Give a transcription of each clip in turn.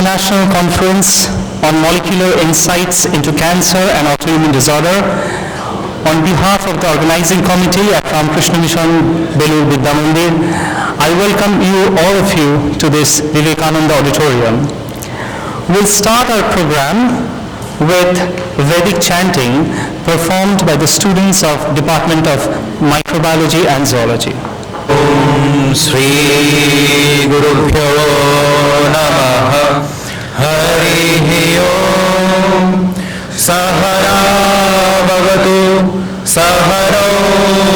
International Conference on Molecular Insights into Cancer and Autoimmune Disorder. On behalf of the organizing committee at Ramakrishna Mission Belur Vidya Mandir, I welcome all of you to this Vivekananda Auditorium. We'll start our program with Vedic chanting performed by the students of Department of Microbiology and Zoology. Om Shri Gurubhyo Namaha Harihi Om Sahara Bhavatu Saharo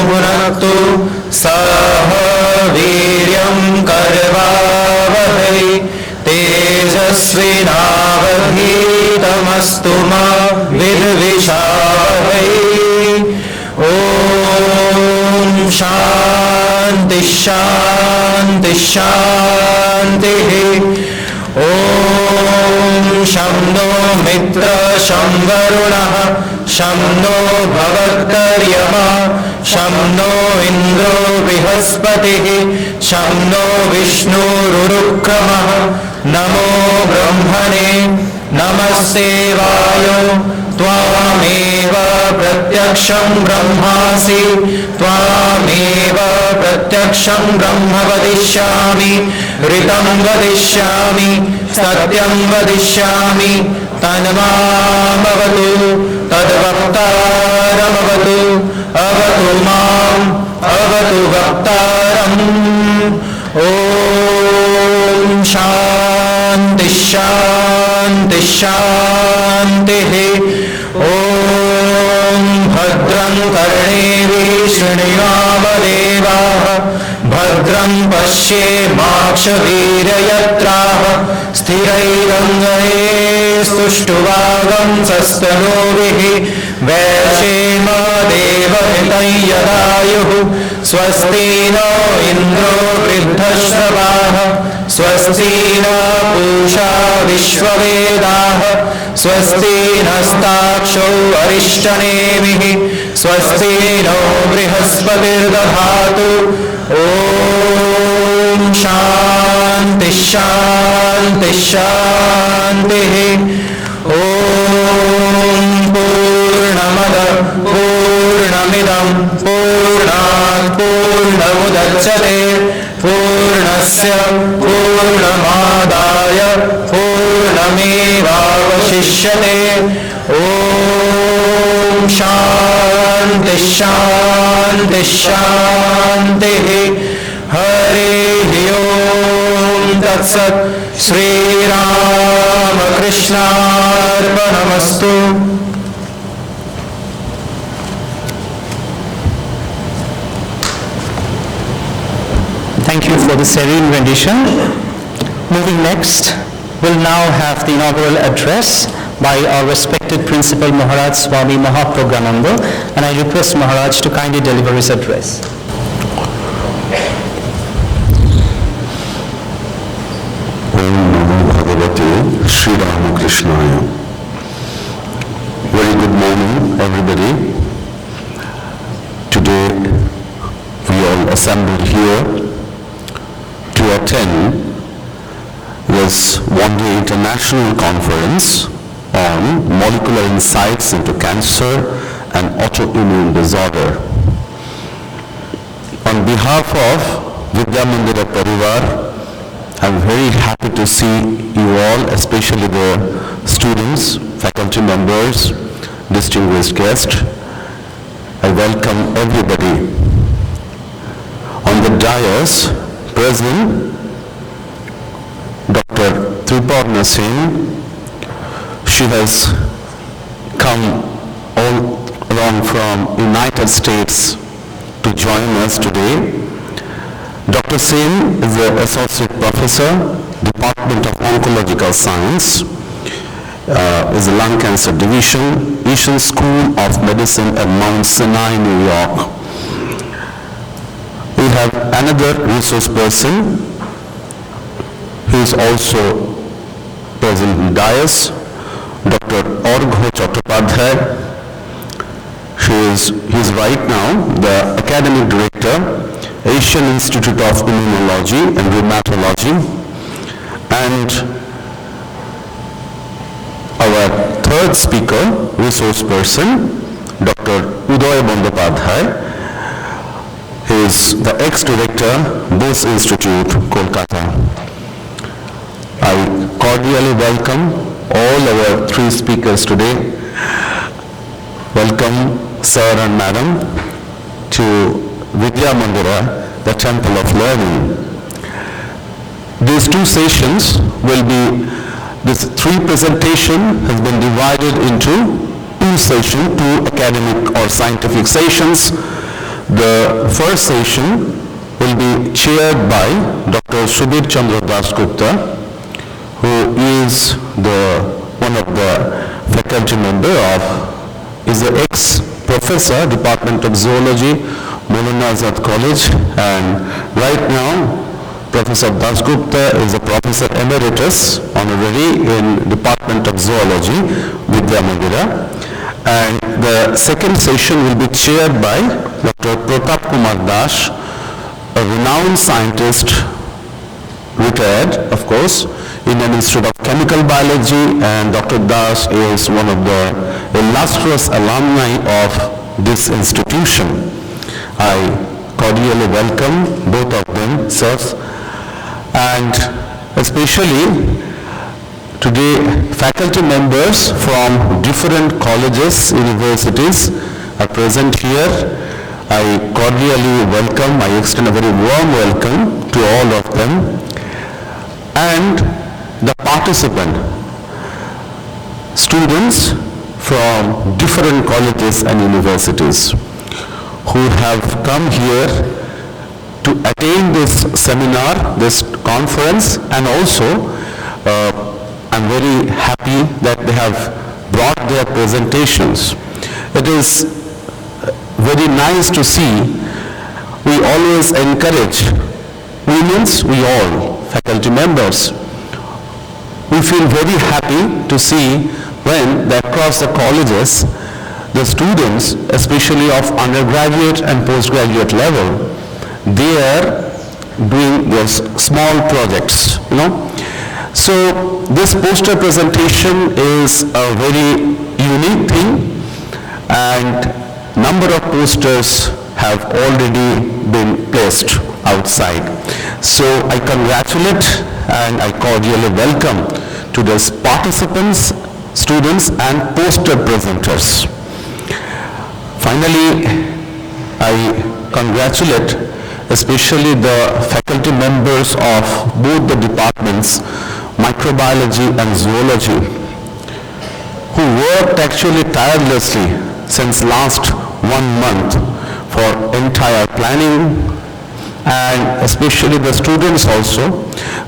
Bhunaktu Saha Viryam Karvavahai Tejasvinavadhitamastu ma vidvishavai. Om Shanti Shanti Shanti. Om Shamno Mitra Shamvarunah Shamno Bhavakaryama Shamno Indro Brihaspatihi Shamno Vishnu Rurukramah Namo Brahmane Namaste Vayo Tvameva Pratyaksham Brahmasi Tvameva Pratyaksham Brahma Vadishyami Ritam Vadishyami Satyam Vadishyami Tanmamavatu Tadvaktaramavatu Avatu Mam Avatu Vaktaram. Om Shanti Shanti Shanti. Om Bhadram Karnevi Shriyama Devaha Bhadram Pashyemakshaviryatraha Sthirairangaye Suštuvagam Sastanovihi Vaishema Devahitayadayuhu Swasti no Indro Vriddhashrabaha Swasti no Pusha Vishwavedaha Swasti nastaksho Arishtanemihi Swasti no Brihaspatirdadhatu. Om Shanti Shanti Shanti. Om Purnamada Purnamidam Purnat Purnamudachyate Purnasya Purnamadaya Purnamevavashishyate. Om Shanti Shanti Shanti. Harihi Om Tat Sat. Shri Ramakrishna Arpanamastu. Thank you for the serene rendition. Moving next, we'll now have the inaugural address by our respected Principal Maharaj Swami Mahapragyananda, and I request Maharaj to kindly deliver his address. Om Namo Bhagavate Shri Ramakrishnaya. Very good morning, everybody. Today we all assembled here to attend this one-day international conference on molecular insights into cancer and autoimmune disorder. On behalf of Vidya Mandira Parivar, I'm very happy to see you all, especially the students, faculty members, distinguished guests. I welcome everybody. On the dais, present Dr. Triparna Singh. She has come all along from United States to join us today. Dr. Singh is an associate professor, Department of Oncological Science, is a lung cancer division, Asian School of Medicine at Mount Sinai, New York. We have another resource person who is also present in dais, Dr. Orgho Chattopadhyay. He is right now the academic director, Asian Institute of Immunology and Rheumatology, and third speaker, resource person, Dr. Uday Bandyopadhyay. He is the ex-director, Bose Institute, Kolkata. I cordially welcome all our three speakers today. Welcome, sir and madam, to Vidya Mandira, the Temple of Learning. These two sessions will be, this three presentation has been divided into two sessions, two academic or scientific sessions. The first session will be chaired by Dr. Subir Chandra Dasgupta, who is one of the faculty member is the ex-professor, Department of Zoology, Maulana Azad College, and right now Professor Dasgupta is a Professor Emeritus Honorary in Department of Zoology, Vidya Mandira. And the second session will be chaired by Dr. Pratap Kumar Das, a renowned scientist, retired, of course, Indian Institute of Chemical Biology, and Dr. Das is one of the illustrious alumni of this institution. I cordially welcome both of them, sirs, and especially today, faculty members from different colleges, universities are present here. I cordially welcome, I extend a very warm welcome to all of them. And the participant, students from different colleges and universities who have come here to attend this seminar, this conference, and also I'm very happy that they have brought their presentations. It is very nice to see. We always encourage, we all, faculty members, we feel very happy to see when they across the colleges, the students, especially of undergraduate and postgraduate level, they are doing these small projects, So this poster presentation is a very unique thing, and number of posters have already been placed outside. So I congratulate and I cordially welcome to these participants, students and poster presenters. Finally, I congratulate especially the faculty members of both the departments, microbiology and zoology, who worked actually tirelessly since last 1 month for entire planning, and especially the students also.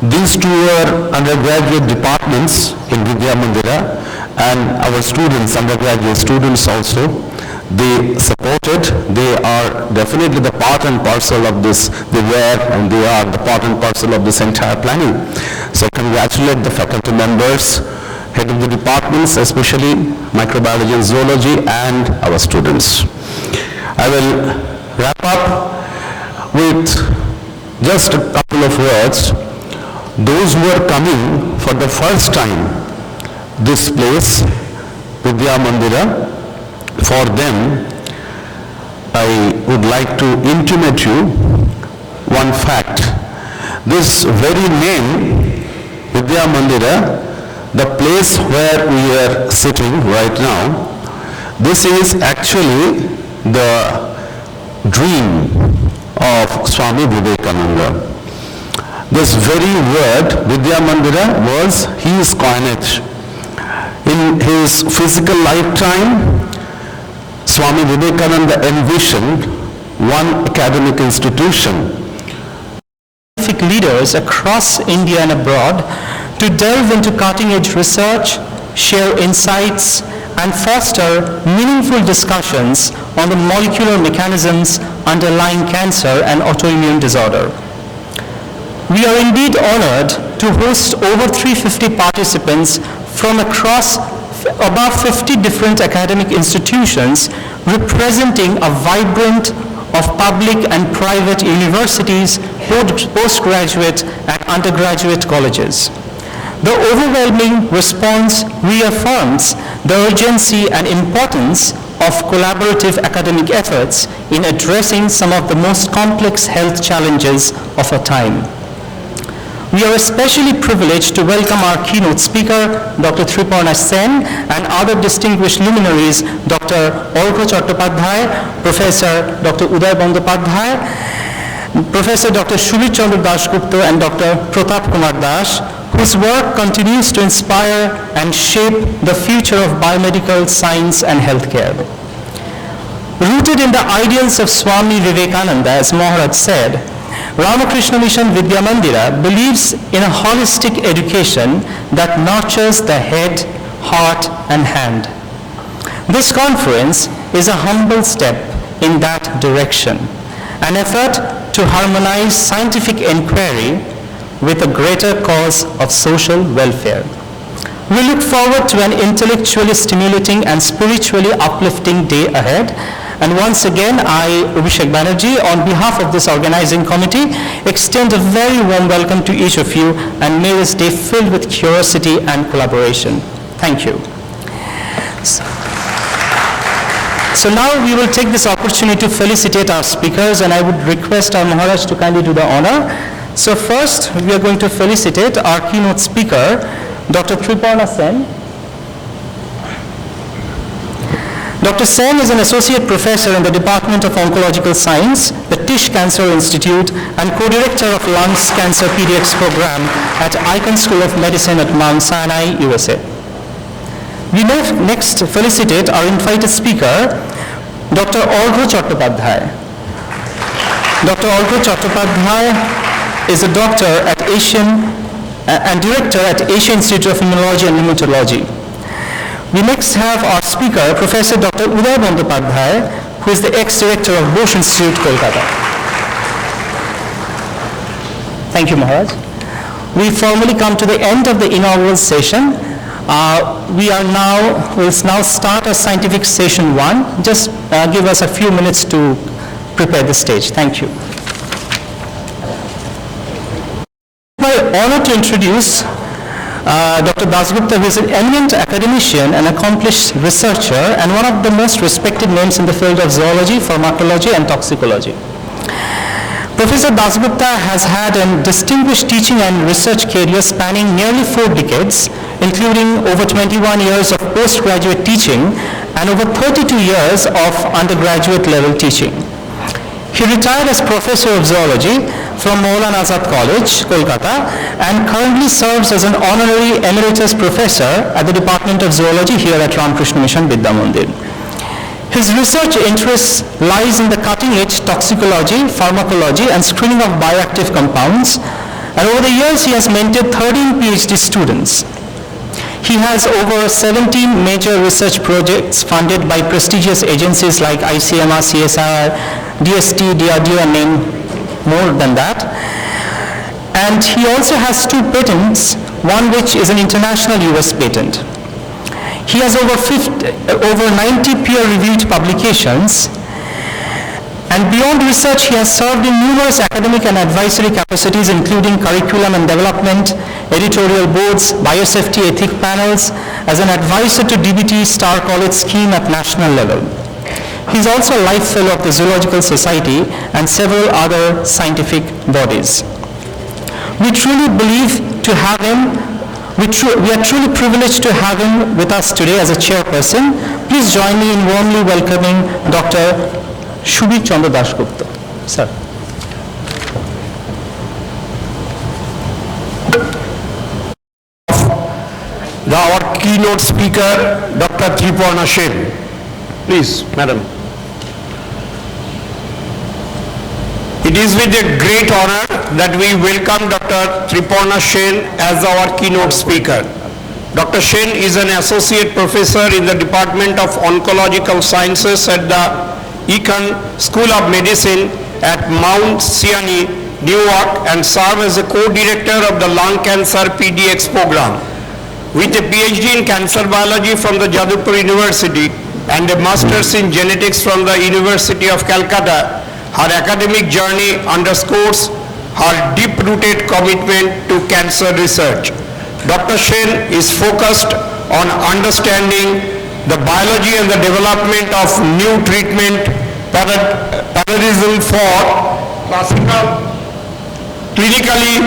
These two are undergraduate departments in Vidya Mandira, and our students, undergraduate students also, they supported, they are definitely the part and parcel of this, they were and they are the part and parcel of this entire planning. So congratulate the faculty members, head of the departments, especially microbiology and zoology, and our students. I will wrap up with just a couple of words. Those who are coming for the first time this place, Vidya Mandira, for them, I would like to intimate you one fact. This very name, Vidya Mandira, the place where we are sitting right now, this is actually the dream of Swami Vivekananda. This very word, Vidya Mandira, was his coinage. In his physical lifetime, Swami Vivekananda envisioned one academic institution. Scientific leaders across India and abroad to delve into cutting-edge research, share insights, and foster meaningful discussions on the molecular mechanisms underlying cancer and autoimmune disorder. We are indeed honored to host over 350 participants from across above 50 different academic institutions representing a vibrant of public and private universities, postgraduate and undergraduate colleges. The overwhelming response reaffirms the urgency and importance of collaborative academic efforts in addressing some of the most complex health challenges of our time. We are especially privileged to welcome our keynote speaker, Dr. Triparna Sen, and other distinguished luminaries, Dr. Orgho Chattopadhyay, Professor Dr. Uday Bandyopadhyay, Professor Dr. Shubir Chandra Dasgupta, and Dr. Pratap Kumar Das, whose work continues to inspire and shape the future of biomedical science and healthcare. Rooted in the ideals of Swami Vivekananda, as Maharaj said, Ramakrishna Mission Vidya Mandira believes in a holistic education that nurtures the head, heart, and hand. This conference is a humble step in that direction, an effort to harmonize scientific inquiry with a greater cause of social welfare. We look forward to an intellectually stimulating and spiritually uplifting day ahead. And once again, I, Abhishek Banerjee, on behalf of this organizing committee, extend a very warm welcome to each of you, and may this day filled with curiosity and collaboration. Thank you. So now we will take this opportunity to felicitate our speakers, and I would request our Maharaj to kindly do the honor. So first, we are going to felicitate our keynote speaker, Dr. Triparna Sen. Dr. Sen is an associate professor in the Department of Oncological Science, the Tisch Cancer Institute, and co-director of Lungs Cancer PDX program at Icahn School of Medicine at Mount Sinai, USA. We next felicitate our invited speaker, Dr. Orgho Chattopadhyay. Dr. Orgho Chattopadhyay is a doctor at and director at Asian Institute of Immunology and Hematology. We next have our speaker, Professor Dr. Uday Bandyopadhyay, who is the ex-director of Bose Institute, Kolkata. Thank you, Maharaj. We formally come to the end of the inaugural session. We'll now start our scientific session 1. Just give us a few minutes to prepare the stage. Thank you. My honor to introduce Dr. Dasgupta, who is an eminent academician and accomplished researcher and one of the most respected names in the field of zoology, pharmacology, and toxicology. Professor Dasgupta has had a distinguished teaching and research career spanning nearly 4 decades, including over 21 years of postgraduate teaching and over 32 years of undergraduate level teaching. He retired as Professor of Zoology from Maulana Azad College, Kolkata, and currently serves as an honorary emeritus professor at the Department of Zoology here at Ramakrishna Mission Vidya Mandir. His research interests lies in the cutting-edge toxicology, pharmacology, and screening of bioactive compounds, and over the years he has mentored 13 PhD students. He has over 17 major research projects funded by prestigious agencies like ICMR, CSIR, DST, DRDO, and name more than that. And he also has 2 patents, one which is an international US patent. He has over 90 peer-reviewed publications, and beyond research, he has served in numerous academic and advisory capacities, including curriculum and development, editorial boards, biosafety ethic panels, as an advisor to DBT Star College scheme at national level. He is also a life fellow of the Zoological Society and several other scientific bodies. We truly believe to have him, we are truly privileged to have him with us today as a chairperson. Please join me in warmly welcoming Dr. Shubir Chandra Dasgupta. Sir. Our keynote speaker, Dr. Triparna Sen. Please, madam. It is with a great honor that we welcome Dr. Triparna Sen as our keynote speaker. Dr. Sen is an associate professor in the Department of Oncological Sciences at the Icahn School of Medicine at Mount Sinai, Newark, and serves as a co-director of the Lung Cancer PDX program. With a PhD in cancer biology from the Jadavpur University and a master's in genetics from the University of Calcutta, her academic journey underscores her deep-rooted commitment to cancer research. Dr. Sen is focused on understanding the biology and the development of new treatment paradigm for clinically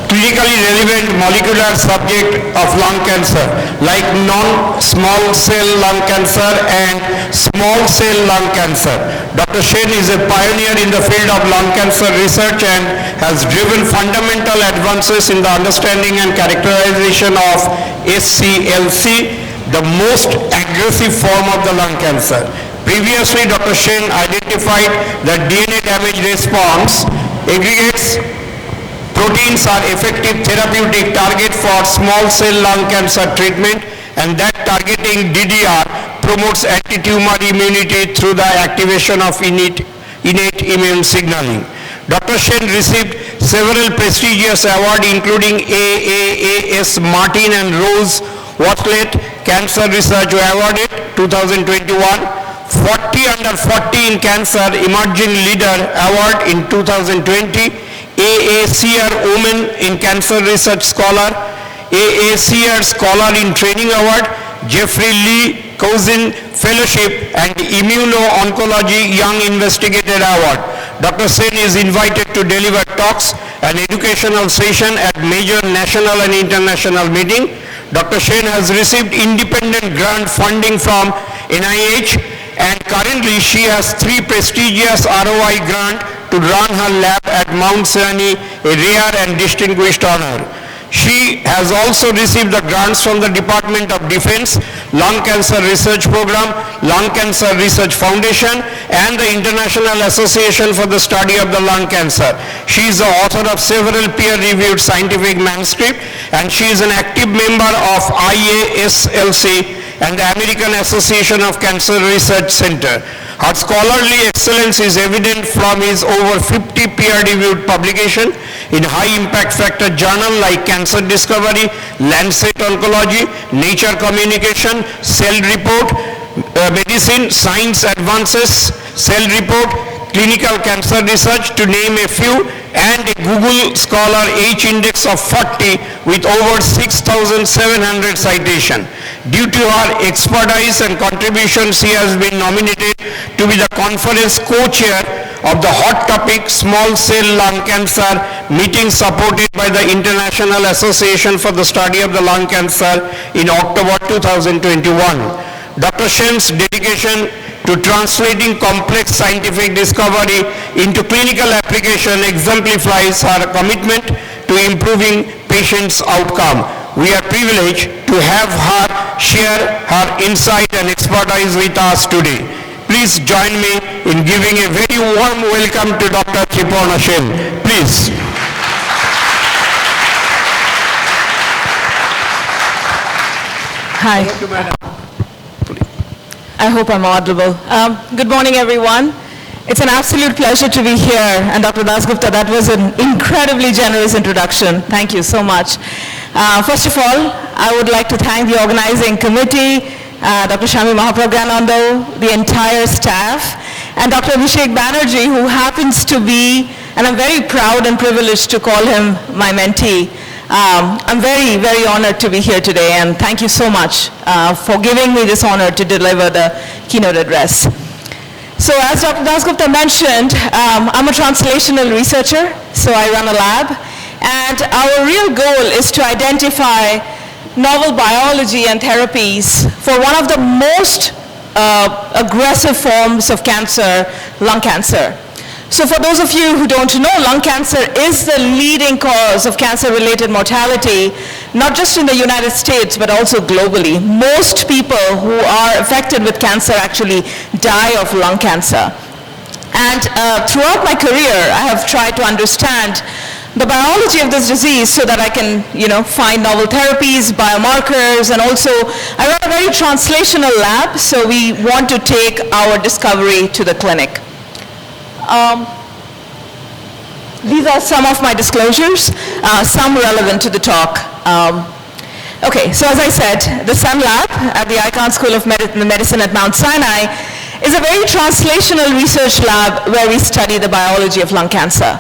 relevant molecular subject of lung cancer like non-small cell lung cancer and small cell lung cancer. Dr. Sen is a pioneer in the field of lung cancer research and has driven fundamental advances in the understanding and characterization of SCLC, the most aggressive form of the lung cancer. Previously, Dr. Sen identified that DNA damage response aggregates proteins are effective therapeutic target for small cell lung cancer treatment, and that targeting DDR promotes anti-tumor immunity through the activation of innate immune signaling. Dr. Sen received several prestigious awards including AAAS Martin and Rose Watlett Cancer Research Award 2021, 40 under 40 in Cancer Emerging Leader Award in 2020, AACR Women in Cancer Research Scholar, AACR Scholar in Training Award, Jeffrey Lee Cousin Fellowship and Immuno-Oncology Young Investigator Award. Dr. Sen is invited to deliver talks and educational session at major national and international meetings. Dr. Sen has received independent grant funding from NIH, and currently she has 3 prestigious ROI grants to run her lab at Mount Sinai, a rare and distinguished honor. She has also received the grants from the Department of Defense, Lung Cancer Research Program, Lung Cancer Research Foundation, and the International Association for the Study of the Lung Cancer. She is the author of several peer-reviewed scientific manuscripts, and she is an active member of IASLC and the American Association of Cancer Research Center. Her scholarly excellence is evident from his over 50 peer-reviewed publications in high-impact factor journals like Cancer Discovery, Lancet Oncology, Nature Communication, Cell Report, Medicine, Science Advances, Cell Report, Clinical Cancer Research, to name a few, and a Google Scholar H-index of 40 with over 6,700 citations. Due to her expertise and contributions, she has been nominated to be the conference co-chair of the hot topic small cell lung cancer meeting supported by the International Association for the Study of the Lung Cancer in October 2021. Dr. Sen's dedication to translating complex scientific discovery into clinical application exemplifies her commitment to improving patients' outcome. We are privileged to have her share her insight and expertise with us today. Please join me in giving a very warm welcome to Dr. Triporna Sen. Please. Hi. I hope I'm audible. Good morning, everyone. It's an absolute pleasure to be here. And Dr. Dasgupta, that was an incredibly generous introduction. Thank you so much. First of all, I would like to thank the organizing committee, Dr. Shami Mahapragyananda, the entire staff, and Dr. Abhishek Banerjee, who happens to be, and I'm very proud and privileged to call him my mentee. I'm very, very honored to be here today, and thank you so much for giving me this honor to deliver the keynote address. So as Dr. Dasgupta mentioned, I'm a translational researcher, so I run a lab, and our real goal is to identify novel biology and therapies for one of the most aggressive forms of cancer, lung cancer. So for those of you who don't know, lung cancer is the leading cause of cancer-related mortality, not just in the United States, but also globally. Most people who are affected with cancer actually die of lung cancer. And throughout my career, I have tried to understand the biology of this disease so that I can, find novel therapies, biomarkers, and also I run a very translational lab, so we want to take our discovery to the clinic. These are some of my disclosures, some relevant to the talk. Okay, so as I said, the Sun Lab at the Icahn School of Medicine at Mount Sinai is a very translational research lab where we study the biology of lung cancer.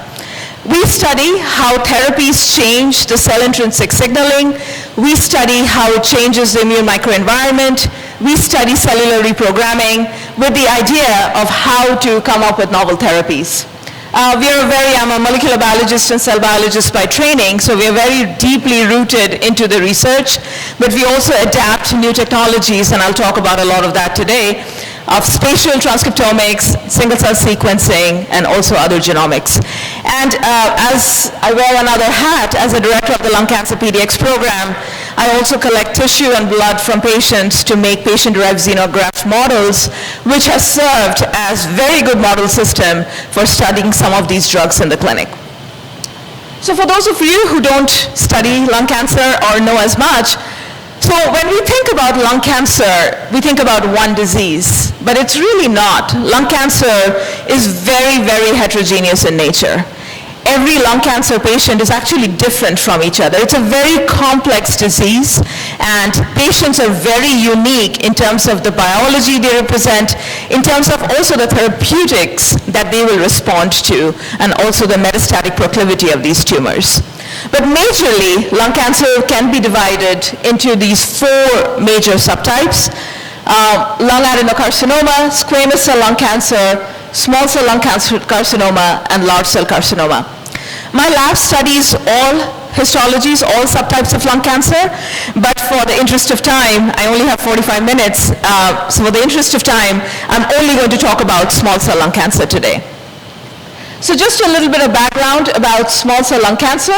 We study how therapies change the cell intrinsic signaling. We study how it changes the immune microenvironment. We study cellular reprogramming with the idea of how to come up with novel therapies. I'm a molecular biologist and cell biologist by training, so we are very deeply rooted into the research, but we also adapt new technologies, and I'll talk about a lot of that today, of spatial transcriptomics, single-cell sequencing, and also other genomics. And as I wear another hat as a director of the Lung Cancer PDX program, I also collect tissue and blood from patients to make patient-derived xenograft models, which has served as very good model system for studying some of these drugs in the clinic. So for those of you who don't study lung cancer or know as much, so when we think about lung cancer, we think about one disease, but it's really not. Lung cancer is very, very heterogeneous in nature. Every lung cancer patient is actually different from each other. It's a very complex disease, and patients are very unique in terms of the biology they represent, in terms of also the therapeutics that they will respond to, and also the metastatic proclivity of these tumors. But majorly, lung cancer can be divided into these 4 major subtypes: lung adenocarcinoma, squamous cell lung cancer, small cell lung carcinoma, and large cell carcinoma. My lab studies all histologies, all subtypes of lung cancer, but for the interest of time, I only have 45 minutes, so for the interest of time, I'm only going to talk about small cell lung cancer today. So just a little bit of background about small cell lung cancer.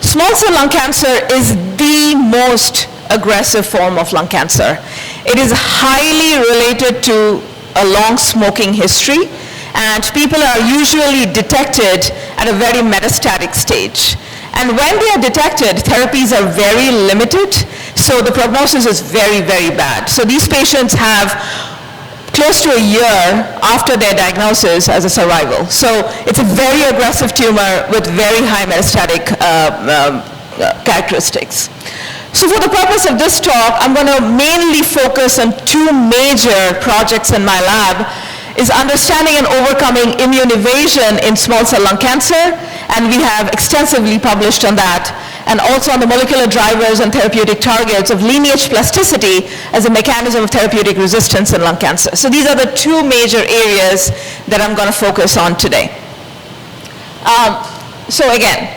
Small cell lung cancer is the most aggressive form of lung cancer. It is highly related to a long smoking history, and people are usually detected at a very metastatic stage. And when they are detected, therapies are very limited, so the prognosis is very, very bad. So these patients have close to a year after their diagnosis as a survival. So it's a very aggressive tumor with very high metastatic characteristics. So for the purpose of this talk, I'm going to mainly focus on 2 major projects in my lab, is understanding and overcoming immune evasion in small cell lung cancer, and we have extensively published on that, and also on the molecular drivers and therapeutic targets of lineage plasticity as a mechanism of therapeutic resistance in lung cancer. So these are the 2 major areas that I'm going to focus on today. So again,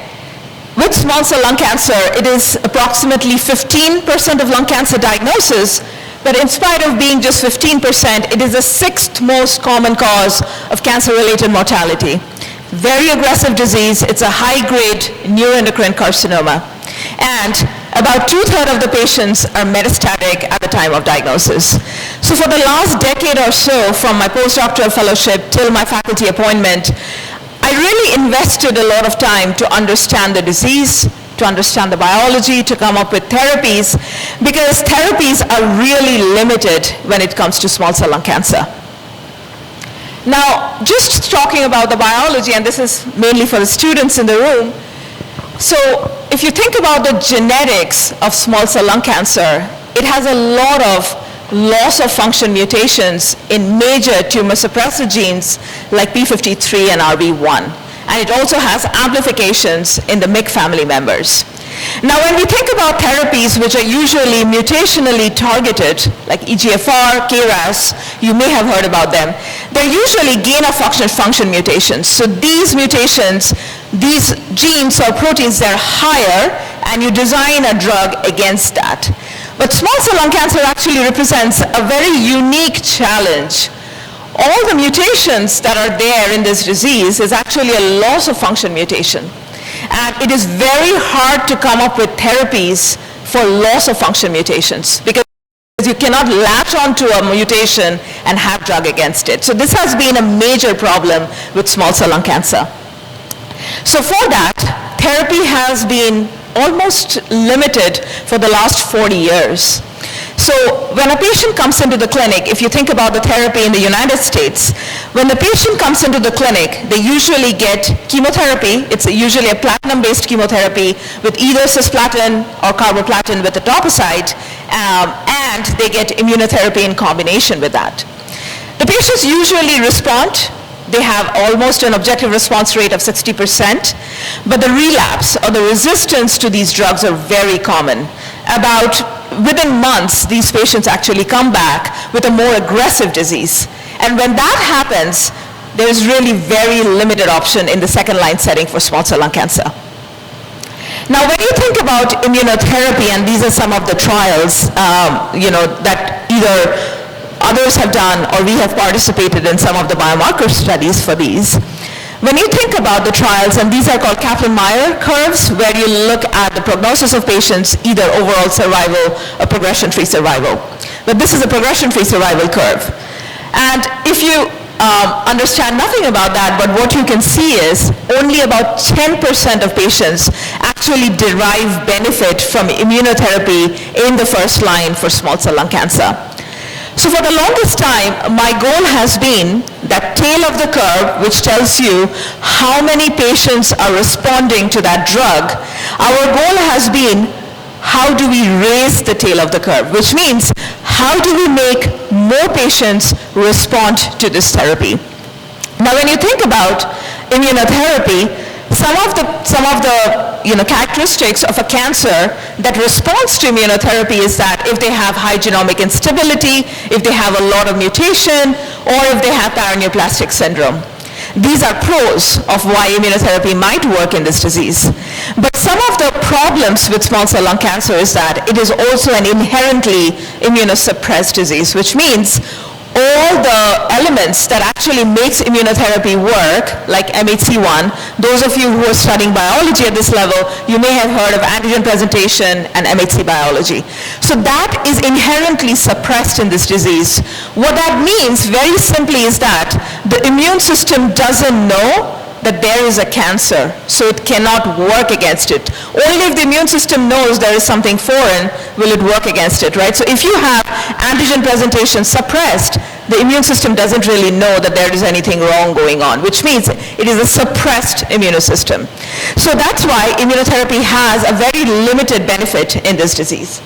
with small cell lung cancer, it is approximately 15% of lung cancer diagnosis, but in spite of being just 15%, it is the 6th most common cause of cancer-related mortality. Very aggressive disease. It's a high-grade neuroendocrine carcinoma. And about 2/3 of the patients are metastatic at the time of diagnosis. So for the last decade or so, from my postdoctoral fellowship till my faculty appointment, I really invested a lot of time to understand the disease, to understand the biology, to come up with therapies, because therapies are really limited when it comes to small cell lung cancer. Now, just talking about the biology, and this is mainly for the students in the room, so if you think about the genetics of small cell lung cancer, it has a lot of loss of function mutations in major tumor suppressor genes like P53 and RB1. And it also has amplifications in the MYC family members. Now, when we think about therapies which are usually mutationally targeted, like EGFR, KRAS, you may have heard about them, they're usually gain-of-function mutations. So these mutations, these genes or proteins, they're higher, and you design a drug against that. But small cell lung cancer actually represents a very unique challenge. All the mutations that are there in this disease is actually a loss of function mutation. And it is very hard to come up with therapies for loss of function mutations because you cannot latch onto a mutation and have drug against it. So this has been a major problem with small cell lung cancer. So for that, therapy has been almost limited for the last 40 years. So when a patient comes into the clinic, if you think about the therapy in the United States, when the patient comes into the clinic, they usually get chemotherapy. It's usually a platinum-based chemotherapy with either cisplatin or carboplatin with etoposide, and they get immunotherapy in combination with that. The patients usually respond. they have almost an objective response rate of 60%, but the relapse or the resistance to these drugs are very common. Within months, these patients actually come back with a more aggressive disease. And when that happens, there is really very limited option in the second-line setting for small cell lung cancer. Now, when you think about immunotherapy, and these are some of the trials, that either others have done or we have participated in some of the biomarker studies for these. When you think about the trials, and these are called Kaplan-Meier curves, where you look at the prognosis of patients, either overall survival or progression-free survival. But this is a progression-free survival curve. And if you understand nothing about that, but what you can see is only about 10% of patients actually derive benefit from immunotherapy in the first line for small cell lung cancer. So for the longest time, my goal has been that tail of the curve, which tells you how many patients are responding to that drug. Our goal has been, how do we raise the tail of the curve? Which means, how do we make more patients respond to this therapy? Now, when you think about immunotherapy, some of the characteristics of a cancer that responds to immunotherapy is that if they have high genomic instability, if they have a lot of mutation, or if they have paraneoplastic syndrome. These are pros of why immunotherapy might work in this disease. But some of the problems with small cell lung cancer is that it is also an inherently immunosuppressed disease, which means all the elements that actually makes immunotherapy work, like MHC1, those of you who are studying biology at this level, you may have heard of antigen presentation and MHC biology. So that is inherently suppressed in this disease. What that means, very simply, is that the immune system doesn't know that there is a cancer, so it cannot work against it. Only if the immune system knows there is something foreign will it work against it, right? So if you have antigen presentation suppressed, the immune system doesn't really know that there is anything wrong going on, which means it is a suppressed immune system. So that's why immunotherapy has a very limited benefit in this disease.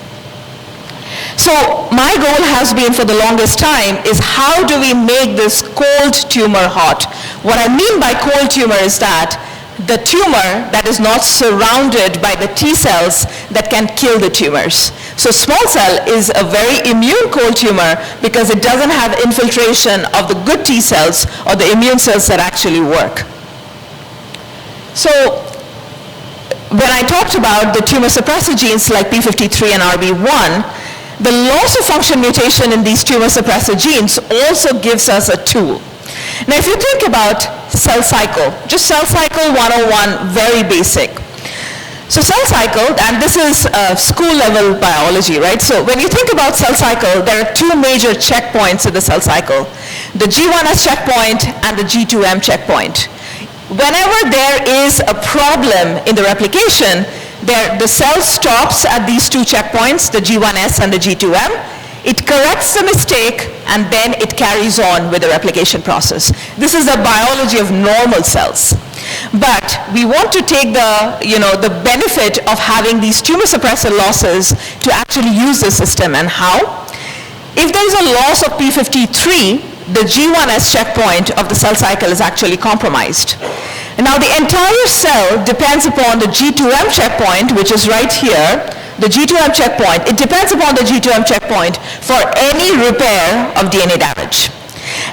So my goal has been for the longest time is, how do we make this cold tumor hot? What I mean by cold tumor is that the tumor that is not surrounded by the T cells that can kill the tumors. So small cell is a very immune cold tumor because it doesn't have infiltration of the good T cells or the immune cells that actually work. So when I talked about the tumor suppressor genes like P53 and RB1, the loss of function mutation in these tumor suppressor genes also gives us a tool. Now, if you think about cell cycle, just cell cycle 101, very basic. So cell cycle, and this is school level biology, right? So when you think about cell cycle, there are two major checkpoints in the cell cycle, the G1S checkpoint and the G2M checkpoint. Whenever there is a problem in the replication, the cell stops at these two checkpoints, the G1S and the G2M. It corrects the mistake, and then it carries on with the replication process. This is the biology of normal cells. But we want to take the benefit of having these tumor suppressor losses to actually use the system. And how? If there is a loss of P53, the G1S checkpoint of the cell cycle is actually compromised. And now the entire cell depends upon the G2M checkpoint, which is right here, the G2M checkpoint. It depends upon the G2M checkpoint for any repair of DNA damage.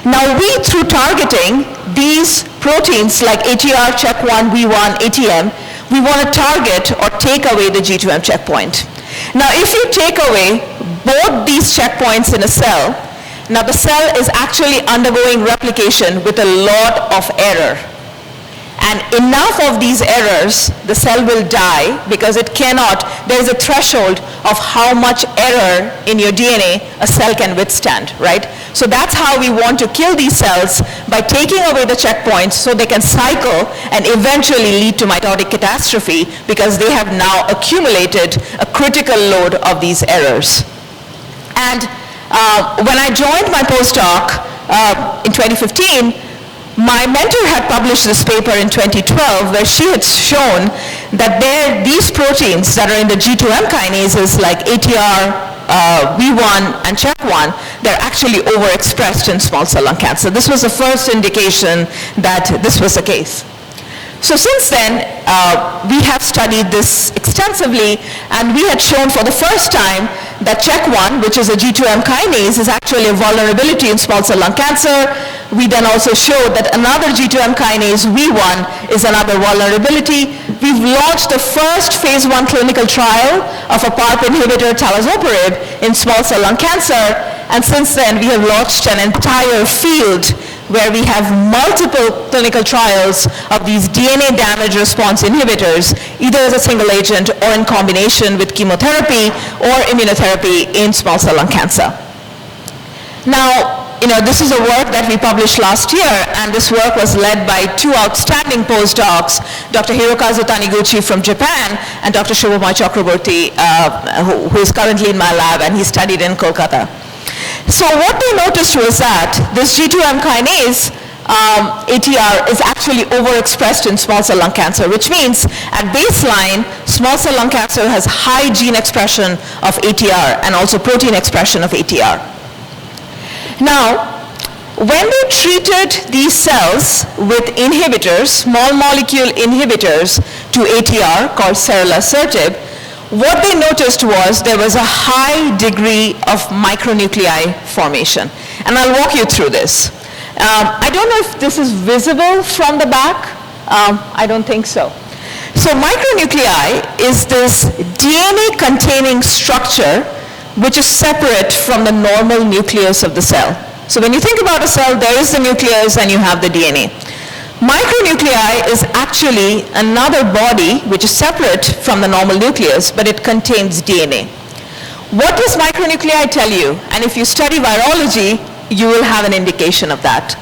Now we, through targeting these proteins like ATR, CHEK1, V1, ATM, we want to target or take away the G2M checkpoint. Now if you take away both these checkpoints in a cell, now the cell is actually undergoing replication with a lot of error. And enough of these errors, the cell will die because it cannot, there is a threshold of how much error in your DNA a cell can withstand, right? So that's how we want to kill these cells, by taking away the checkpoints so they can cycle and eventually lead to mitotic catastrophe because they have now accumulated a critical load of these errors. And when I joined my postdoc in 2015, my mentor had published this paper in 2012 where she had shown that these proteins that are in the G2M kinases like ATR, WEE1 and CHEK1, they're actually overexpressed in small cell lung cancer. This was the first indication that this was the case. So since then, we have studied this extensively, and we had shown for the first time that CHEK1, which is a G2M kinase, is actually a vulnerability in small cell lung cancer. We then also showed that another G2M kinase, WEE1, is another vulnerability. We've launched the first phase 1 clinical trial of a PARP inhibitor, talazoparib, in small cell lung cancer, and since then we have launched an entire field where we have multiple clinical trials of these DNA damage response inhibitors, either as a single agent or in combination with chemotherapy or immunotherapy in small cell lung cancer. Now, this is a work that we published last year, and this work was led by two outstanding postdocs, Dr. Hirokazu Taniguchi from Japan and Dr. Shubhamoy Chakraborty, who is currently in my lab, and he studied in Kolkata. So what they noticed was that this G2M kinase, ATR, is actually overexpressed in small cell lung cancer, which means at baseline, small cell lung cancer has high gene expression of ATR and also protein expression of ATR. Now, when they treated these cells with inhibitors, small molecule inhibitors to ATR called ceralasertib, what they noticed was there was a high degree of micronuclei formation. And I'll walk you through this. I don't know if this is visible from the back. I don't think so. So micronuclei is this DNA-containing structure which is separate from the normal nucleus of the cell. So when you think about a cell, there is the nucleus and you have the DNA. Micronuclei is actually another body which is separate from the normal nucleus, but it contains DNA. What does micronuclei tell you? And if you study virology, you will have an indication of that.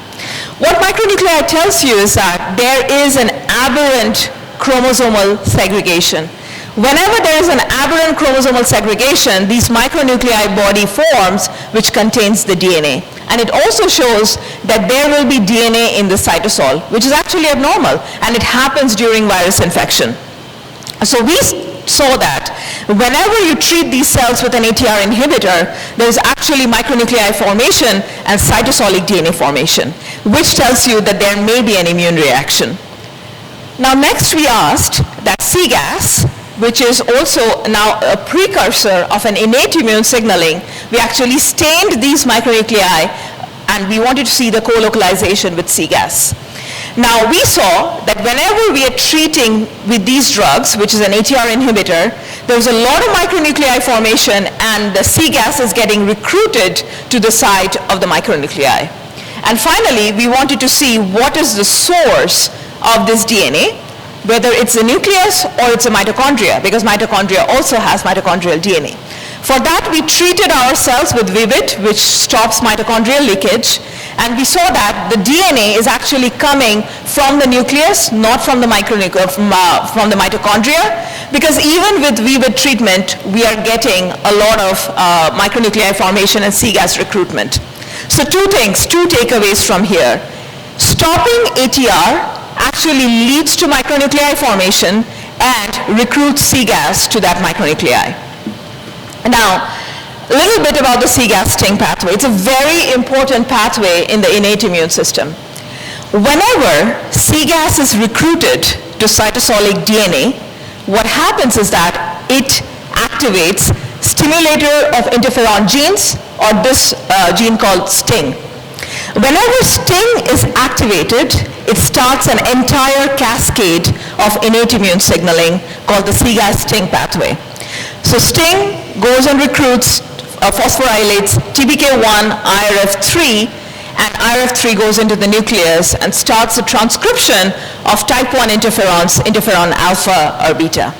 What micronuclei tells you is that there is an aberrant chromosomal segregation. Whenever there is an aberrant chromosomal segregation, these micronuclei body forms which contains the DNA. And it also shows that there will be DNA in the cytosol, which is actually abnormal, and it happens during virus infection. So we saw that whenever you treat these cells with an ATR inhibitor, there is actually micronuclei formation and cytosolic DNA formation, which tells you that there may be an immune reaction. Now next we asked that cGAS, which is also now a precursor of an innate immune signaling, we actually stained these micronuclei and we wanted to see the co-localization with cGAS. Now we saw that whenever we are treating with these drugs, which is an ATR inhibitor, there's a lot of micronuclei formation and the cGAS is getting recruited to the site of the micronuclei. And finally, we wanted to see what is the source of this DNA, whether it's the nucleus or it's a mitochondria, because mitochondria also has mitochondrial DNA. For that, we treated our cells with VIVID, which stops mitochondrial leakage, and we saw that the DNA is actually coming from the nucleus, not from the from the mitochondria, because even with VIVID treatment, we are getting a lot of micronuclei formation and cGAS recruitment. So two takeaways from here. Stopping ATR actually leads to micronuclei formation and recruits cGAS to that micronuclei. Now, a little bit about the cGAS STING pathway. It's a very important pathway in the innate immune system. Whenever cGAS is recruited to cytosolic DNA, what happens is that it activates stimulator of interferon genes, or this gene called STING. Whenever STING is activated, it starts an entire cascade of innate immune signaling called the cGAS STING pathway. So STING goes and recruits phosphorylates TBK1, IRF3, and IRF3 goes into the nucleus and starts the transcription of type 1 interferons, interferon alpha or beta.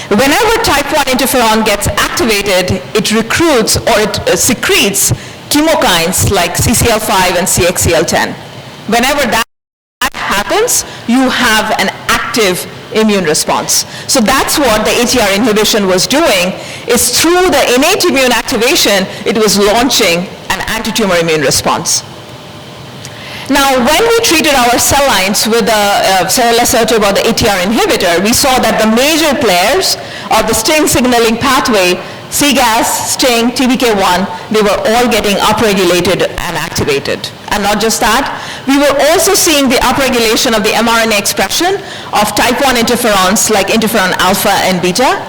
Whenever type 1 interferon gets activated, it recruits or it secretes chemokines like CCL5 and CXCL10. Whenever that happens, you have an active immune response. So that's what the ATR inhibition was doing, is through the innate immune activation, it was launching an anti-tumor immune response. Now, when we treated our cell lines with the ceralasertib or the ATR inhibitor, we saw that the major players of the STING signaling pathway CGAS, STING, TBK1, they were all getting upregulated and activated. And not just that, we were also seeing the upregulation of the mRNA expression of type 1 interferons like interferon alpha and beta.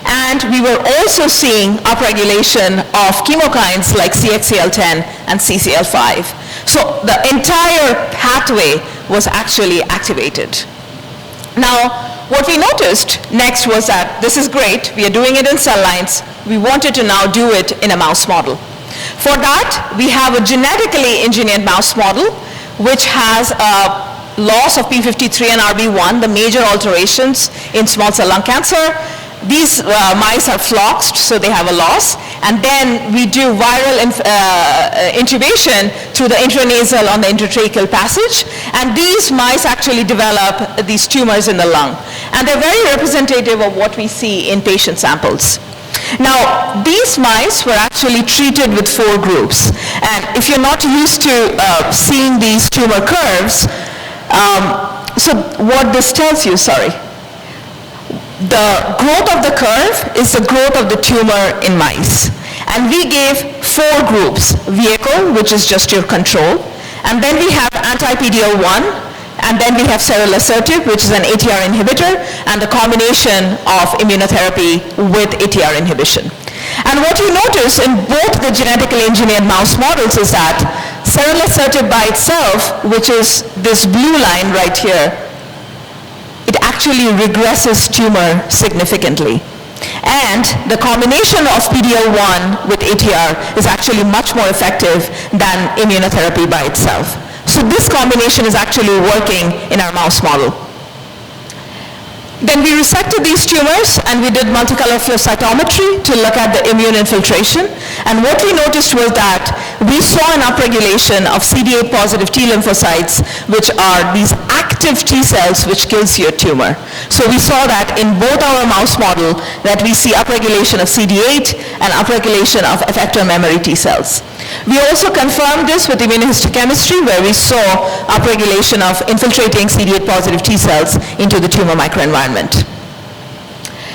And we were also seeing upregulation of chemokines like CXCL10 and CCL5. So the entire pathway was actually activated. Now, what we noticed next was that this is great, we are doing it in cell lines, we wanted to now do it in a mouse model. For that, we have a genetically engineered mouse model which has a loss of P53 and RB1, the major alterations in small cell lung cancer. These mice are floxed, so they have a loss, and then we do viral intubation through the intranasal on the intratracheal passage, and these mice actually develop these tumors in the lung. And they're very representative of what we see in patient samples. Now, these mice were actually treated with 4 groups, and if you're not used to seeing these tumor curves, so what this tells you, the growth of the curve is the growth of the tumor in mice. And we gave 4 groups, vehicle, which is just your control, and then we have anti-PD-L1, and then we have ceralasertib, which is an ATR inhibitor, and the combination of immunotherapy with ATR inhibition. And what you notice in both the genetically engineered mouse models is that ceralasertib by itself, which is this blue line right here, it actually regresses tumor significantly. And the combination of PD-L1 with ATR is actually much more effective than immunotherapy by itself. So this combination is actually working in our mouse model. Then we resected these tumors and we did multicolor flow cytometry to look at the immune infiltration. And what we noticed was that we saw an upregulation of CD8 positive T lymphocytes, which are these active T cells which kills your tumor. So we saw that in both our mouse model that we see upregulation of CD8 and upregulation of effector memory T cells. We also confirmed this with immunohistochemistry where we saw upregulation of infiltrating CD8 positive T cells into the tumor microenvironment.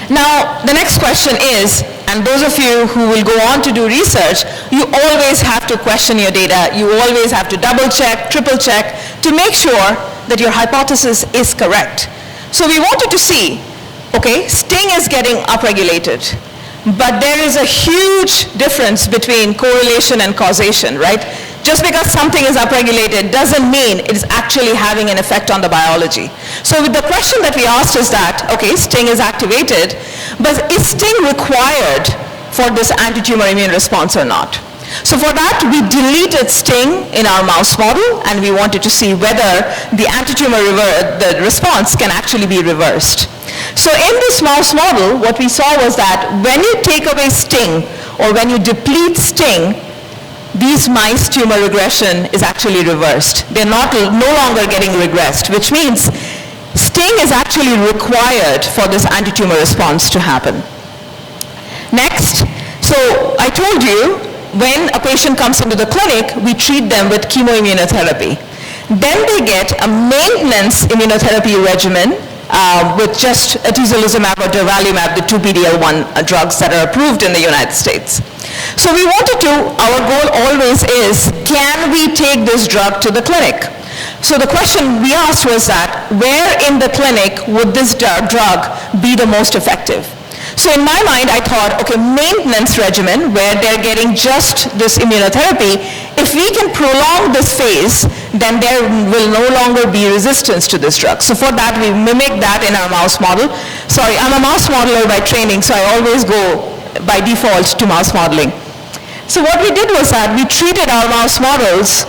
Now, the next question is, and those of you who will go on to do research, you always have to question your data. You always have to double check, triple check to make sure that your hypothesis is correct. So we wanted to see, okay, STING is getting upregulated, but there is a huge difference between correlation and causation, right? Just because something is upregulated doesn't mean it is actually having an effect on the biology. So the question that we asked is that, okay, STING is activated, but is STING required for this anti-tumor immune response or not? So for that, we deleted STING in our mouse model, and we wanted to see whether the anti-tumor the response can actually be reversed. So in this mouse model, what we saw was that when you take away STING, or when you deplete STING, these mice tumor regression is actually reversed. They're no longer getting regressed, which means STING is actually required for this anti-tumor response to happen. Next, so I told you, when a patient comes into the clinic, we treat them with chemoimmunotherapy. Then they get a maintenance immunotherapy regimen with just atezolizumab or durvalumab, the 2 PD-L1 drugs that are approved in the United States. So we wanted to, our goal always is, can we take this drug to the clinic? So the question we asked was that, where in the clinic would this drug be the most effective? So in my mind, I thought, okay, maintenance regimen, where they're getting just this immunotherapy, if we can prolong this phase, then there will no longer be resistance to this drug. So for that, we mimic that in our mouse model. Sorry, I'm a mouse modeler by training, so I always go by default to mouse modeling. So what we did was that we treated our mouse models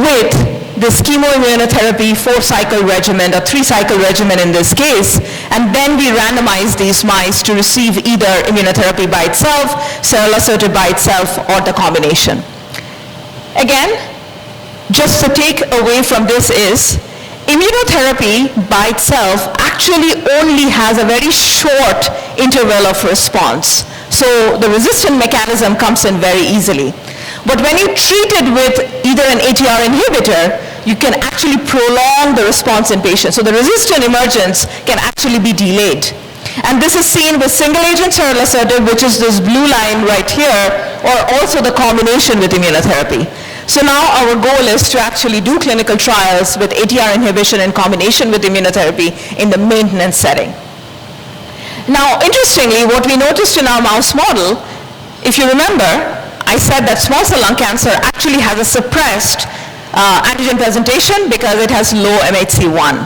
with this chemoimmunotherapy 4-cycle regimen, or 3-cycle regimen in this case, and then we randomized these mice to receive either immunotherapy by itself, ceralasertib by itself, or the combination. Again, just the take away from this is, immunotherapy by itself actually only has a very short interval of response. So the resistant mechanism comes in very easily. But when you treat it with either an ATR inhibitor, you can actually prolong the response in patients. So the resistant emergence can actually be delayed. And this is seen with single-agent ceralasertib, which is this blue line right here, or also the combination with immunotherapy. So now our goal is to actually do clinical trials with ATR inhibition in combination with immunotherapy in the maintenance setting. Now, interestingly, what we noticed in our mouse model, if you remember, I said that small cell lung cancer actually has a suppressed antigen presentation because it has low MHC1.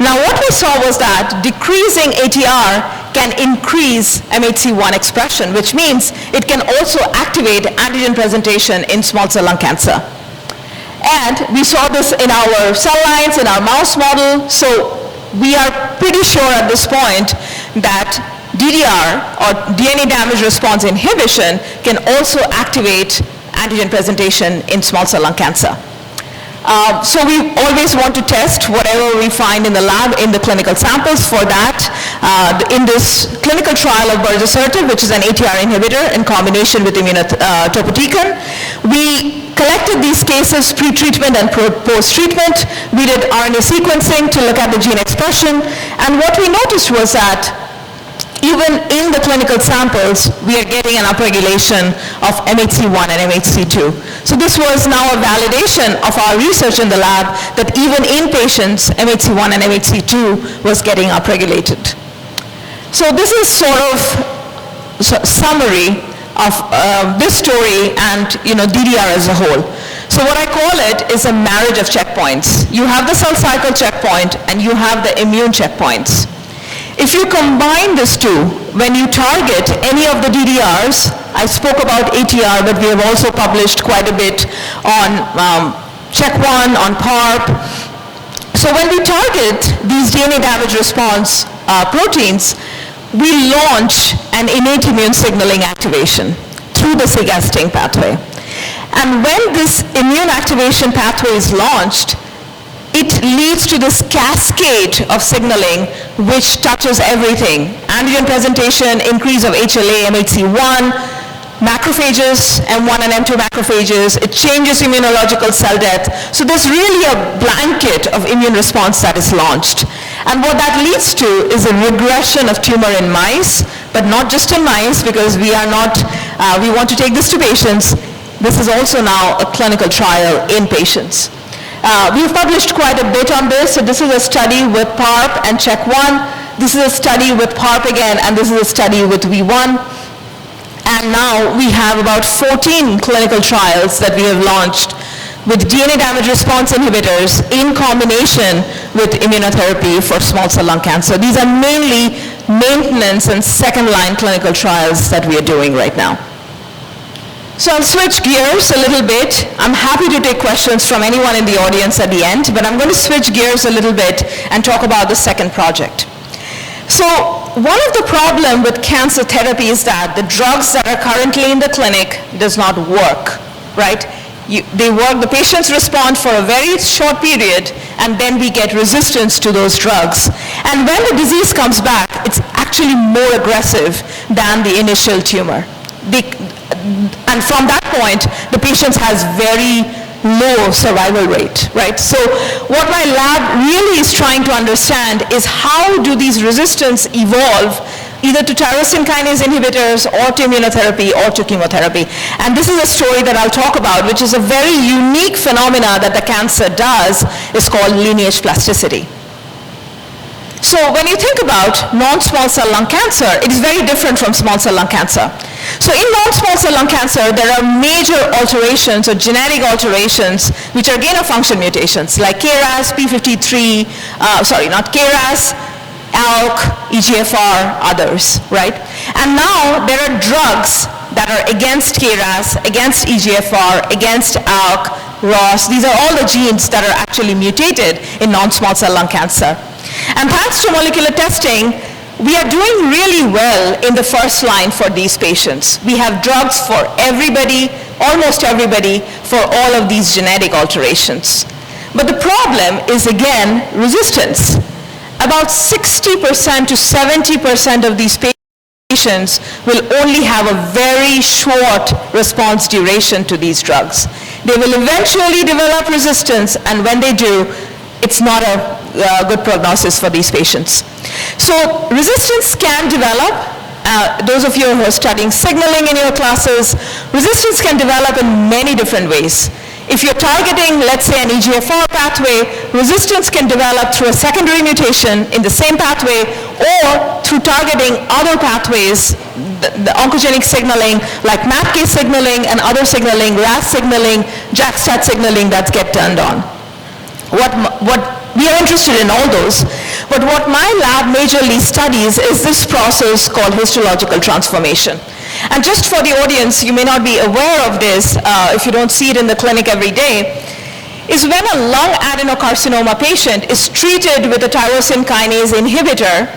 Now, what we saw was that decreasing ATR can increase MHC1 expression, which means it can also activate antigen presentation in small cell lung cancer. And we saw this in our cell lines, in our mouse model, so we are pretty sure at this point that DDR, or DNA damage response inhibition, can also activate antigen presentation in small cell lung cancer. So we always want to test whatever we find in the lab in the clinical samples. For that, in this clinical trial of berzosertib, which is an ATR inhibitor in combination with immunotopotecan, we collected these cases pre-treatment and post-treatment. We did RNA sequencing to look at the gene expression, and what we noticed was that even in the clinical samples, we are getting an upregulation of MHC1 and MHC2. So this was now a validation of our research in the lab that even in patients, MHC1 and MHC2 was getting upregulated. So this is sort of summary of this story and DDR as a whole. So what I call it is a marriage of checkpoints. You have the cell cycle checkpoint and you have the immune checkpoints. If you combine these two, when you target any of the DDRs, I spoke about ATR, but we have also published quite a bit on CHEK1, on PARP. So when we target these DNA damage response proteins, we launch an innate immune signaling activation through the SIGA-STING pathway. And when this immune activation pathway is launched, it leads to this cascade of signaling which touches everything. Antigen presentation, increase of HLA, MHC1, macrophages, M1 and M2 macrophages, it changes immunological cell death. So there's really a blanket of immune response that is launched. And what that leads to is a regression of tumor in mice, but not just in mice, because we want to take this to patients. This is also now a clinical trial in patients. We've published quite a bit on this. So this is a study with PARP and CHEK1. This is a study with PARP again, and this is a study with V1. And now we have about 14 clinical trials that we have launched with DNA damage response inhibitors in combination with immunotherapy for small cell lung cancer. These are mainly maintenance and second-line clinical trials that we are doing right now. So I'll switch gears a little bit. I'm happy to take questions from anyone in the audience at the end, but I'm going to switch gears a little bit and talk about the second project. So one of the problems with cancer therapy is that the drugs that are currently in the clinic does not work, right? They work, the patients respond for a very short period, and then we get resistance to those drugs. And when the disease comes back, it's actually more aggressive than the initial tumor. And from that point, the patient has very low survival rate, right? So what my lab really is trying to understand is how do these resistance evolve either to tyrosine kinase inhibitors or to immunotherapy or to chemotherapy. And this is a story that I'll talk about, which is a very unique phenomena that the cancer does, is called lineage plasticity. So when you think about non-small cell lung cancer, it is very different from small cell lung cancer. So in non-small cell lung cancer, there are major alterations or genetic alterations which are gain-of-function mutations like KRAS, P53, not KRAS, ALK, EGFR, others, right? And now there are drugs that are against KRAS, against EGFR, against ALK, ROS. These are all the genes that are actually mutated in non-small cell lung cancer. And thanks to molecular testing, we are doing really well in the first line for these patients. We have drugs for everybody, almost everybody, for all of these genetic alterations. But the problem is, again, resistance. About 60% to 70% of these patients will only have a very short response duration to these drugs. They will eventually develop resistance, and when they do, it's not a good prognosis for these patients. So resistance can develop. Those of you who are studying signaling in your classes, resistance can develop in many different ways. If you're targeting, let's say, an EGFR pathway, resistance can develop through a secondary mutation in the same pathway or through targeting other pathways, the oncogenic signaling like MAPK signaling and other signaling, RAS signaling, JAK-STAT signaling that get turned on. We are interested in all those, but what my lab majorly studies is this process called histological transformation. And just for the audience, you may not be aware of this if you don't see it in the clinic every day, is when a lung adenocarcinoma patient is treated with a tyrosine kinase inhibitor,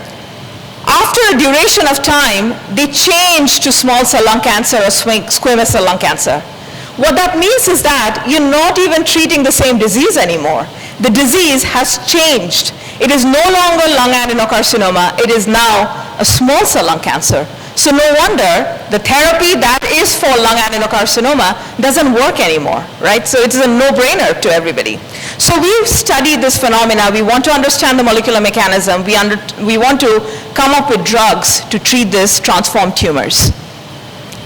after a duration of time, they change to small cell lung cancer or squamous cell lung cancer. What that means is that you're not even treating the same disease anymore. The disease has changed. It is no longer lung adenocarcinoma. It is now a small cell lung cancer. So no wonder the therapy that is for lung adenocarcinoma doesn't work anymore, right? So it's a no-brainer to everybody. So we've studied this phenomena. We want to understand the molecular mechanism. We want to come up with drugs to treat these transformed tumors.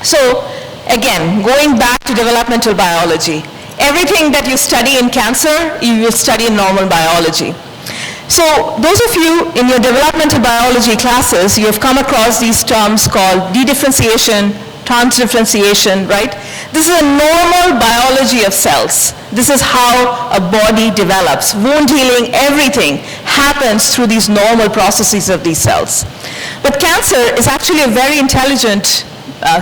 So again, going back to developmental biology, everything that you study in cancer, you will study in normal biology. So those of you in your developmental biology classes, you have come across these terms called dedifferentiation, transdifferentiation, right? This is a normal biology of cells. This is how a body develops. Wound healing, everything happens through these normal processes of these cells. But cancer is actually a very intelligent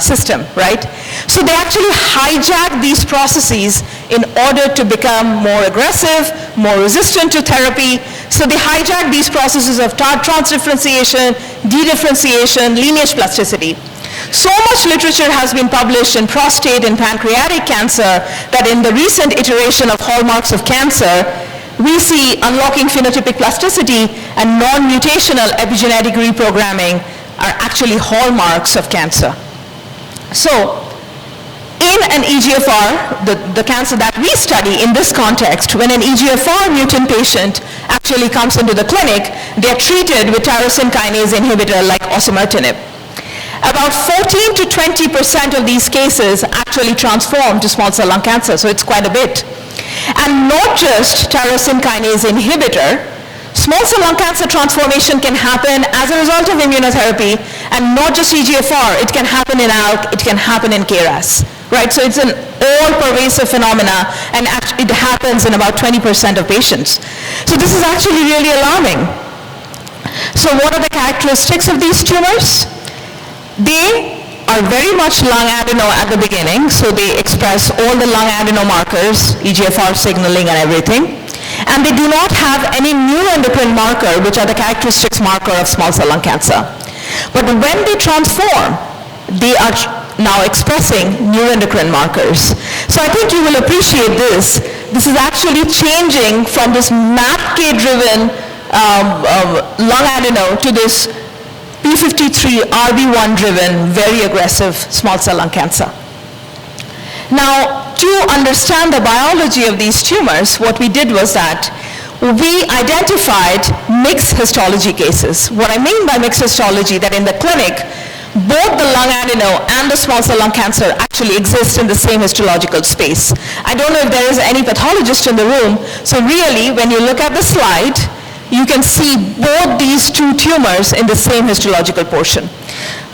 system, right? So they actually hijack these processes in order to become more aggressive, more resistant to therapy. So they hijack these processes of transdifferentiation, dedifferentiation, lineage plasticity. So much literature has been published in prostate and pancreatic cancer that in the recent iteration of hallmarks of cancer, we see unlocking phenotypic plasticity and non-mutational epigenetic reprogramming are actually hallmarks of cancer. So in an EGFR, the cancer that we study in this context, when an EGFR mutant patient actually comes into the clinic, they're treated with tyrosine kinase inhibitor like osimertinib. About 14 to 20% of these cases actually transform to small cell lung cancer, so it's quite a bit. And not just tyrosine kinase inhibitor, small cell lung cancer transformation can happen as a result of immunotherapy, and not just EGFR, it can happen in ALK, it can happen in KRAS, right? So it's an all-pervasive phenomena, and it happens in about 20% of patients. So this is actually really alarming. So what are the characteristics of these tumors? They are very much lung adeno at the beginning, so they express all the lung adeno markers, EGFR signaling and everything. And they do not have any neuroendocrine marker, which are the characteristics marker of small cell lung cancer. But when they transform, they are now expressing neuroendocrine markers. So I think you will appreciate this. This is actually changing from this MAPK-driven lung adeno to this P53 RB1-driven, very aggressive small cell lung cancer. Now, to understand the biology of these tumors, what we did was that we identified mixed histology cases. What I mean by mixed histology, that in the clinic, both the lung adeno and the small cell lung cancer actually exist in the same histological space. I don't know if there is any pathologist in the room, so really, when you look at the slide, you can see both these two tumors in the same histological portion.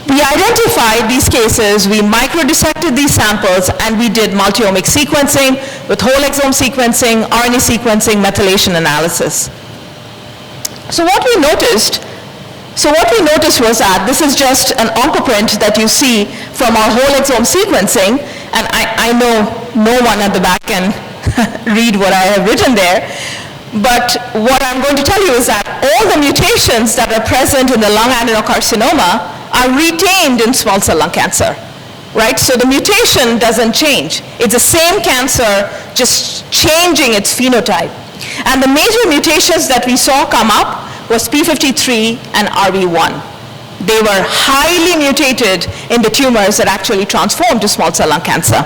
We identified these cases, we microdissected these samples, and we did multi-omic sequencing with whole exome sequencing, RNA sequencing, methylation analysis. So what we noticed was that this is just an oncoprint that you see from our whole exome sequencing, and I know no one at the back can read what I have written there. But what I'm going to tell you is that all the mutations that are present in the lung adenocarcinoma are retained in small cell lung cancer, right? So the mutation doesn't change. It's the same cancer, just changing its phenotype. And the major mutations that we saw come up was P53 and RB1. They were highly mutated in the tumors that actually transformed to small cell lung cancer.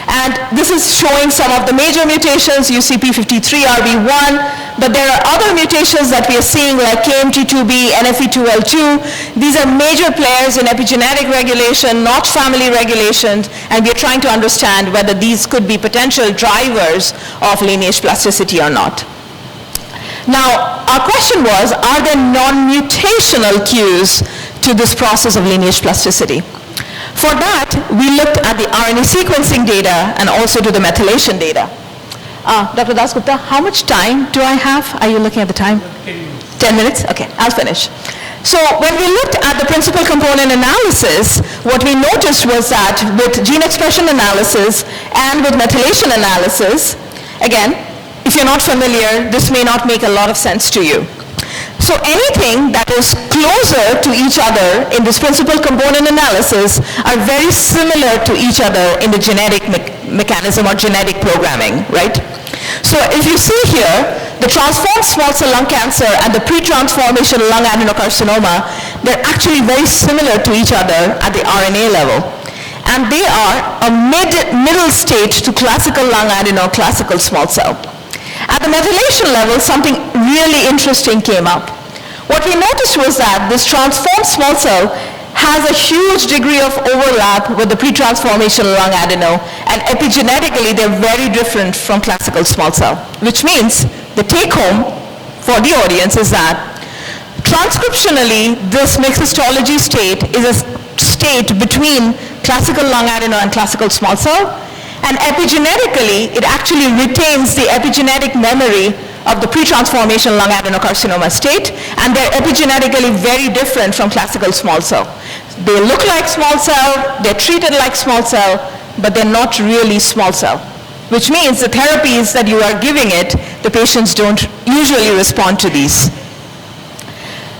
And this is showing some of the major mutations. You see P53RB1, but there are other mutations that we are seeing like KMT2B, NFE2L2. These are major players in epigenetic regulation, not family regulation, and we are trying to understand whether these could be potential drivers of lineage plasticity or not. Now, our question was, are there non-mutational cues to this process of lineage plasticity? For that, we looked at the RNA sequencing data and also to the methylation data. Dr. Dasgupta, how much time do I have? Are you looking at the time? 10 minutes? Okay, I'll finish. So when we looked at the principal component analysis, what we noticed was that with gene expression analysis and with methylation analysis, again, if you're not familiar, this may not make a lot of sense to you. So anything that is closer to each other in this principal component analysis are very similar to each other in the genetic mechanism or genetic programming, right? So if you see here, the transformed small cell lung cancer and the pre-transformation lung adenocarcinoma, they're actually very similar to each other at the RNA level. And they are a middle stage to classical lung adeno, classical small cell. At the methylation level, something really interesting came up. What we noticed was that this transformed small cell has a huge degree of overlap with the pre-transformation lung adeno, and epigenetically they're very different from classical small cell, which means the take-home for the audience is that transcriptionally, this mixed histology state is a state between classical lung adeno and classical small cell, and epigenetically, it actually retains the epigenetic memory of the pre-transformation lung adenocarcinoma state, and they're epigenetically very different from classical small cell. They look like small cell, they're treated like small cell, but they're not really small cell, which means the therapies that you are giving it, the patients don't usually respond to these.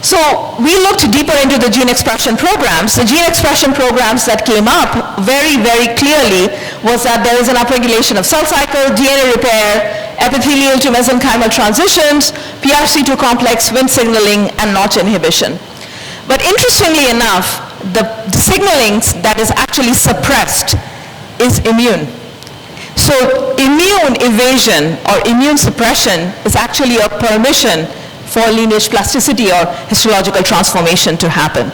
So we looked deeper into the gene expression programs. The gene expression programs that came up very, very clearly was that there is an upregulation of cell cycle, DNA repair, epithelial to mesenchymal transitions, PRC2 complex, Wnt signaling, and Notch inhibition. But interestingly enough, the signaling that is actually suppressed is immune. So immune evasion or immune suppression is actually a permission for lineage plasticity or histological transformation to happen.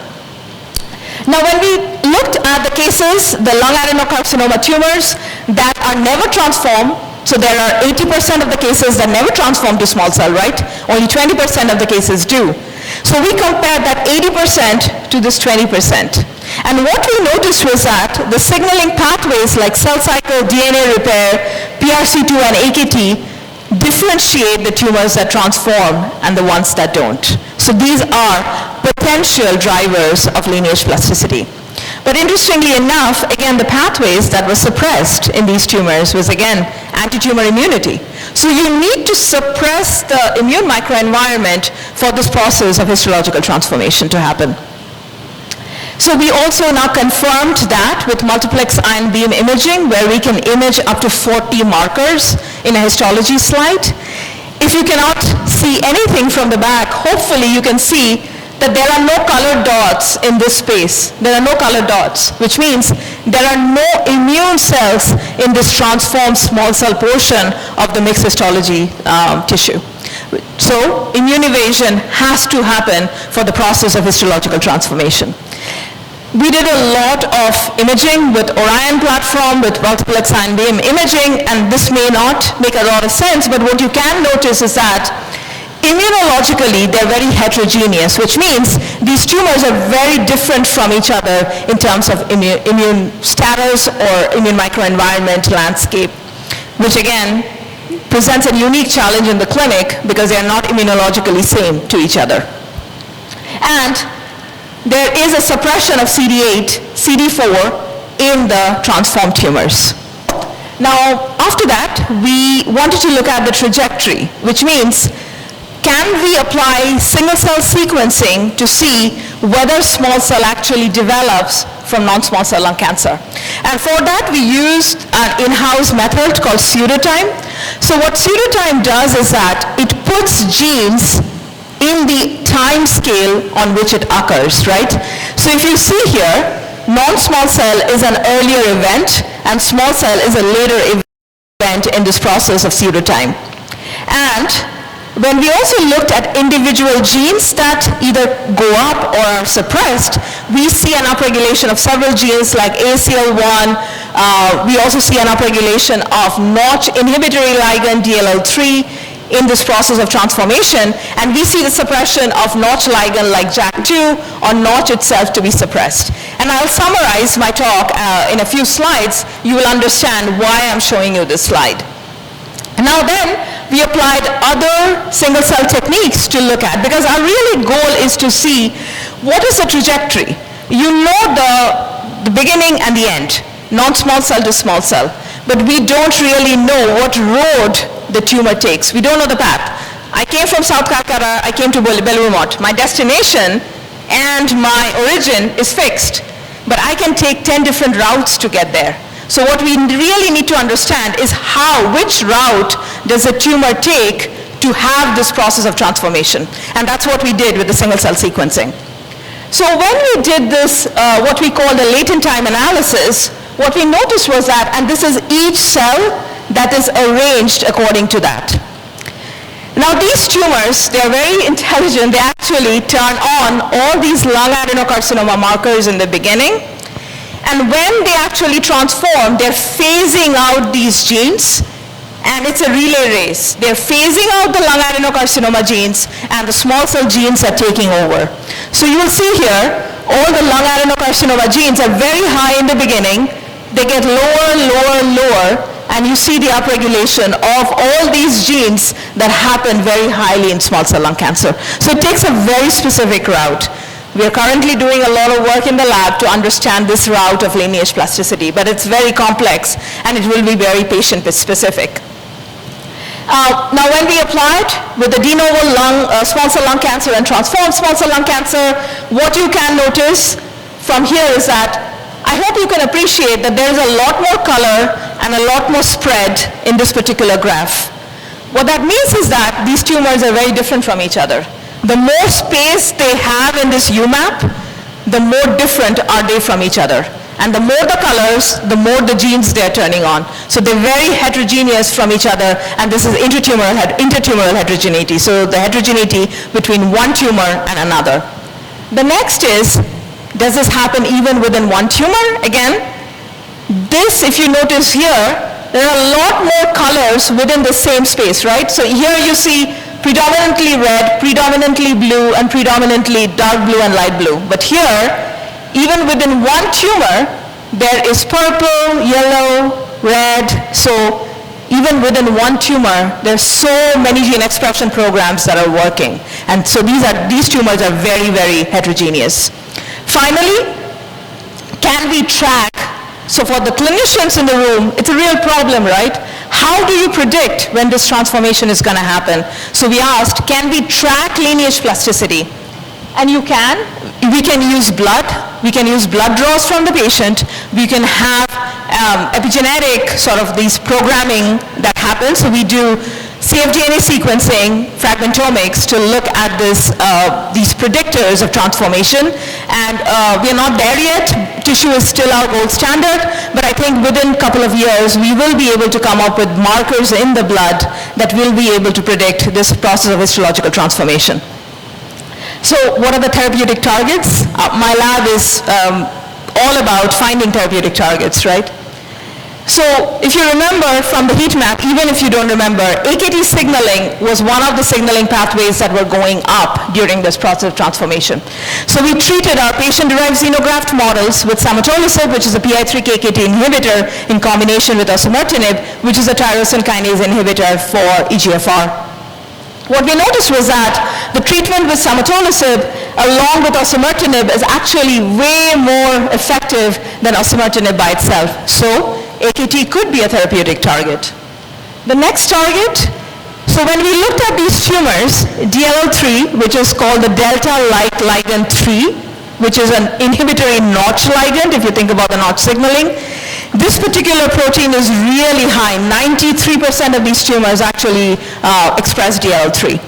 Now when we looked at the cases, the lung adenocarcinoma tumors that are never transformed, so there are 80% of the cases that never transform to small cell, right? Only 20% of the cases do. So we compared that 80% to this 20%. And what we noticed was that the signaling pathways like cell cycle, DNA repair, PRC2 and AKT differentiate the tumors that transform and the ones that don't. So these are potential drivers of lineage plasticity. But interestingly enough, again, the pathways that were suppressed in these tumors was, again, anti-tumor immunity. So you need to suppress the immune microenvironment for this process of histological transformation to happen. So we also now confirmed that with multiplex ion beam imaging, where we can image up to 40 markers in a histology slide. If you cannot see anything from the back, hopefully you can see that there are no colored dots in this space. There are no colored dots, which means there are no immune cells in this transformed small cell portion of the mixed histology tissue. So immune evasion has to happen for the process of histological transformation. We did a lot of imaging with Orion platform, with multiplex ion beam imaging, and this may not make a lot of sense, but what you can notice is that immunologically they're very heterogeneous, which means these tumors are very different from each other in terms of immune status or immune microenvironment landscape, which again presents a unique challenge in the clinic because they are not immunologically same to each other. And there is a suppression of CD8, CD4 in the transformed tumors. Now, after that, we wanted to look at the trajectory, which means, can we apply single cell sequencing to see whether small cell actually develops from non-small cell lung cancer? And for that, we used an in-house method called pseudotime. So what pseudotime does is that it puts genes in the time scale on which it occurs, right? So if you see here, non-small cell is an earlier event and small cell is a later event in this process of pseudotime. And when we also looked at individual genes that either go up or are suppressed, we see an upregulation of several genes like ACL1. We also see an upregulation of Notch inhibitory ligand, DLL3, in this process of transformation, and we see the suppression of Notch ligand like JAK2 or Notch itself to be suppressed. And I'll summarize my talk in a few slides. You will understand why I'm showing you this slide. Now then, we applied other single cell techniques to look at, because our really goal is to see what is the trajectory. You know the beginning and the end, non-small cell to small cell, but we don't really know what road the tumor takes. We don't know the path. I came from South Calcutta, I came to Belmont. My destination and my origin is fixed, but I can take 10 different routes to get there. So what we really need to understand is which route does the tumor take to have this process of transformation. And that's what we did with the single cell sequencing. So when we did this, what we call the latent time analysis, what we noticed was that, and this is each cell that is arranged according to that. Now these tumors, they're very intelligent. They actually turn on all these lung adenocarcinoma markers in the beginning. And when they actually transform, they're phasing out these genes, and it's a relay race. They're phasing out the lung adenocarcinoma genes, and the small cell genes are taking over. So you will see here, all the lung adenocarcinoma genes are very high in the beginning. They get lower, lower, lower, and you see the upregulation of all these genes that happen very highly in small cell lung cancer. So it takes a very specific route. We are currently doing a lot of work in the lab to understand this route of lineage plasticity, but it's very complex and it will be very patient specific. Now when we applied with the de novo small cell lung cancer and transformed small cell lung cancer, what you can notice from here is that I hope you can appreciate that there is a lot more color and a lot more spread in this particular graph. What that means is that these tumors are very different from each other. The more space they have in this UMAP, the more different are they from each other. And the more the colors, the more the genes they're turning on. So they're very heterogeneous from each other, and this is intertumoral heterogeneity. So the heterogeneity between one tumor and another. The next is, does this happen even within one tumor? Again, this, if you notice here, there are a lot more colors within the same space, right? So here you see predominantly red, predominantly blue, and predominantly dark blue and light blue. But here, even within one tumor, there is purple, yellow, red. So even within one tumor, there's so many gene expression programs that are working. And so these tumors are very, very heterogeneous. Finally, can we track? So for the clinicians in the room, it's a real problem, right? How do you predict when this transformation is going to happen? So we asked, can we track lineage plasticity? And you can. We can use blood. We can use blood draws from the patient. We can have epigenetic sort of these programming that happens. So we do cfDNA sequencing, fragmentomics, to look at these predictors of transformation. And we are not there yet. Tissue is still our gold standard, but I think within a couple of years, we will be able to come up with markers in the blood that will be able to predict this process of histological transformation. So what are the therapeutic targets? My lab is all about finding therapeutic targets, right? So if you remember from the heat map, even if you don't remember, AKT signaling was one of the signaling pathways that were going up during this process of transformation. So we treated our patient-derived xenograft models with samatolisib, which is a PI3K/AKT inhibitor, in combination with osimertinib, which is a tyrosine kinase inhibitor for EGFR. What we noticed was that the treatment with samatolisib along with osimertinib is actually way more effective than osimertinib by itself. So AKT could be a therapeutic target. The next target, so when we looked at these tumors, DLL3, which is called the delta-like ligand 3, which is an inhibitory Notch ligand, if you think about the Notch signaling, this particular protein is really high. 93% of these tumors actually express DLL3.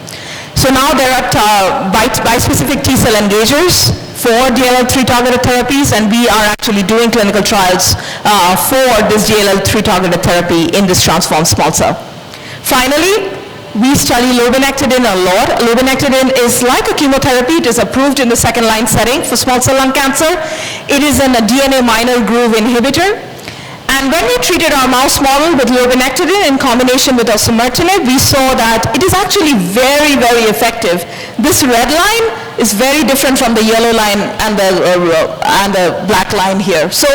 So now there are bispecific T-cell engagers 4 DLL3 targeted therapies, and we are actually doing clinical trials for this DLL3 targeted therapy in this transformed small cell. Finally, we study lurbinectedin a lot. Lurbinectedin is like a chemotherapy. It is approved in the second-line setting for small cell lung cancer. It is a DNA minor groove inhibitor. And when we treated our mouse model with lurbinectedin in combination with osimertinib, we saw that it is actually very, very effective. This red line is very different from the yellow line and the black line here. So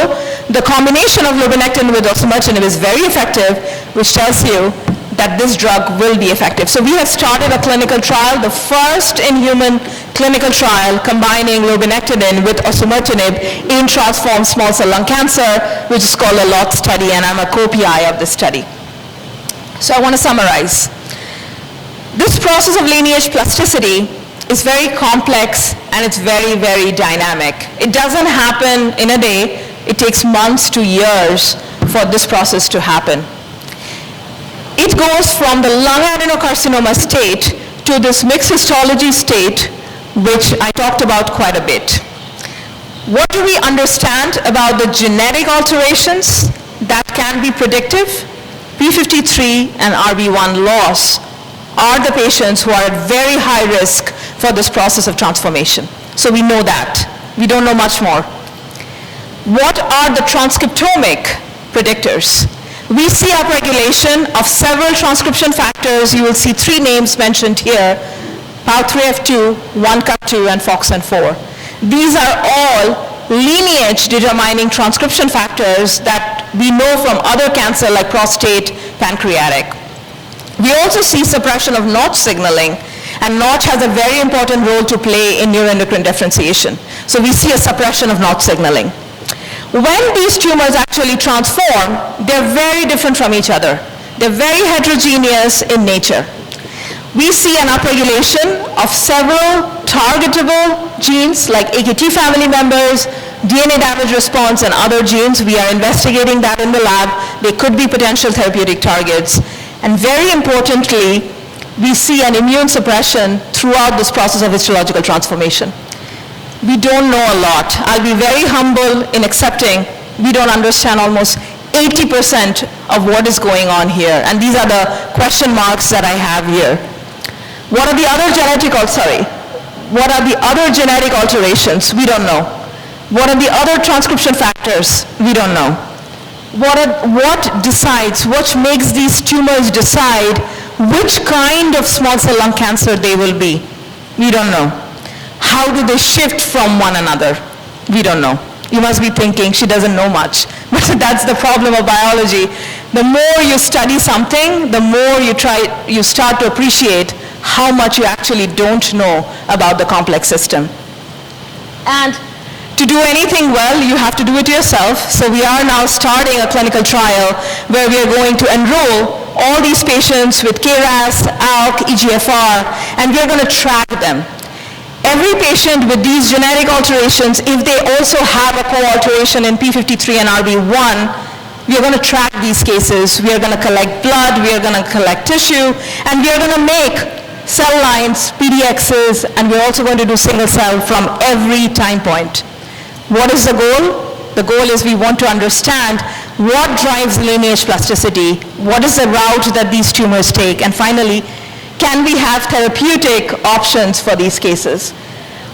the combination of lurbinectedin with osimertinib is very effective, which tells you that this drug will be effective. So we have started a clinical trial, the first in-human clinical trial combining lurbinectedin with osimertinib in transformed small cell lung cancer, which is called the LOT study, and I'm a co-PI of this study. So I want to summarize. This process of lineage plasticity is very complex and it's very, very dynamic. It doesn't happen in a day. It takes months to years for this process to happen. It goes from the lung adenocarcinoma state to this mixed histology state, which I talked about quite a bit. What do we understand about the genetic alterations that can be predictive? P53 and RB1 loss are the patients who are at very high risk for this process of transformation. So we know that. We don't know much more. What are the transcriptomic predictors? We see upregulation of several transcription factors. You will see 3 names mentioned here: PAU3F2, 1CUP2, and FOXN4. These are all lineage-determining transcription factors that we know from other cancer like prostate, pancreatic. We also see suppression of Notch signaling, and Notch has a very important role to play in neuroendocrine differentiation. So we see a suppression of Notch signaling. When these tumors actually transform, they're very different from each other. They're very heterogeneous in nature. We see an upregulation of several targetable genes like AKT family members, DNA damage response, and other genes. We are investigating that in the lab. They could be potential therapeutic targets. And very importantly, we see an immune suppression throughout this process of histological transformation. We don't know a lot. I'll be very humble in accepting we don't understand almost 80% of what is going on here. And these are the question marks that I have here. What are the other genetic alterations? We don't know. What are the other transcription factors? We don't know. What makes these tumors decide which kind of small cell lung cancer they will be? We don't know. How do they shift from one another? We don't know. You must be thinking, she doesn't know much. But that's the problem of biology. The more you study something, the more you start to appreciate how much you actually don't know about the complex system. And to do anything well, you have to do it yourself. So we are now starting a clinical trial where we are going to enroll all these patients with KRAS, ALK, EGFR, and we are going to track them. Every patient with these genetic alterations, if they also have a co-alteration in P53 and RB1, we are going to track these cases. We are going to collect blood, we are going to collect tissue, and we are going to make cell lines, PDXs, and we're also going to do single cell from every time point. What is the goal? The goal is we want to understand what drives lineage plasticity, what is the route that these tumors take, and finally, can we have therapeutic options for these cases?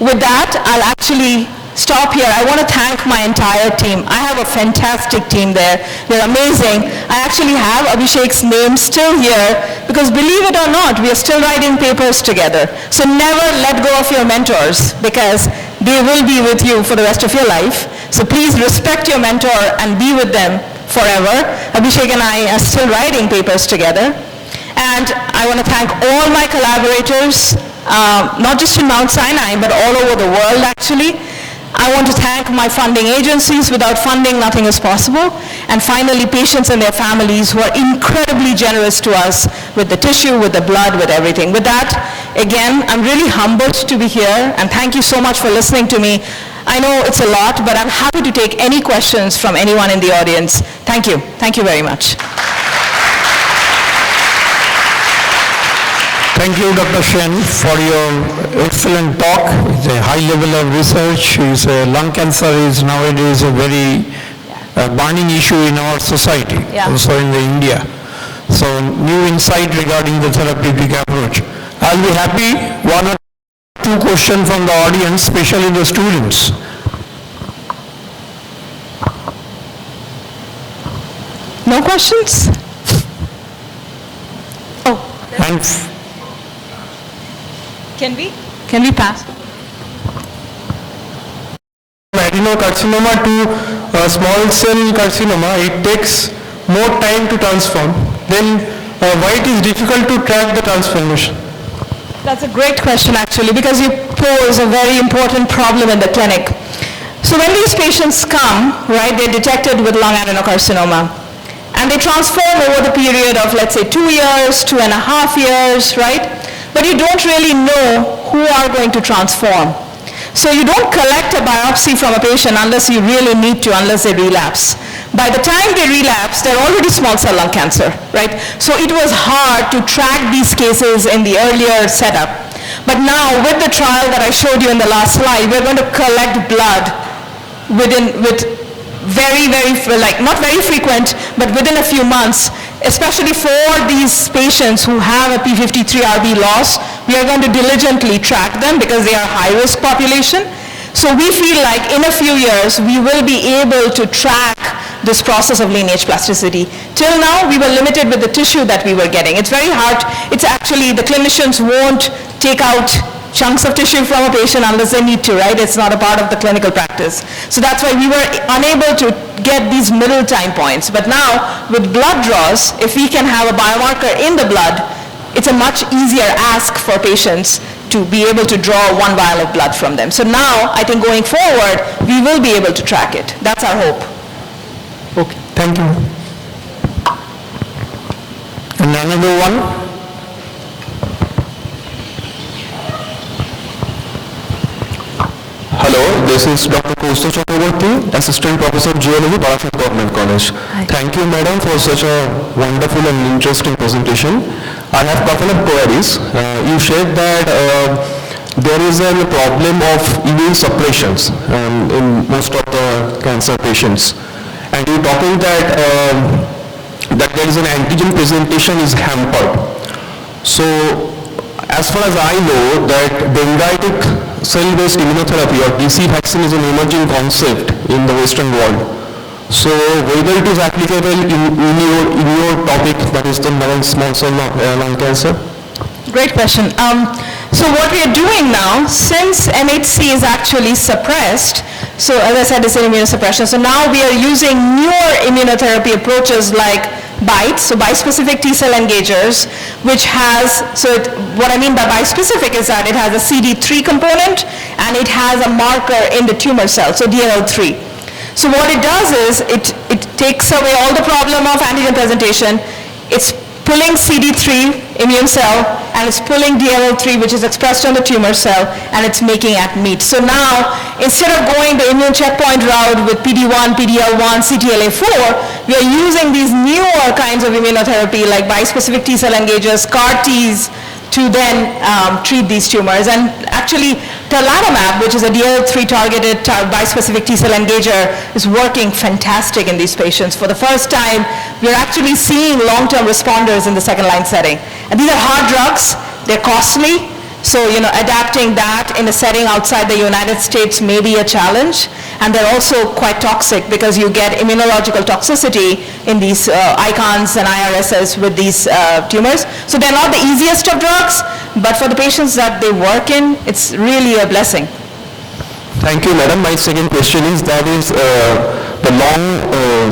With that, I'll actually stop here. I want to thank my entire team. I have a fantastic team there. They're amazing. I actually have Abhishek's name still here because believe it or not, we are still writing papers together. So never let go of your mentors because they will be with you for the rest of your life. So please respect your mentor and be with them forever. Abhishek and I are still writing papers together. And I want to thank all my collaborators, not just in Mount Sinai, but all over the world, actually. I want to thank my funding agencies. Without funding, nothing is possible. And finally, patients and their families who are incredibly generous to us with the tissue, with the blood, with everything. With that, again, I'm really humbled to be here, and thank you so much for listening to me. I know it's a lot, but I'm happy to take any questions from anyone in the audience. Thank you. Thank you very much. Thank you, Dr. Shen, for your excellent talk. It's a high level of research. Lung cancer is nowadays a very burning issue in our society, Yeah. also in India. So new insight regarding the therapeutic approach. I'll be happy, one or two questions from the audience, especially the students. No questions? Oh, And can we pass? Adenocarcinoma to small cell carcinoma, it takes more time to transform. Then why it is difficult to track the transformation? That's a great question actually, because you pose a very important problem in the clinic. So when these patients come, right, they're detected with lung adenocarcinoma, and they transform over the period of, let's say, 2 years, 2.5 years, right? But you don't really know who are going to transform. So you don't collect a biopsy from a patient unless you really need to, unless they relapse. By the time they relapse, they're already small cell lung cancer, right? So it was hard to track these cases in the earlier setup. But now, with the trial that I showed you in the last slide, we're going to collect blood with very, not very frequent, but within a few months, especially for these patients who have a p53RB loss. We are going to diligently track them because they are high-risk population. So we feel like in a few years, we will be able to track this process of lineage plasticity. Till now, we were limited with the tissue that we were getting. It's very hard. It's actually, the clinicians won't take out chunks of tissue from a patient unless they need to, right? It's not a part of the clinical practice. So that's why we were unable to get these middle time points. But now, with blood draws, if we can have a biomarker in the blood, it's a much easier ask for patients to be able to draw 1 vial of blood from them. So now, I think going forward, we will be able to track it. That's our hope. Okay, thank you. And another one. Hello, this is Dr. Kaustav Chakraborty, Assistant Professor of Geology, Balashad Government College. Thank you, madam, for such a wonderful and interesting presentation. I have a couple of queries. You said that there is a problem of immune suppressions in most of the cancer patients. And you're talking that there is an antigen presentation is hampered. So, as far as I know, that dendritic cell-based immunotherapy or DC vaccine is an emerging concept in the Western world. So whether it is applicable in your topic, that is the non-small cell lung cancer? Great question. So what we are doing now, since MHC is actually suppressed, so as I said, it's an immunosuppression, so now we are using newer immunotherapy approaches like BiTEs, so bispecific T-cell engagers, which has, what I mean by bispecific is that it has a CD3 component and it has a marker in the tumor cell, so DLL3. So what it does is, it takes away all the problem of antigen presentation. It's pulling CD3 immune cell and it's pulling DLL3, which is expressed on the tumor cell, and it's making at meet. So now, instead of going the immune checkpoint route with PD-1, PD-L1, CTLA-4, we are using these newer kinds of immunotherapy like bispecific T-cell engagers, CAR-Ts, to then treat these tumors. And actually, tarlatamab, which is a DLL3 targeted bispecific T-cell engager, is working fantastic in these patients. For the first time, we're actually seeing long-term responders in the second-line setting. And these are hard drugs, they're costly, so adapting that in a setting outside the United States may be a challenge. And they're also quite toxic because you get immunological toxicity in these ICONs and IRSs with these tumors. So they're not the easiest of drugs, but for the patients that they work in, it's really a blessing. Thank you, madam. My second question is that the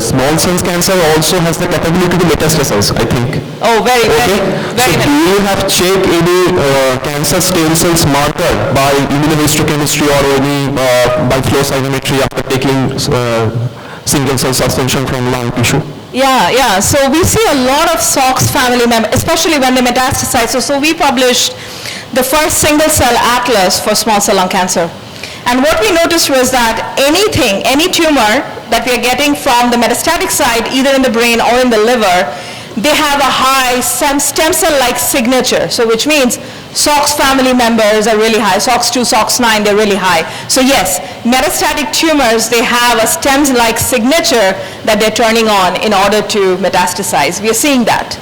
small cell cancer also has the capability to metastasize, I think. Oh, very, Okay. very, So do you have checked any cancer stem cells marker by immunohistochemistry or any by flow cytometry after taking single cell suspension from lung tissue? Yeah. So we see a lot of SOX family members, especially when they metastasize. So we published the first single cell atlas for small cell lung cancer. And what we noticed was that any tumor that we are getting from the metastatic side, either in the brain or in the liver, they have a high stem cell-like signature, so which means SOX family members are really high, SOX2, SOX9, they're really high. So yes, metastatic tumors, they have a stem-like signature that they're turning on in order to metastasize. We are seeing that.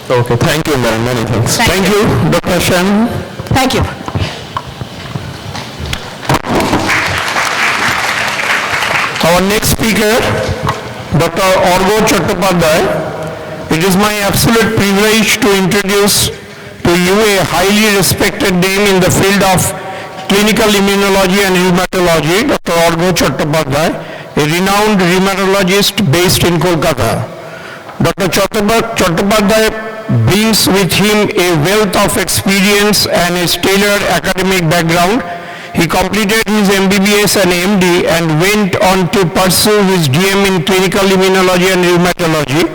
Okay, thank you, madam. Many thanks. Thank Thank you, Dr. Shen. Thank you. Our next speaker, Dr. Argo Chattopadhyay. It is my absolute privilege to introduce to you a highly respected name in the field of clinical immunology and rheumatology, Dr. Argo Chattopadhyay, a renowned rheumatologist based in Kolkata. Dr. Chattopadhyay brings with him a wealth of experience and a stellar academic background. He completed his MBBS and MD and went on to pursue his DM in clinical immunology and rheumatology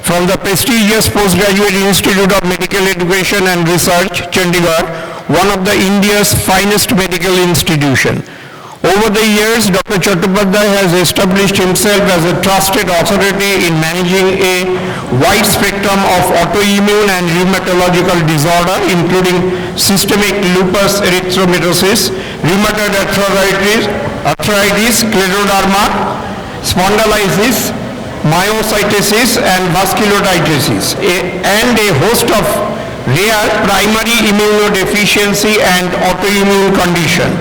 from the prestigious Postgraduate Institute of Medical Education and Research, Chandigarh, one of the India's finest medical institutions. Over the years, Dr. Chattopadhyay has established himself as a trusted authority in managing a wide spectrum of autoimmune and rheumatological disorder, including systemic lupus erythematosus, rheumatoid arthritis, scleroderma, spondylitis, myositis, and vasculititis, and a host of rare primary immunodeficiency and autoimmune conditions.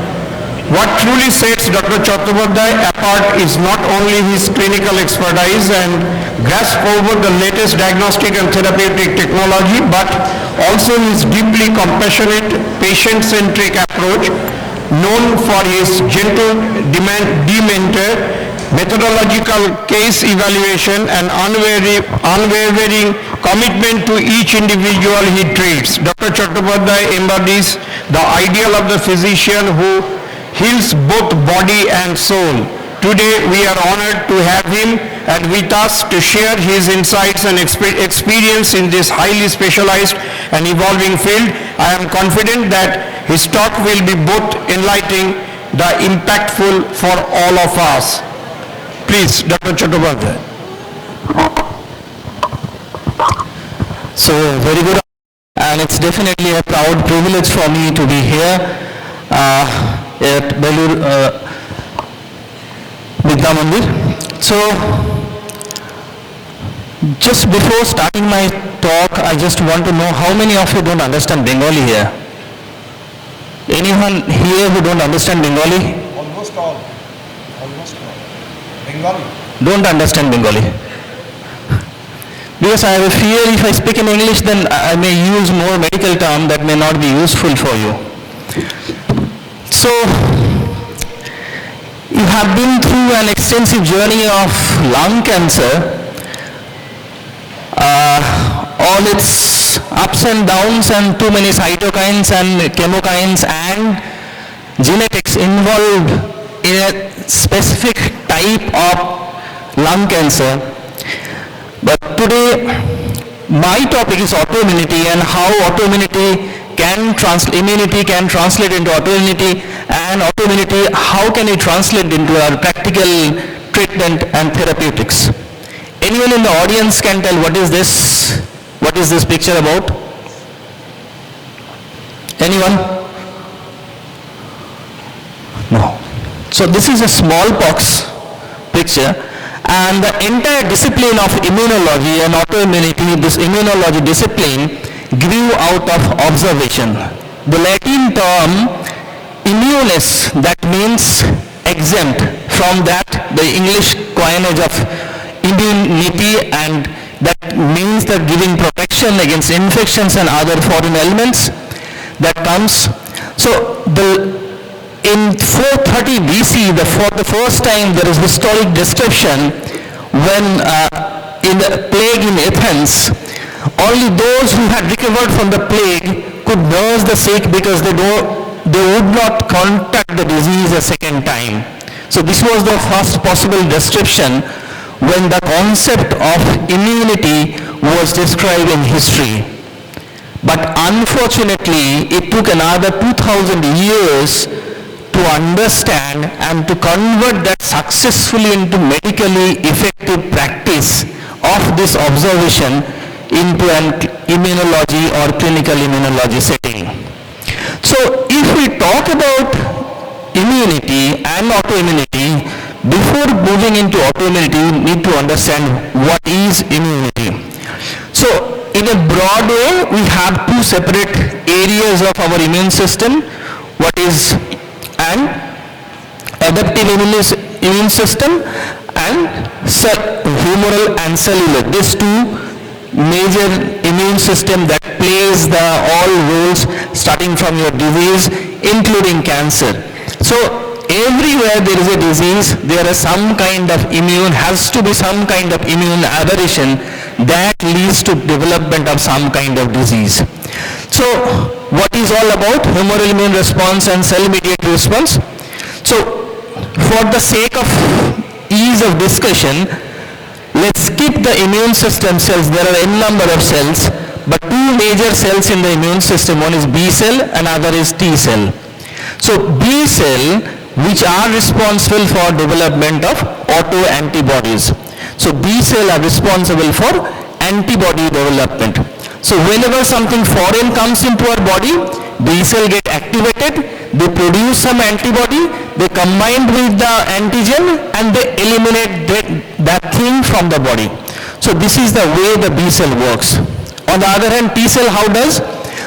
What truly sets Dr. Chattopadhyay apart is not only his clinical expertise and grasp over the latest diagnostic and therapeutic technology, but also his deeply compassionate, patient-centric approach, known for his gentle demeanor, methodological case evaluation, and unwavering commitment to each individual he treats. Dr. Chattopadhyay embodies the ideal of the physician who heals both body and soul. Today we are honored to have him and with us to share his insights and experience in this highly specialized and evolving field. I am confident that his talk will be both enlightening and impactful for all of us. Please, Dr. Chattopadhyay. So, very good. And it's definitely a proud privilege for me to be here at Belur Vidya Mandir. So, just before starting my talk, I just want to know how many of you don't understand Bengali here? Anyone here who don't understand Bengali? Almost all. Bengali. Don't understand Bengali. Because I have a fear if I speak in English, then I may use more medical term that may not be useful for you. So, you have been through an extensive journey of lung cancer, all its ups and downs and too many cytokines and chemokines and genetics involved in a specific type of lung cancer. But today, my topic is autoimmunity and how autoimmunity immunity can translate into autoimmunity, and autoimmunity, how can it translate into our practical treatment and therapeutics. Anyone in the audience can tell what is this picture about? Anyone? No. So this is a smallpox picture, and the entire discipline of immunology and autoimmunity, this immunology discipline, grew out of observation. The Latin term immunis, that means exempt. From that, the English coinage of immunity, and that means that giving protection against infections and other foreign elements that comes. So in 430 BC, for the first time, there is historic description when in the plague in Athens, only those who had recovered from the plague could nurse the sick because they would not contact the disease a second time. So this was the first possible description when the concept of immunity was described in history. But unfortunately, it took another 2,000 years to understand and to convert that successfully into medically effective practice of this observation into an immunology or clinical immunology setting. So if we talk about immunity and autoimmunity, before moving into autoimmunity, we need to understand what is immunity. So in a broad way, we have two separate areas of our immune system. What is an adaptive immune system and humoral and cellular. These two major immune system that plays the all roles starting from your disease, including cancer. So everywhere there is a disease, there is some kind of has to be some kind of immune aberration that leads to development of some kind of disease. So what is all about humoral immune response and cell-mediated response? So for the sake of ease of discussion, let's skip the immune system cells. There are n number of cells, but two major cells in the immune system, one is B cell, another is T cell. So B cell, which are responsible for development of autoantibodies. So B cell are responsible for antibody development. So whenever something foreign comes into our body, B cell get activated, they produce some antibody, they combine with the antigen and they eliminate that thing from the body. So this is the way the B cell works. On the other hand, T cell how does?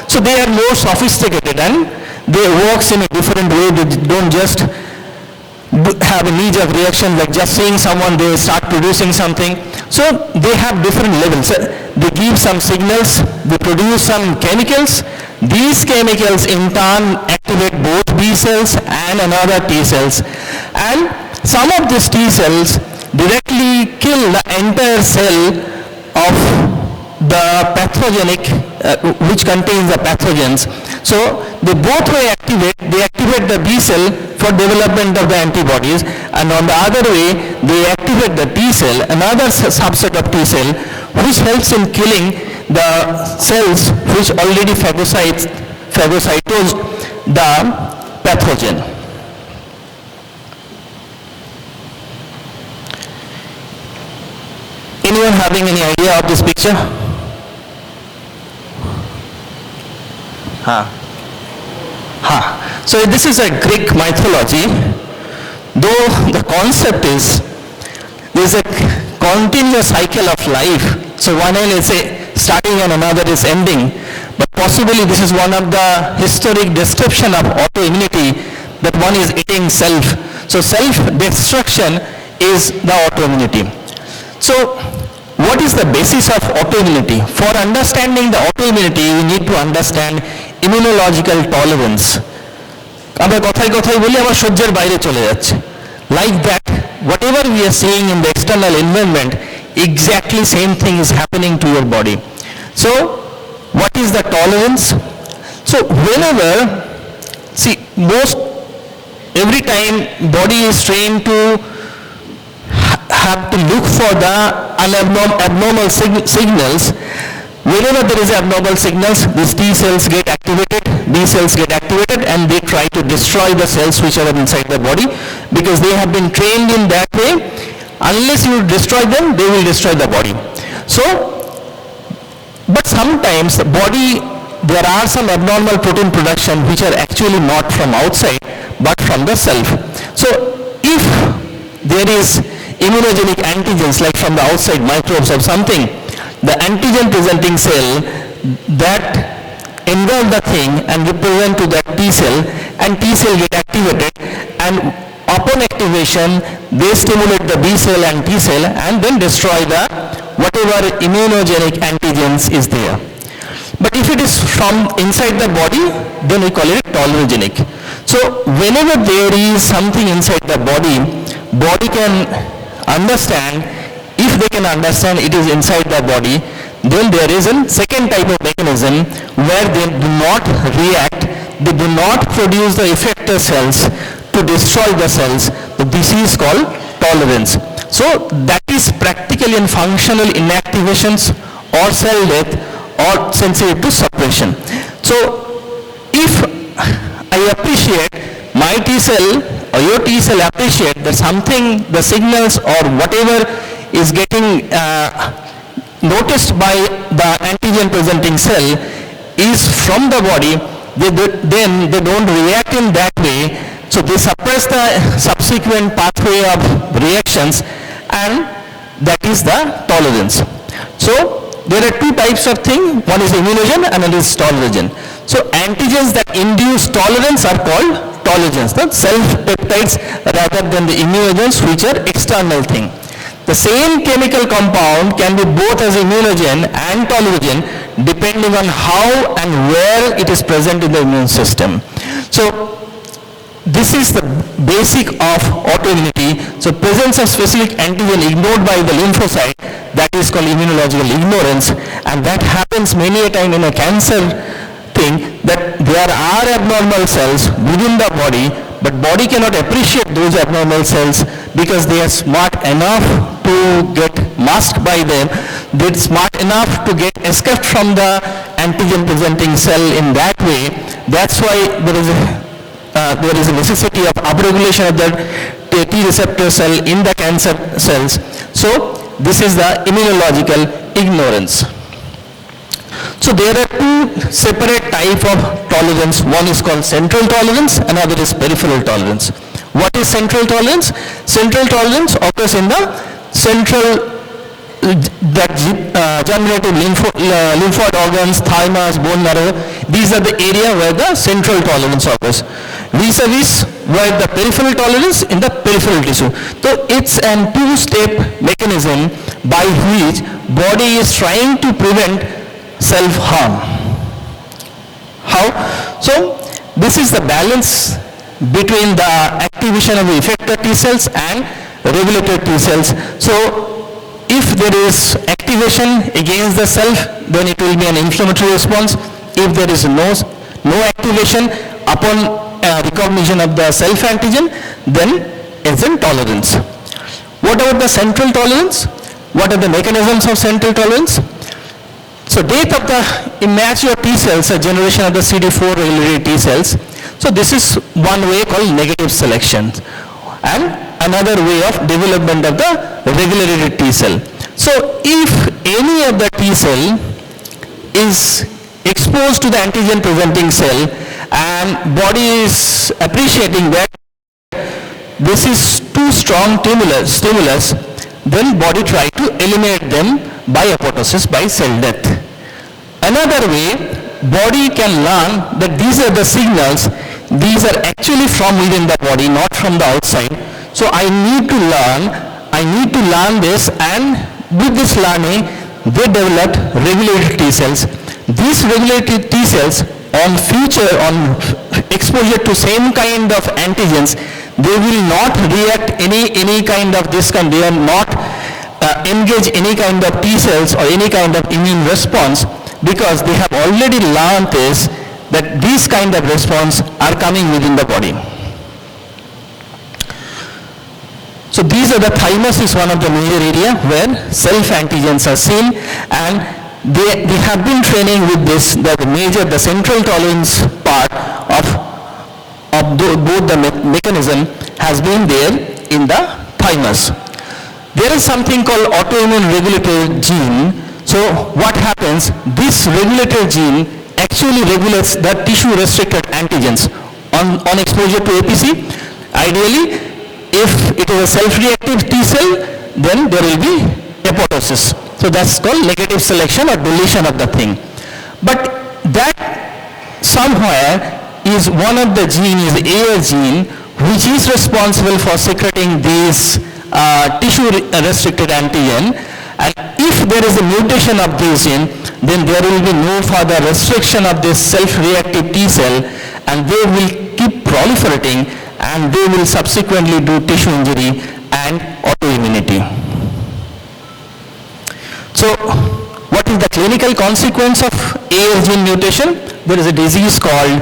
So they are more sophisticated and they works in a different way. They don't just have a knee-jerk reaction like just seeing someone, they start producing something. So they have different levels. They give some signals, they produce some chemicals. These chemicals in turn activate both B cells and another T cells. And some of these T cells directly kill the entire cell of the pathogenic, which contains the pathogens. So they both way activate the B cell for development of the antibodies, and on the other way they activate the T cell, another subset of T cell, which helps in killing the cells which already phagocytosed the pathogen. Anyone having any idea of this picture? So this is a Greek mythology, though the concept is there is a continuous cycle of life. So one end is starting and another is ending, but possibly this is one of the historic description of autoimmunity, that one is eating self. So self-destruction is the autoimmunity. So what is the basis of autoimmunity? For understanding the autoimmunity, we need to understand immunological tolerance. আমরা কথায় কথায় বলি আমার সহ্যের বাইরে চলে যাচ্ছে. Like that, whatever we are seeing in the external environment, exactly same thing is happening to your body. So what is the tolerance? So whenever, see, every time body is trained to have to look for the abnormal signals. Whenever there is abnormal signals, these T cells get activated, B cells get activated, and they try to destroy the cells which are inside the body, because they have been trained in that way. Unless you destroy them, they will destroy the body. So, but sometimes the body, there are some abnormal protein production which are actually not from outside, but from the self. So if there is immunogenic antigens like from the outside, microbes or something, the antigen presenting cell that engulf the thing and represent to that T cell, and T cell get activated, and upon activation they stimulate the B cell and T cell and then destroy the whatever immunogenic antigens is there. But if it is from inside the body, then we call it tolerogenic. So whenever there is something inside the body can understand. If they can understand it is inside the body, then there is a second type of mechanism where they do not react, they do not produce the effector cells to destroy the cells. This is called tolerance. So that is practical and functional inactivations or cell death or sensitive to suppression. So if I appreciate my T cell or your T cell appreciate that something, the signals or whatever is getting noticed by the antigen presenting cell is from the body, then they don't react in that way, so they suppress the subsequent pathway of reactions, and that is the tolerance. So there are two types of thing, one is immunogen and another is tolerogen. So antigens that induce tolerance are called tolerogens, the self-peptides rather than the immunogens which are external thing. The same chemical compound can be both as immunogen and tolerogen depending on how and where it is present in the immune system. So this is the basic of autoimmunity. So presence of specific antigen ignored by the lymphocyte, that is called immunological ignorance, and that happens many a time in a cancer thing, that there are abnormal cells within the body, but body cannot appreciate those abnormal cells because they are smart enough to get masked by them, they're smart enough to get escaped from the antigen presenting cell in that way. That's why there is a necessity of upregulation of the T receptor cell in the cancer cells. So this is the immunological ignorance. So there are two separate type of tolerance. One is called central tolerance, another is peripheral tolerance. What is central tolerance? Central tolerance occurs in the central generative lymphoid organs, thymus, bone marrow. These are the area where the central tolerance occurs. Vis-a-vis where the peripheral tolerance in the peripheral tissue. So it's a two-step mechanism by which body is trying to prevent self-harm. How? So this is the balance between the activation of the effector T cells and regulator T cells. So if there is activation against the self, then it will be an inflammatory response. If there is no activation upon recognition of the self antigen, then it's in tolerance. What about the central tolerance? What are the mechanisms of central tolerance? So death of the immature T cells, a generation of the CD4 regulatory T cells. So this is one way called negative selection, and another way of development of the regulatory T cell. So if any of the T cell is exposed to the antigen presenting cell and body is appreciating that this is too strong stimulus, then body try to eliminate them by apoptosis, by cell death. Another way, body can learn that these are the signals, these are actually from within the body, not from the outside. So I need to learn this, and with this learning, they developed regulatory T cells. These regulatory T cells on exposure to same kind of antigens, they will not react any kind of this kind, they are not engage any kind of T cells or any kind of immune response, because they have already learned this, that these kind of response are coming within the body. So these are the thymus is one of the major area where self antigens are seen, and they have been training with this, the central tolerance part of both the mechanism has been there in the thymus. There is something called autoimmune regulator gene. So what happens, this regulator gene actually regulates the tissue restricted antigens on exposure to APC. Ideally, if it is a self-reactive T cell, then there will be apoptosis. So that's called negative selection or deletion of the thing. But that somewhere is one of the gene is AS gene, which is responsible for secreting these tissue restricted antigen, and if there is a mutation of this gene, then there will be no further restriction of this self-reactive T cell, and they will keep proliferating, and they will subsequently do tissue injury and autoimmunity. So what is the clinical consequence of AS gene mutation? There is a disease called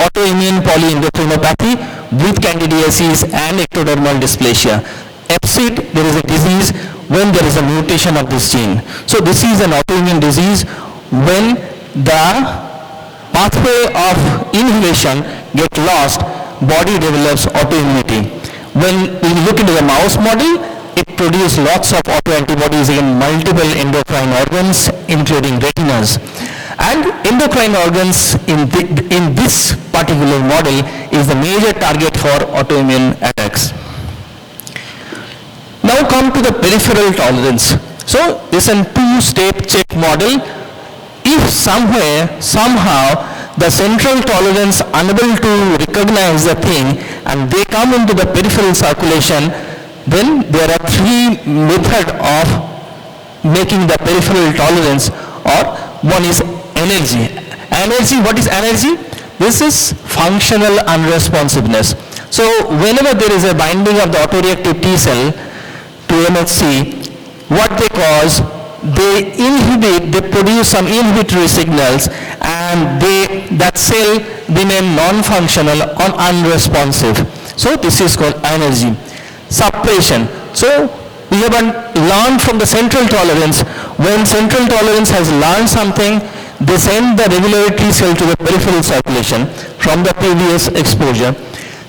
autoimmune polyendocrinopathy with candidiasis and ectodermal dysplasia. EPSID, there is a disease when there is a mutation of this gene. So this is an autoimmune disease when the pathway of inhalation gets lost, body develops autoimmunity. When we look into the mouse model, it produces lots of autoantibodies in multiple endocrine organs, including retinas. And endocrine organs in this particular model is the major target for autoimmune attacks. Now come to the peripheral tolerance. So this is a two-step check model. If somehow the central tolerance unable to recognize the thing and they come into the peripheral circulation, then there are three methods of making the peripheral tolerance, or one is energy. Energy, what is energy? This is functional unresponsiveness. So whenever there is a binding of the autoreactive T cell to MHC, what they cause, they inhibit, they produce some inhibitory signals, and that cell remain non-functional or unresponsive. So this is called energy. Suppression. So we have learned from the central tolerance. When central tolerance has learned something, they send the regulatory T cell to the peripheral circulation from the previous exposure.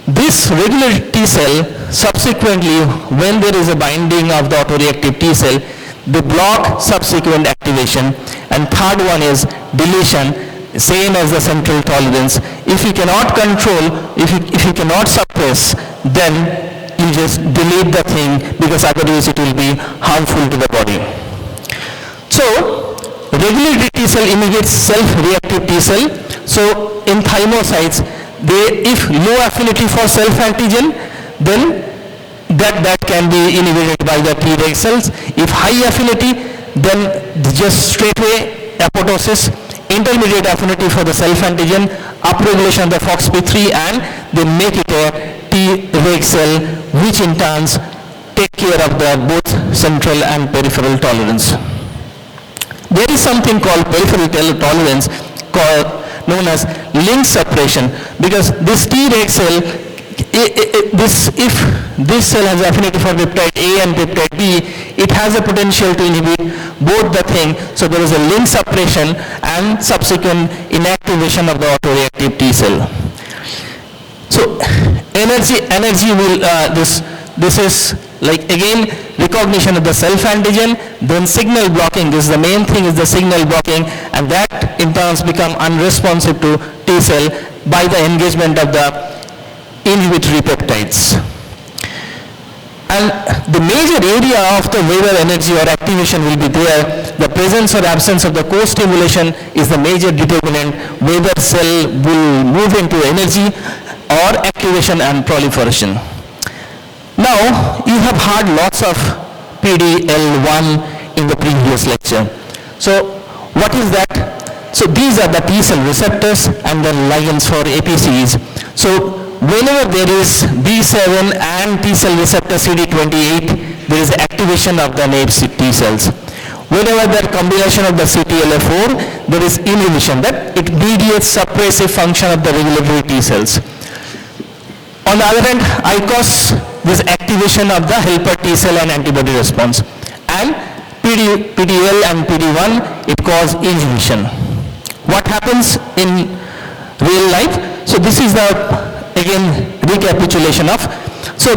This regulatory T cell subsequently, when there is a binding of the autoreactive T cell, they block subsequent activation. And third one is deletion, same as the central tolerance. If you cannot control, if you cannot suppress, then you just delete the thing, because otherwise it will be harmful to the body. So regulatory T cell inhibits self-reactive T cell. So in thymocytes, if low affinity for self-antigen, then that can be inhibited by the Treg cells. If high affinity, then just straightaway apoptosis. Intermediate affinity for the self-antigen, upregulation of the FOXP3, and they make it a Treg cell, which in turn take care of the both central and peripheral tolerance. There is something called peripheral tolerance known as link suppression, because this Treg cell, if this cell has affinity for peptide A and peptide B, it has a potential to inhibit both the thing. So there is a link suppression and subsequent inactivation of the autoreactive T cell. So energy will, this is like again recognition of the self-antigen, then signal blocking. This is the main thing, is the signal blocking, and that in turn become unresponsive to T cell by the engagement of the inhibitory peptides. And the major area of the whether energy or activation will be there, the presence or absence of the co-stimulation is the major determinant whether cell will move into energy or activation and proliferation. Now, you have heard lots of PD-L1 in the previous lecture. So, what is that? So, these are the T cell receptors and the ligands for APCs. So, whenever there is B7 and T cell receptor CD28, there is activation of the naive T cells. Whenever there is combination of the CTLA4, there is inhibition, that it mediates suppressive function of the regulatory T cells. On the other hand, ICOS, this activation of the helper T cell and antibody response. And PDL and PD1, it causes inhibition. What happens in real life? So this is the, again, recapitulation of. So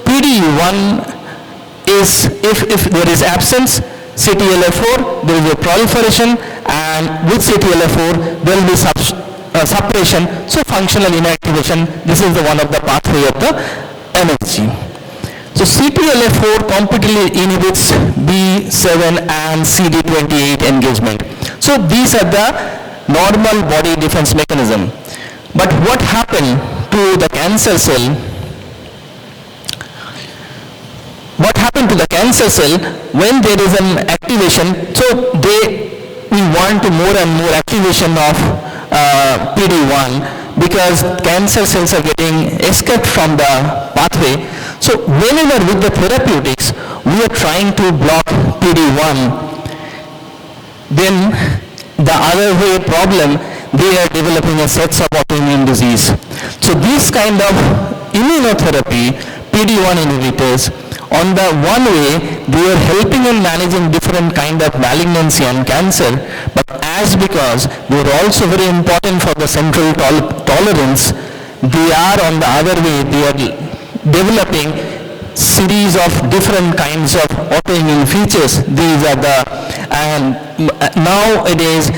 PD1 is, if there is absence, CTLA4, there is a proliferation, and with CTLA4, there will be suppression, so functional inactivation. This is the one of the pathway of the MHC. So CTLA4 completely inhibits B7 and CD28 engagement. So these are the normal body defense mechanism. But what happened to the cancer cell? What happened to the cancer cell when there is an activation? So we want to more and more activation of PD1, because cancer cells are getting escaped from the pathway. So whenever with the therapeutics we are trying to block PD1, then the other way problem, they are developing a sets of autoimmune disease. So this kind of immunotherapy, PD1 inhibitors, on the one way, they are helping in managing different kind of malignancy and cancer, but as because they are also very important for the central tolerance, they are on the other way, they are developing series of different kinds of autoimmune features. These are the, and nowadays,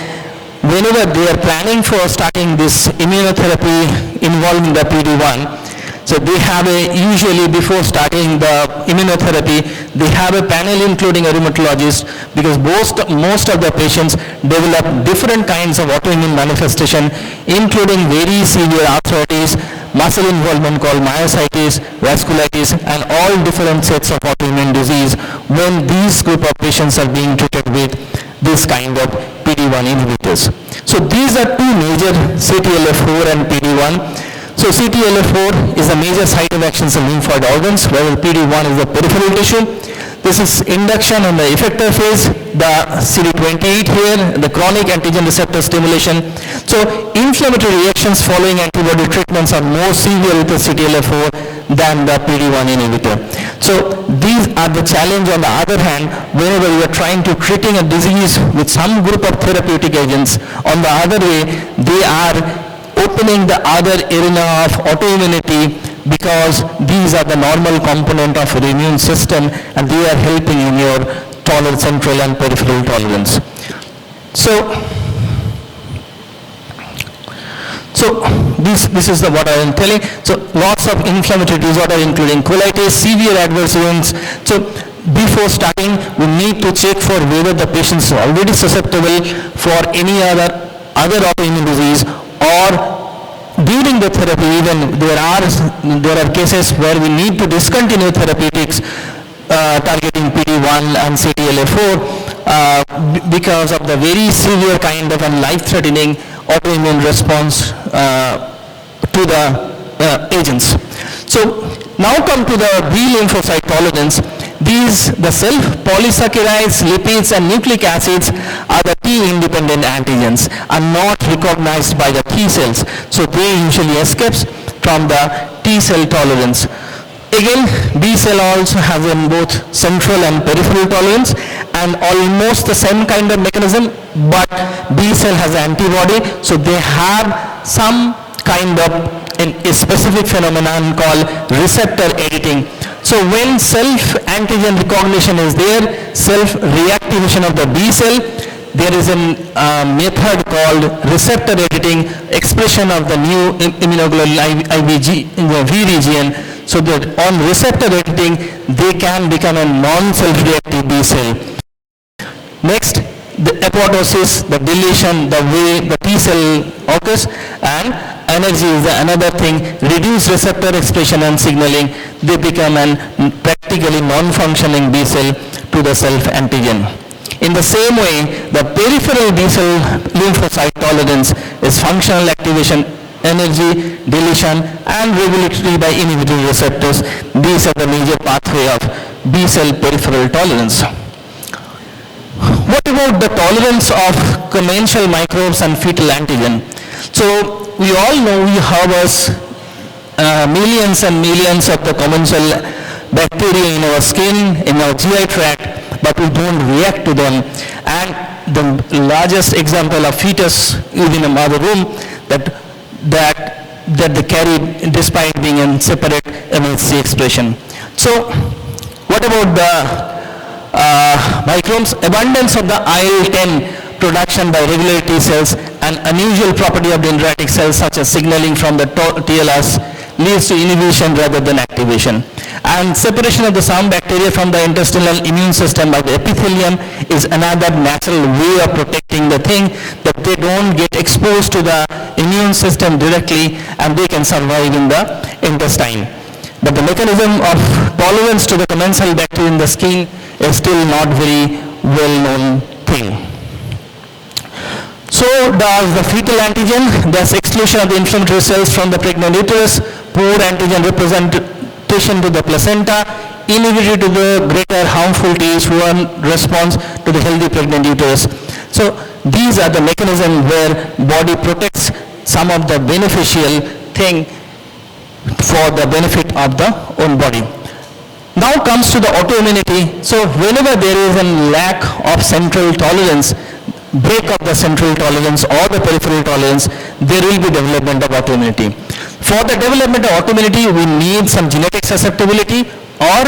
whenever they are planning for starting this immunotherapy involving the PD-1, so they have usually before starting the immunotherapy, they have a panel including a rheumatologist, because most of the patients develop different kinds of autoimmune manifestation, including very severe arthritis, muscle involvement called myositis, vasculitis, and all different sets of autoimmune disease when these group of patients are being treated with this kind of PD-1 inhibitors. So these are two major, CTLA-4 and PD-1. So CTLA-4 is a major site of action in lymphoid organs, while PD-1 is the peripheral tissue. This is induction on the effector phase, the CD28 here, the chronic antigen receptor stimulation. So inflammatory reactions following antibody treatments are more severe with the CTLA-4 than the PD-1 inhibitor. So these are the challenge. On the other hand, whenever you are trying to treating a disease with some group of therapeutic agents, on the other way, they are opening the other arena of autoimmunity, because these are the normal component of the immune system and they are helping in your tolerance, central and peripheral tolerance. So this is what I am telling. So lots of inflammatory disorder including colitis, severe adverse events. So before starting, we need to check for whether the patient is already susceptible for any other autoimmune disease, or during the therapy even there are cases where we need to discontinue therapeutics targeting PD-1 and CTLA-4 because of the very severe kind of a life-threatening autoimmune response to the agents. So now come to the B lymphocyte tolerance. The self-polysaccharides, lipids and nucleic acids are the T-independent antigens, are not recognized by the T cells. So they usually escapes from the T cell tolerance. Again, B cell also has in both central and peripheral tolerance, and almost the same kind of mechanism, but B cell has antibody, so they have some kind of a specific phenomenon called receptor editing. So when self-antigen recognition is there, self-reactivation of the B cell, there is a method called receptor editing, expression of the new immunoglobulin IgG in the V region, so that on receptor editing, they can become a non-self-reactive B cell. Next, the apoptosis, the deletion, the way the T cell occurs, and energy is another thing, reduced receptor expression and signaling, they become a practically non-functioning B cell to the self-antigen. In the same way, the peripheral B cell lymphocyte tolerance is functional activation, energy, deletion, and regulatory by inhibitory receptors. These are the major pathway of B cell peripheral tolerance. What about the tolerance of commensal microbes and fetal antigen? So we all know we harbors millions and millions of the commensal bacteria in our skin, in our GI tract, but we don't react to them. And the largest example of fetus within a mother womb that they carry despite being in separate MHC expression. So what about the microbes? Abundance of the IL-10 production by regulatory T cells, an unusual property of dendritic cells such as signaling from the TLS leads to inhibition rather than activation. And separation of the some bacteria from the intestinal immune system by the epithelium is another natural way of protecting the thing, that they don't get exposed to the immune system directly and they can survive in the intestine. But the mechanism of tolerance to the commensal bacteria in the skin is still not very well-known thing. So does the fetal antigen, thus exclusion of the inflammatory cells from the pregnant uterus, poor antigen representation to the placenta, inhibited to the greater harmful Th1 response to the healthy pregnant uterus. So these are the mechanisms where body protects some of the beneficial thing for the benefit of the own body. Now comes to the autoimmunity. So whenever there is a lack of central tolerance, break of the central tolerance or the peripheral tolerance, there will be development of autoimmunity. For the development of autoimmunity, we need some genetic susceptibility or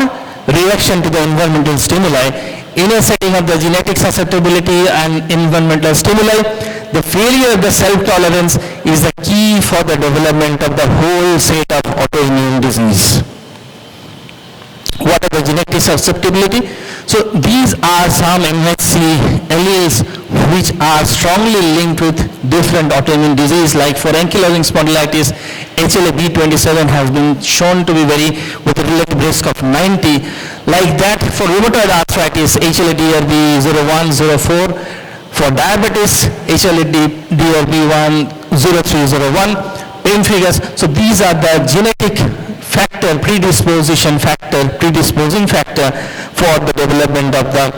reaction to the environmental stimuli. In a setting of the genetic susceptibility and environmental stimuli, the failure of the self-tolerance is the key for the development of the whole set of autoimmune disease. What are the genetic susceptibility? So these are some MHC alleles which are strongly linked with different autoimmune disease, like for ankylosing spondylitis, HLA-B27 has been shown to be with a relative risk of 90. Like that, for rheumatoid arthritis, HLA-DRB01, 04. For diabetes, HLA-DRB1, 0301. Pemphigus. So these are the genetic factor, predisposing factor for the development of the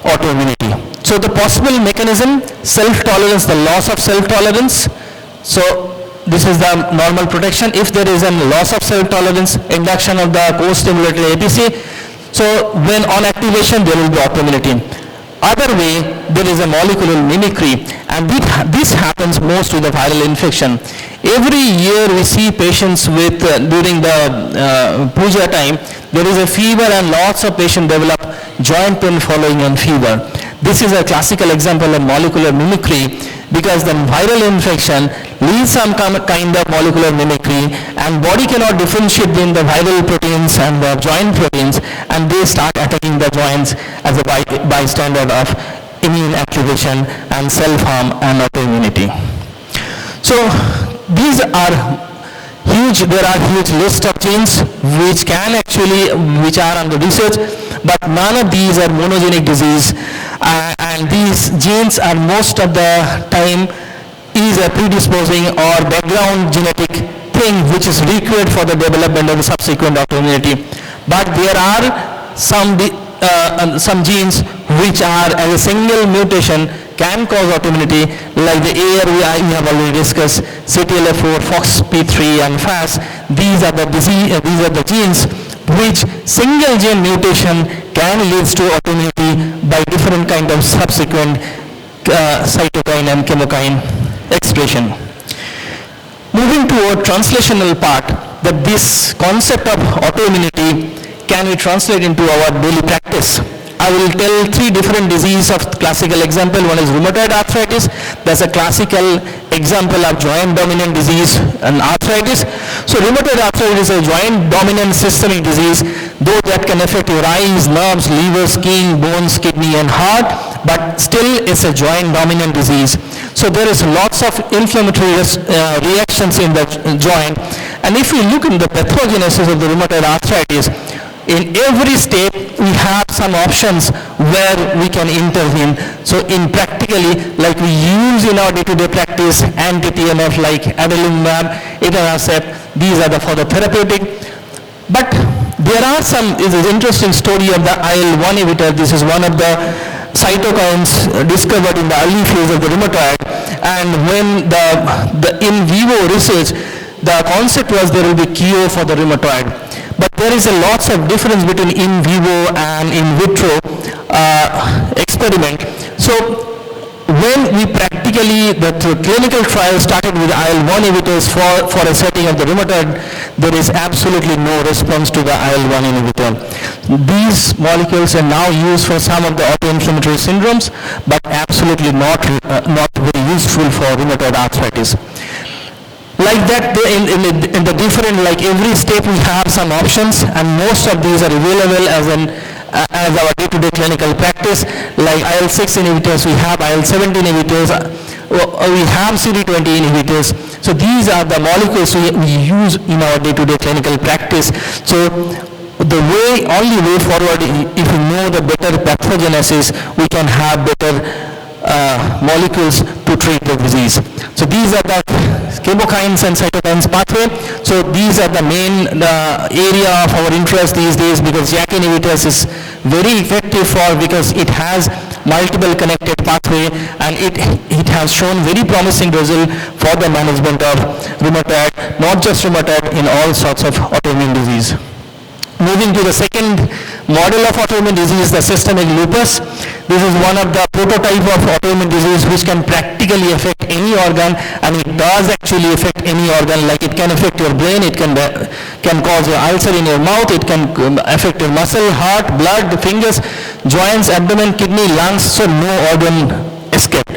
autoimmunity. So the possible mechanism, self-tolerance, the loss of self-tolerance. So this is the normal protection. If there is a loss of self-tolerance, induction of the co-stimulatory APC, so when on activation there will be autoimmunity. Other way, there is a molecular mimicry, and this happens most with the viral infection. Every year we see patients with, during the puja time, there is a fever and lots of patients develop joint pain following on fever. This is a classical example of molecular mimicry, because the viral infection leads some kind of molecular mimicry, and body cannot differentiate between the viral proteins and the joint proteins, and they start attacking the joints as a bystander of immune activation and self-harm and autoimmunity. So these are huge, there are huge list of genes which are under research, but none of these are monogenic disease, and these genes are most of the time is a predisposing or background genetic thing which is required for the development of the subsequent autoimmunity. But there are some genes which are as a single mutation can cause autoimmunity, like the ARVI we have already discussed, CTLA4, FOXP3 and FAS. These are the genes which single gene mutation can lead to autoimmunity by different kind of subsequent cytokine and chemokine expression. Moving to a translational part, that this concept of autoimmunity can be translated into our daily practice. I will tell 3 different diseases of classical example. One is rheumatoid arthritis. That's a classical example of joint dominant disease and arthritis. So rheumatoid arthritis is a joint dominant systemic disease, though that can affect your eyes, nerves, liver, skin, bones, kidney and heart, but still it's a joint dominant disease. So there is lots of inflammatory reactions in the joint. And if we look in the pathogenesis of the rheumatoid arthritis, in every step we have some options where we can intervene. So in practically, like we use in our day-to-day practice, anti-TNF like adalimumab, etanercept, these are for the therapeutic. But there are is an interesting story of the IL-1 inhibitor. This is one of the cytokines discovered in the early phase of the rheumatoid, and when the in vivo research, the concept was there will be cure for the rheumatoid. But there is a lots of difference between in vivo and in vitro experiment. So when we practically, the clinical trial started with IL-1 inhibitors for a setting of the rheumatoid, there is absolutely no response to the IL-1 inhibitor. These molecules are now used for some of the autoinflammatory syndromes, but absolutely not very useful for rheumatoid arthritis. Like that, in the different, like every step we have some options, and most of these are available as our day-to-day clinical practice. Like IL-6 inhibitors, we have IL-17 inhibitors, we have CD20 inhibitors. So these are the molecules we use in our day-to-day clinical practice. So the only way forward, if we know the better pathogenesis, we can have better molecules to treat the disease. So these are the chemokines and cytokines pathway. So these are the main area of our interest these days, because JAK inhibitors is very effective because it has multiple connected pathway, and it has shown very promising result for the management of rheumatoid, not just rheumatoid, in all sorts of autoimmune disease. Moving to the second model of autoimmune disease, the systemic lupus. This is one of the prototype of autoimmune disease which can practically affect any organ, and it does actually affect any organ. Like it can affect your brain, it can cause an ulcer in your mouth, it can affect your muscle, heart, blood, fingers, joints, abdomen, kidney, lungs, so no organ escaped.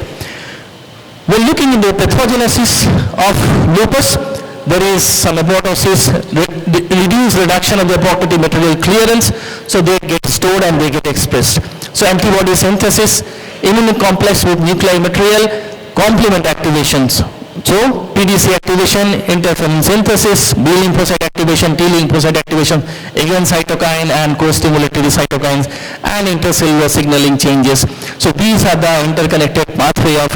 When looking into the pathogenesis of lupus, there is some apoptosis, reduced reduction of the apoptotic material clearance, so they get stored and they get expressed. So antibody synthesis, immune complex with nuclear material, complement activations. So PDC activation, interferon synthesis, B lymphocyte activation, T lymphocyte activation, again cytokine and co-stimulatory cytokines, and intercellular signaling changes. So these are the interconnected pathway of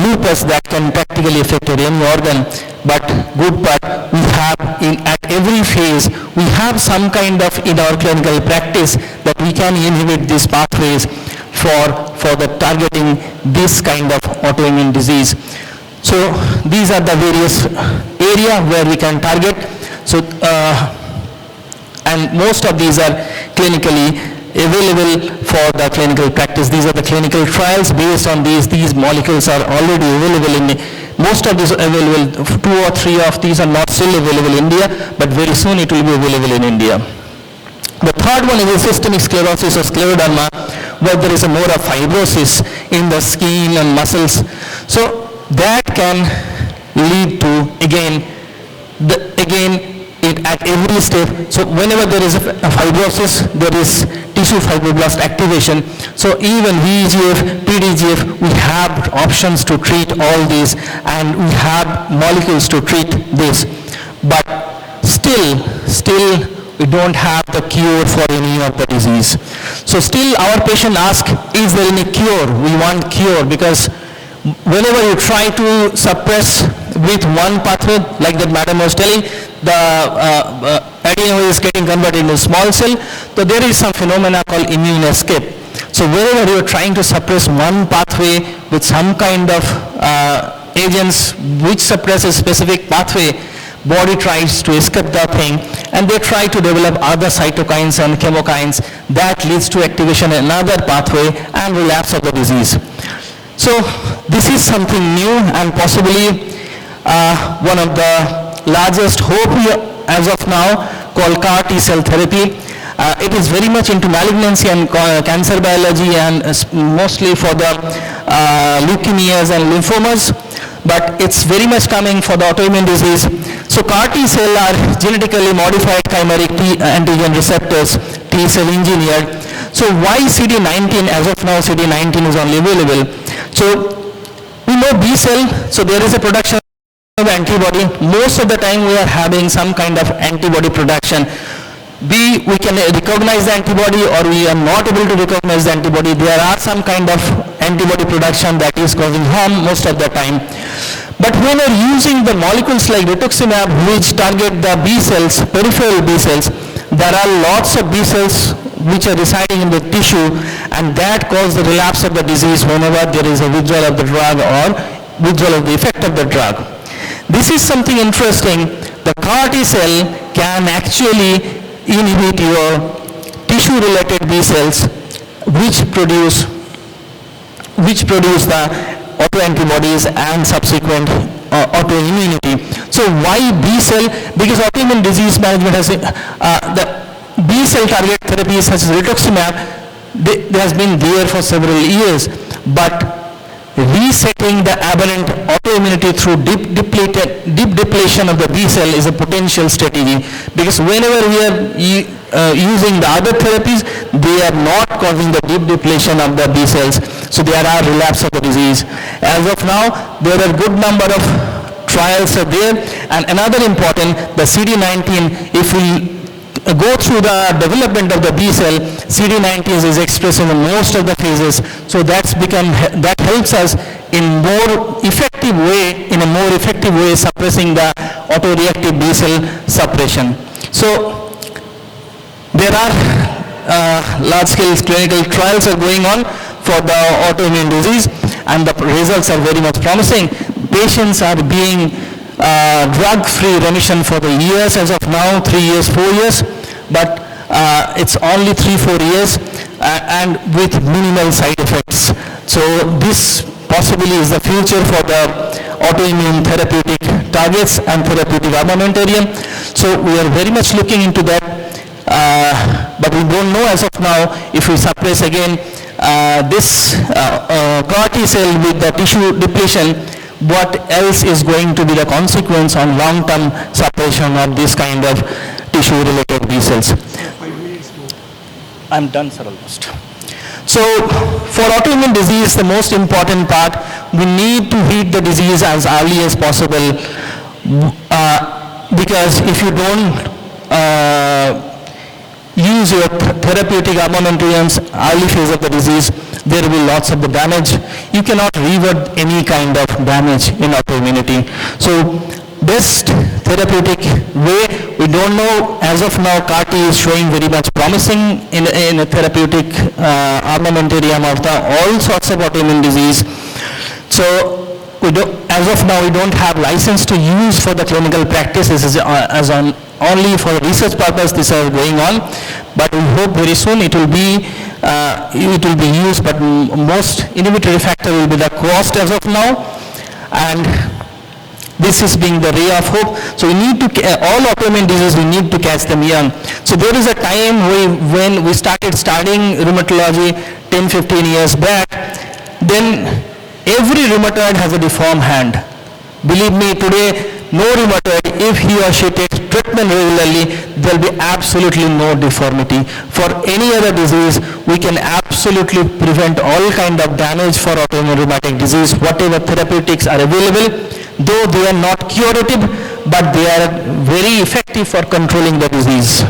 lupus that can practically affect any organ. But good part, we have at every phase, we have some kind of in our clinical practice that we can inhibit these pathways for the targeting this kind of autoimmune disease. So these are the various area where we can target. So and most of these are clinically available for the clinical practice. These are the clinical trials based on these. These molecules are already available in most of these available. 2 or 3 of these are not still available in India, but very soon it will be available in India. The third one is a systemic sclerosis or scleroderma, where there is a more of fibrosis in the skin and muscles. So that can lead to again at every step. So whenever there is a fibrosis, there is tissue fibroblast activation. So even VEGF, PDGF, we have options to treat all these, and we have molecules to treat this. But still we don't have the cure for any of the disease. So still our patient asks, is there any cure? We want cure, because whenever you try to suppress with one pathway, like that madam was telling, the adeno is getting converted into small cell, so there is some phenomena called immune escape. So wherever you are trying to suppress one pathway with some kind of agents which suppress a specific pathway, body tries to escape the thing, and they try to develop other cytokines and chemokines that leads to activation in another pathway and relapse of the disease. So this is something new and possibly one of the largest hope as of now, called CAR T-cell therapy. It is very much into malignancy and cancer biology, and mostly for the leukemias and lymphomas, but it's very much coming for the autoimmune disease. So CAR T-cell are genetically modified chimeric antigen receptors, T-cell engineered. So why CD19? As of now, CD19 is only available. So we know B cell, so there is a production of antibody. Most of the time we are having some kind of antibody production. B, we can recognize the antibody, or we are not able to recognize the antibody. There are some kind of antibody production that is causing harm most of the time. But when we are using the molecules like rituximab, which target the B cells, peripheral B cells, there are lots of B cells which are residing in the tissue, and that causes the relapse of the disease whenever there is a withdrawal of the drug or withdrawal of the effect of the drug. This is something interesting. The CAR T cell can actually inhibit your tissue-related B cells, which produce the autoantibodies and subsequent autoimmunity. So why B cell? Because autoimmune disease management has the B cell target therapies such as rituximab, they has been there for several years, but resetting the aberrant autoimmunity through deep depletion of the B cell is a potential strategy, because whenever we are using the other therapies, they are not causing the deep depletion of the B cells, so there are relapse of the disease. As of now, there are good number of trials are there, and another important, the CD19, if we go through the development of the B cell, CD19 is expressed in most of the phases, so that helps us in a more effective way suppressing the autoreactive B cell suppression. So there are large-scale clinical trials are going on for the autoimmune disease, and the results are very much promising. Patients are being drug-free remission for the years as of now, 3 years, 4 years, but it's only 3-4 years and with minimal side effects. So this possibly is the future for the autoimmune therapeutic targets and therapeutic armamentarium. So we are very much looking into that, but we don't know as of now if we suppress again this CAR T cell with the tissue depletion, what else is going to be the consequence on long-term suppression of this kind of tissue-related B cells. I'm done, sir, almost. So for autoimmune disease, the most important part, we need to treat the disease as early as possible, because if you don't use your therapeutic armamentariums early phase of the disease, there will be lots of the damage. You cannot revert any kind of damage in autoimmunity. So best therapeutic way, we don't know as of now. CAR T is showing very much promising in a therapeutic armamentarium of all sorts of autoimmune disease. So as of now, we don't have license to use for the clinical practices as on only for research purpose. This is going on, but we hope very soon it will be used. But most inhibitory factor will be the cost as of now, and this is being the ray of hope. So we need to, all autoimmune diseases, we need to catch them young. So there is a time when we started studying rheumatology 10-15 years back, then every rheumatoid has a deformed hand. Believe me, today, no rheumatoid, if he or she takes treatment regularly, there will be absolutely no deformity. For any other disease, we can absolutely prevent all kind of damage for autoimmune rheumatic disease, whatever therapeutics are available, though they are not curative, but they are very effective for controlling the disease.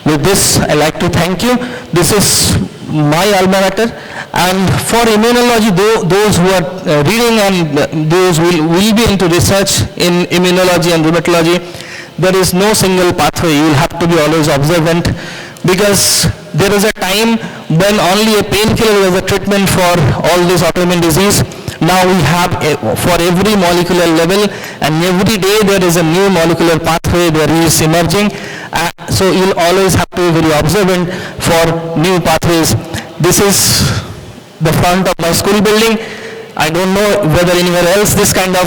With this, I like to thank you. This is my alma mater, and for immunology, those who are reading and those who will be into research in immunology and rheumatology, there is no single pathway. You will have to be always observant, because there is a time when only a painkiller was a treatment for all this autoimmune disease. Now we have for every molecular level, and every day there is a new molecular pathway that is emerging. So you'll always have to be very observant for new pathways. This is the front of my school building. I don't know whether anywhere else this kind of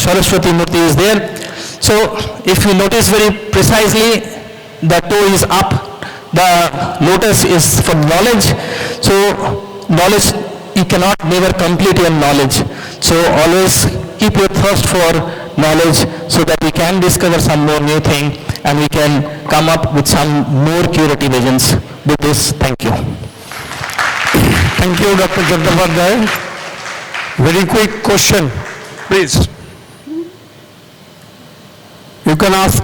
Saraswati Murti is there. So if you notice very precisely, the toe is up, the lotus is for knowledge. So knowledge, you cannot never complete your knowledge. So always keep your thirst for knowledge, so that we can discover some more new thing and we can come up with some more curative agents. With this, thank you. Thank you, Dr. Chattopadhyay. Very quick question, please. You can ask.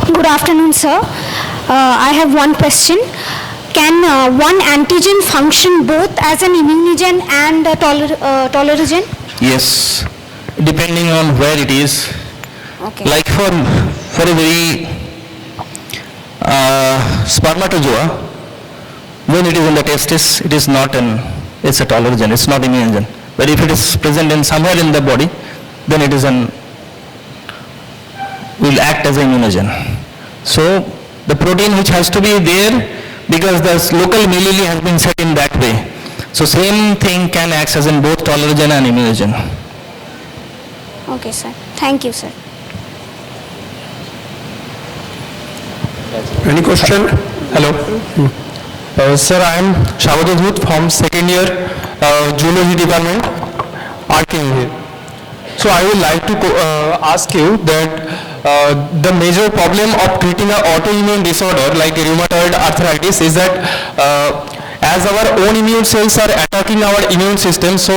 Good afternoon, sir. I have one question. Can one antigen function both as an immunogen and a tolerogen? Yes, depending on where it is. Okay. Like for a very spermatozoa, when it is in the testis, it is not it's a tolerogen, it's not immunogen. But if it is present in somewhere in the body, then it is will act as an immunogen. So the protein which has to be there, because the local millili has been set in that way. So same thing can act as in both tolerogen and immunogen. Okay, sir. Thank you, sir. Any question? Hello. Sir, I am Shabadadut from second year Zoology Department, Arking here. So I would like to ask you that the major problem of treating an autoimmune disorder like rheumatoid arthritis is that as our own immune cells are attacking our immune system, so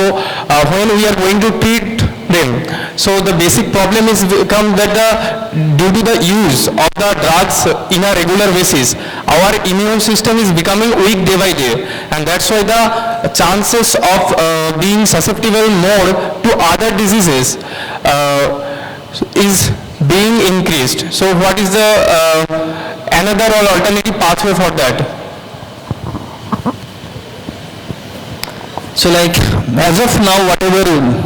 when we are going to treat them, so the basic problem is become that due to the use of the drugs in a regular basis, our immune system is becoming weak day by day, and that's why the chances of being susceptible more to other diseases is being increased. So what is the another or alternative pathway for that? So like, as of now, whatever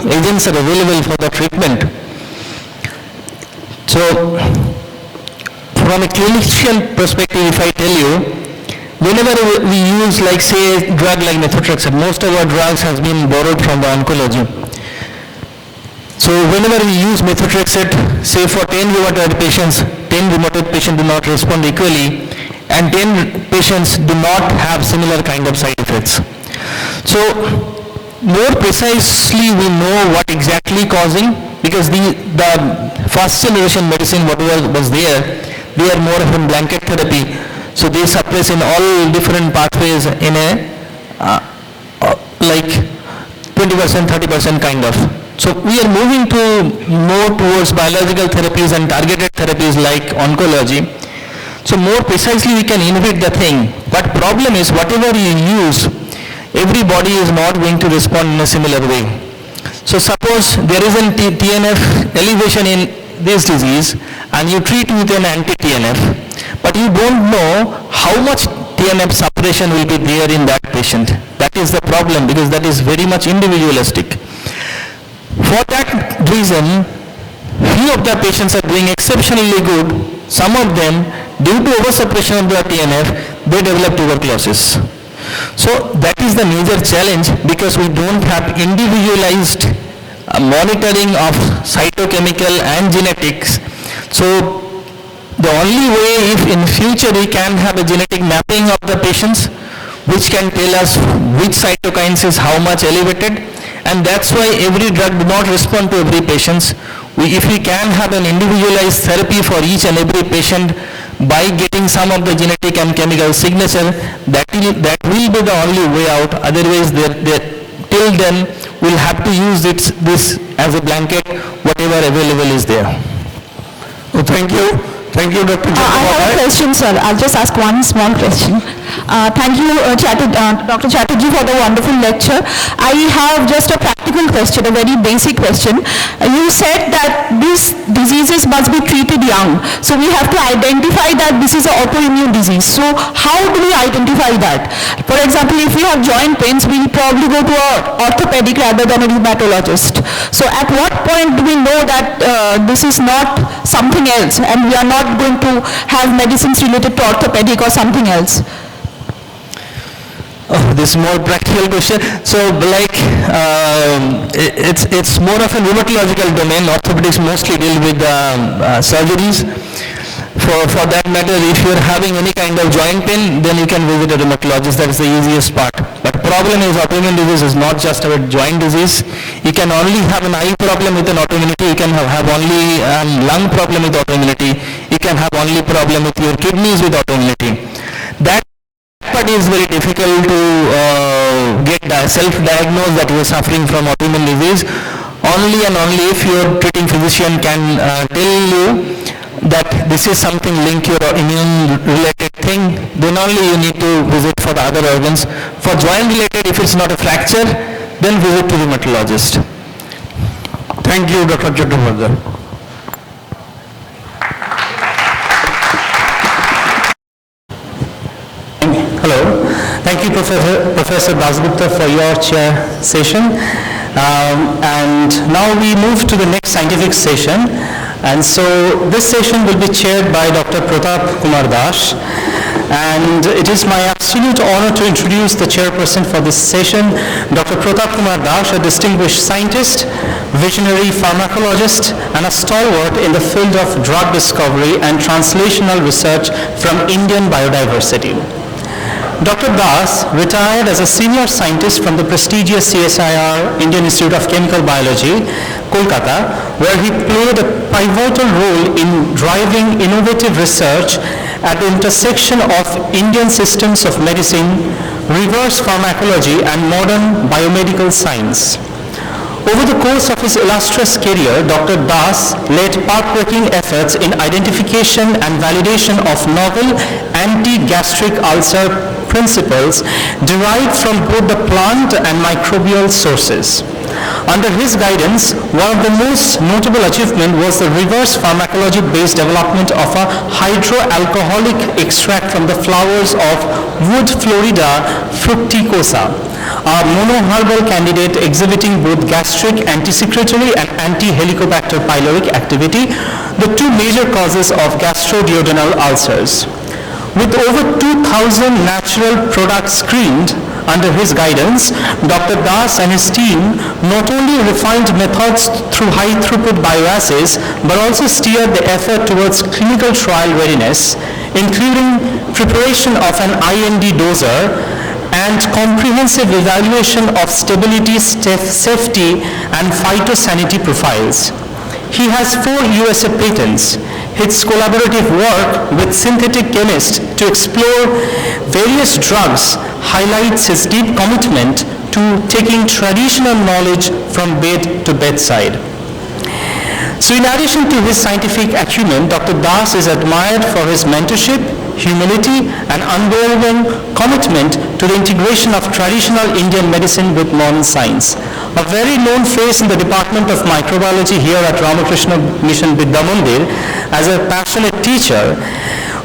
agents are available for the treatment, so from a clinician perspective, if I tell you, whenever we use, like say, a drug like methotrexate, most of our drugs has been borrowed from the oncology. So whenever we use methotrexate, say for 10 rheumatoid patients, 10 rheumatoid patients do not respond equally, and 10 patients do not have similar kind of side effects. So more precisely we know what exactly causing, because the first generation medicine, whatever was there, they are more of a blanket therapy. So they suppress in all different pathways in a like 20%, 30% kind of. So we are moving to more towards biological therapies and targeted therapies like oncology. So more precisely we can inhibit the thing. But problem is, whatever you use, everybody is not going to respond in a similar way. So suppose there is a TNF elevation in this disease and you treat with an anti-TNF, but you don't know how much TNF suppression will be there in that patient. That is the problem, because that is very much individualistic. For that reason, few of the patients are doing exceptionally good. Some of them, due to oversuppression of the TNF, they develop tuberculosis. So that is the major challenge, because we don't have individualized monitoring of cytochemical and genetics. So the only way, if in future we can have a genetic mapping of the patients, which can tell us which cytokines is how much elevated, and that's why every drug do not respond to every patient. If we can have an individualized therapy for each and every patient by getting some of the genetic and chemical signature, that will be the only way out. Otherwise, till then, we'll have to use this as a blanket, whatever available is there. Oh, thank you. Thank you, Dr. I have a question, sir. I'll just ask one small question. Thank you, Dr. Chatterjee, for the wonderful lecture. I have just a practical question, a very basic question. You said that these diseases must be treated young. So we have to identify that this is an autoimmune disease. So how do we identify that? For example, if we have joint pains, we'll probably go to an orthopedic rather than a rheumatologist. So at what point do we know that this is not something else and we are not going to have medicines related to orthopedic or something else? Oh, this is more practical question. So like it's more of a rheumatological domain. Orthopedics mostly deal with surgeries. For that matter, if you are having any kind of joint pain, then you can visit a rheumatologist. That is the easiest part. But problem is, autoimmune disease is not just about joint disease. You can only have an eye problem with an autoimmunity. You can have only lung problem with autoimmunity. You can have only problem with your kidneys with autoimmunity. That part is very difficult to get self-diagnosed that you are suffering from autoimmune disease. Only and only if your treating physician can tell you that this is something linked to your immune related thing, then only you need to visit for the other organs. For joint related, if it's not a fracture, then visit to the rheumatologist. Thank you, Dr. Chattopadhyay. Hello. Thank you, Professor Dasgupta, for your chair session. And now we move to the next scientific session. And so this session will be chaired by Dr. Pratap Kumar Das. And it is my absolute honor to introduce the chairperson for this session, Dr. Pratap Kumar Das, a distinguished scientist, visionary pharmacologist, and a stalwart in the field of drug discovery and translational research from Indian biodiversity. Dr. Das retired as a senior scientist from the prestigious CSIR, Indian Institute of Chemical Biology, Kolkata, where he played a pivotal role in driving innovative research at the intersection of Indian systems of medicine, reverse pharmacology, and modern biomedical science. Over the course of his illustrious career, Dr. Das led path-breaking efforts in identification and validation of novel anti-gastric ulcer principles derived from both the plant and microbial sources. Under his guidance, one of the most notable achievement was the reverse pharmacology-based development of a hydroalcoholic extract from the flowers of Wood Florida fructicosa, a monoherbal candidate exhibiting both gastric, anti-secretory and anti-helicobacter pylori activity, the two major causes of gastroduodenal ulcers. With over 2,000 natural products screened under his guidance, Dr. Das and his team not only refined methods through high-throughput bioassays, but also steered the effort towards clinical trial readiness, including preparation of an IND doser and comprehensive evaluation of stability, safety, and phytosanitary profiles. He has 4 USA patents. His collaborative work with synthetic chemists to explore various drugs highlights his deep commitment to taking traditional knowledge from bed to bedside. So in addition to his scientific acumen, Dr. Das is admired for his mentorship, humility, and unwavering commitment to the integration of traditional Indian medicine with modern science. A very known face in the Department of Microbiology here at Ramakrishna Mission Vidya Mandir, as a passionate teacher,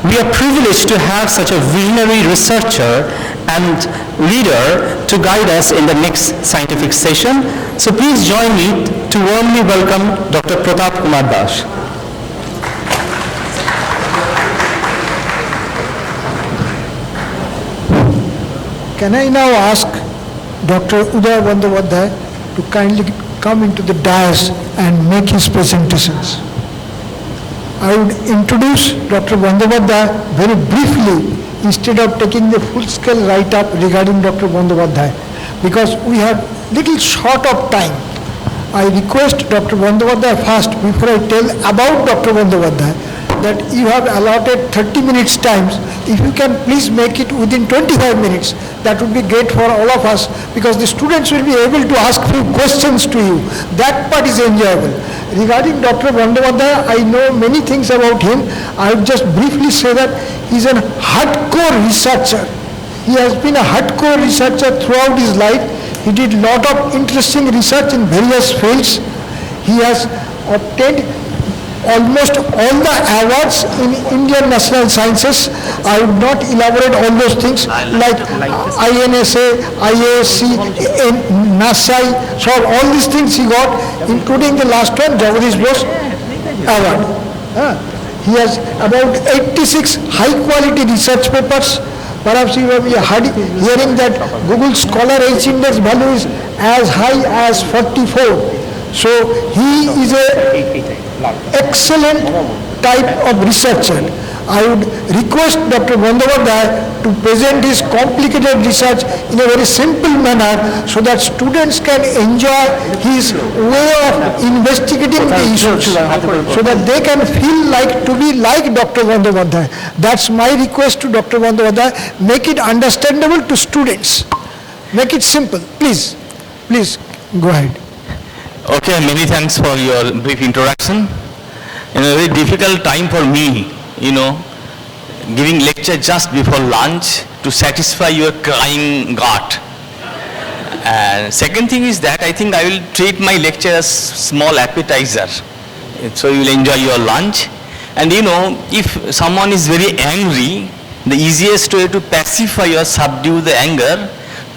we are privileged to have such a visionary researcher and leader to guide us in the next scientific session. So please join me to warmly welcome Dr. Pratap Kumar Das. Can I now ask Dr. Uday Bandyopadhyay to kindly come into the dais and make his presentations? I would introduce Dr. Bandyopadhyay very briefly instead of taking the full-scale write-up regarding Dr. Bandyopadhyay, because we have little short of time. I request Dr. Bandyopadhyay first, before I tell about Dr. Bandyopadhyay, that you have allotted 30 minutes time. If you can please make it within 25 minutes, that would be great for all of us, because the students will be able to ask few questions to you. That part is enjoyable. Regarding Dr. Bandyopadhyay, I know many things about him. I would just briefly say that he is a hardcore researcher. He has been a hardcore researcher throughout his life. He did lot of interesting research in various fields. He has obtained almost all the awards in Indian national sciences. I would not elaborate all those things like INSA, IASC, NASA, so all these things he got, including the last one, Jagadish Bose Award. He has about 86 high-quality research papers. Perhaps you have heard hearing that Google Scholar H index value is as high as 44. So he is a excellent type of researcher. I would request Dr. Bandyopadhyay to present his complicated research in a very simple manner so that students can enjoy his way of investigating the issues, so that they can feel like to be like Dr. Bandyopadhyay. That's my request to Dr. Bandyopadhyay. Make it understandable to students. Make it simple. Please go ahead. Okay, many thanks for your brief introduction. In a very difficult time for me, giving lecture just before lunch to satisfy your crying gut. And second thing is that I think I will treat my lecture as small appetizer. So you will enjoy your lunch. And if someone is very angry, the easiest way to pacify or subdue the anger,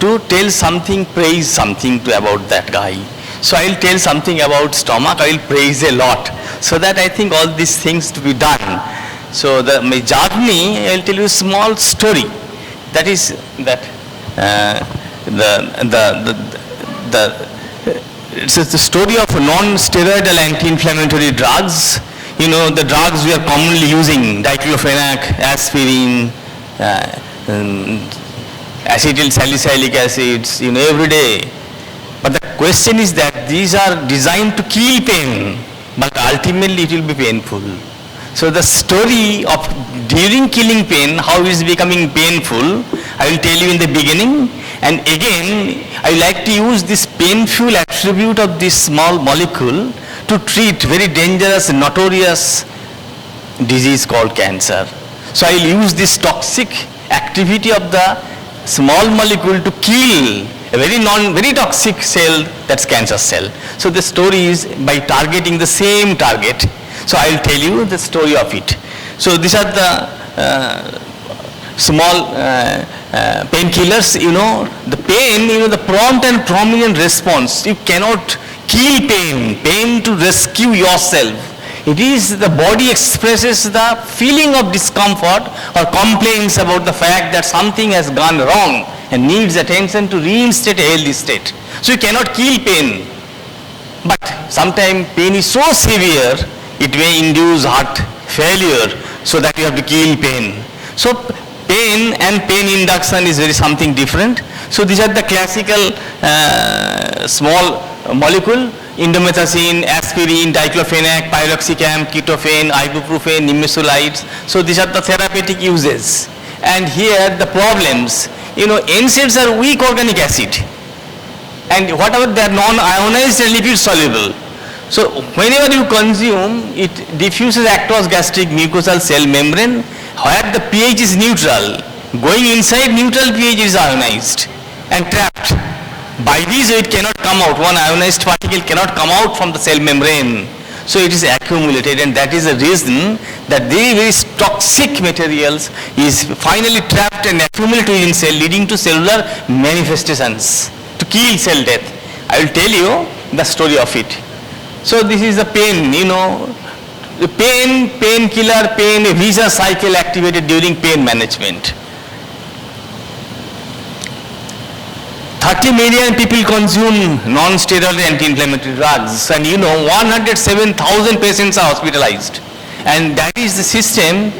to tell something, praise something about that guy. So I will tell something about stomach, I will praise a lot, so that I think all these things to be done. So my journey, I will tell you a small story. That is that it's the story of non-steroidal anti-inflammatory drugs. The drugs we are commonly using, diclofenac, aspirin, acetyl salicylic acids, every day. But the question is that these are designed to kill pain, but ultimately it will be painful. So the story of during killing pain, how it is becoming painful, I will tell you in the beginning. And again, I like to use this painful attribute of this small molecule to treat very dangerous, notorious disease called cancer. So I will use this toxic activity of the small molecule to kill a very toxic cell, that's cancer cell. So the story is by targeting the same target. So I will tell you the story of it. So these are the small painkillers, the pain, the prompt and prominent response. You cannot kill pain to rescue yourself. It is the body expresses the feeling of discomfort or complains about the fact that something has gone wrong and needs attention to reinstate a healthy state. So you cannot kill pain. But sometimes pain is so severe, it may induce heart failure, so that you have to kill pain. So pain and pain induction is very something different. So these are the classical small molecule: indomethacin, aspirin, diclofenac, piroxicam, ketofen, ibuprofen, nimesolites. So these are the therapeutic uses. And here the problems, NSAIDs are weak organic acid, and whatever they are non-ionized and lipid soluble. So whenever you consume, it diffuses across gastric mucosal cell membrane, where the pH is neutral. Going inside neutral, pH is ionized and trapped. By this it cannot come out. One ionized particle cannot come out from the cell membrane. So it is accumulated, and that is the reason that these toxic materials is finally trapped and accumulated in cell, leading to cellular manifestations to kill cell death. I will tell you the story of it. So this is the pain, the painkiller, pain, a vicious cycle activated during pain management. 30 million people consume non-steroidal anti-inflammatory drugs, and 107,000 patients are hospitalized. And that is the system.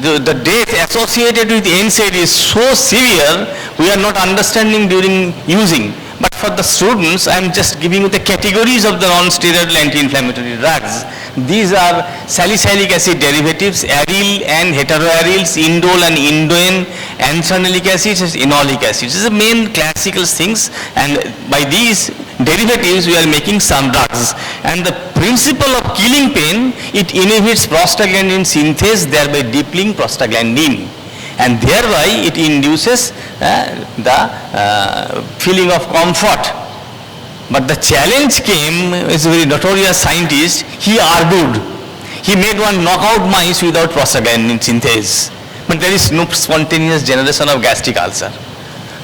The death associated with NSAID is so severe, we are not understanding during using. But for the students, I am just giving you the categories of the non-steroidal anti-inflammatory drugs. These are salicylic acid derivatives, aryl and heteroaryls, indole and indoane, anthranilic acid, enolic acid. These are the main classical things, and by these derivatives we are making some drugs. And the principle of killing pain, it inhibits prostaglandin synthase, thereby depleting prostaglandin, and thereby it induces the feeling of comfort. But the challenge came, is a very notorious scientist, he argued, he made one knockout mice without prostaglandin synthase, but there is no spontaneous generation of gastric ulcer.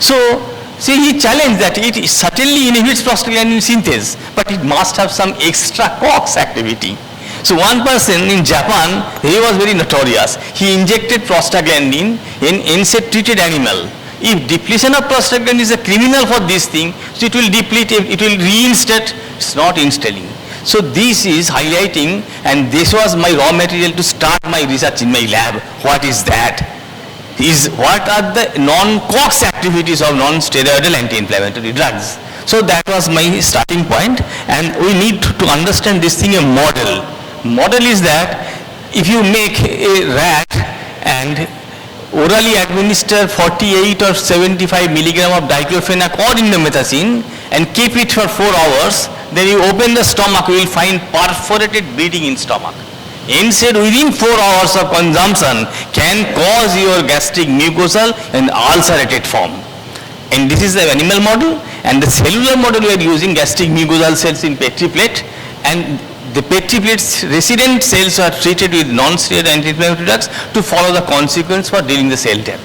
So, see, he challenged that it certainly inhibits prostaglandin synthase, but it must have some extra COX activity. So one person in Japan, he was very notorious. He injected prostaglandin in NSAID treated animal. If depletion of prostaglandin is a criminal for this thing, so it will deplete, it will reinstate, it's not installing. So this is highlighting, and this was my raw material to start my research in my lab. What is that? What are the non-COX activities of non-steroidal anti-inflammatory drugs? So that was my starting point, and we need to understand this thing a model. Model is that if you make a rat and orally administer 48 or 75 milligram of diclofenac or indomethacin and keep it for 4 hours, then you open the stomach, you will find perforated bleeding in stomach. NSAID within 4 hours of consumption can cause your gastric mucosal in ulcerated form. And this is the animal model, and the cellular model we are using gastric mucosal cells in Petri plate, and the Petri plate's resident cells are treated with non-steroidal anti-inflammatory drugs to follow the consequence for dealing the cell death.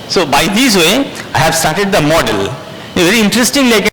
So by this way, I have started the model. Very interestingly, I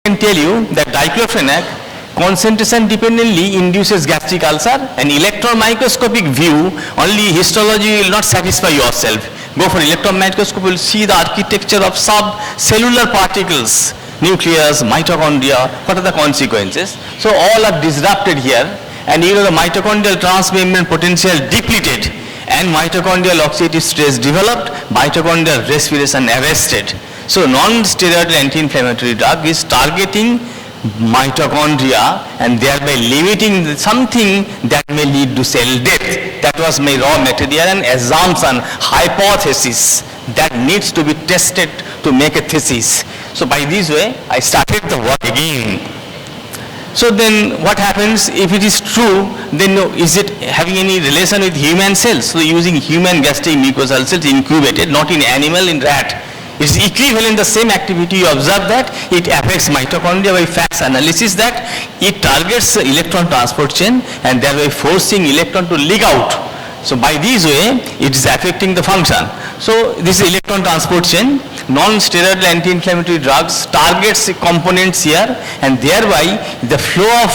can tell you that diclofenac concentration dependently induces gastric ulcer. An electron microscopic view, only histology will not satisfy yourself. Go for electron microscope, you will see the architecture of subcellular particles, nucleus, mitochondria, what are the consequences? So all are disrupted here, and the mitochondrial transmembrane potential depleted, and mitochondrial oxidative stress developed, mitochondrial respiration arrested. So non-steroidal anti-inflammatory drug is targeting mitochondria and thereby limiting something that may lead to cell death. That was my raw material and assumption, hypothesis that needs to be tested to make a thesis. So by this way, I started the work again. So then what happens if it is true, then is it having any relation with human cells? So using human gastric mucosal cells incubated, not in animal, in rat. It's equivalent, the same activity, you observe that it affects mitochondria by FACS analysis, that it targets the electron transport chain and thereby forcing electron to leak out. So by this way, it is affecting the function. So this is electron transport chain. Non-steroidal anti-inflammatory drugs targets the components here, and thereby the flow of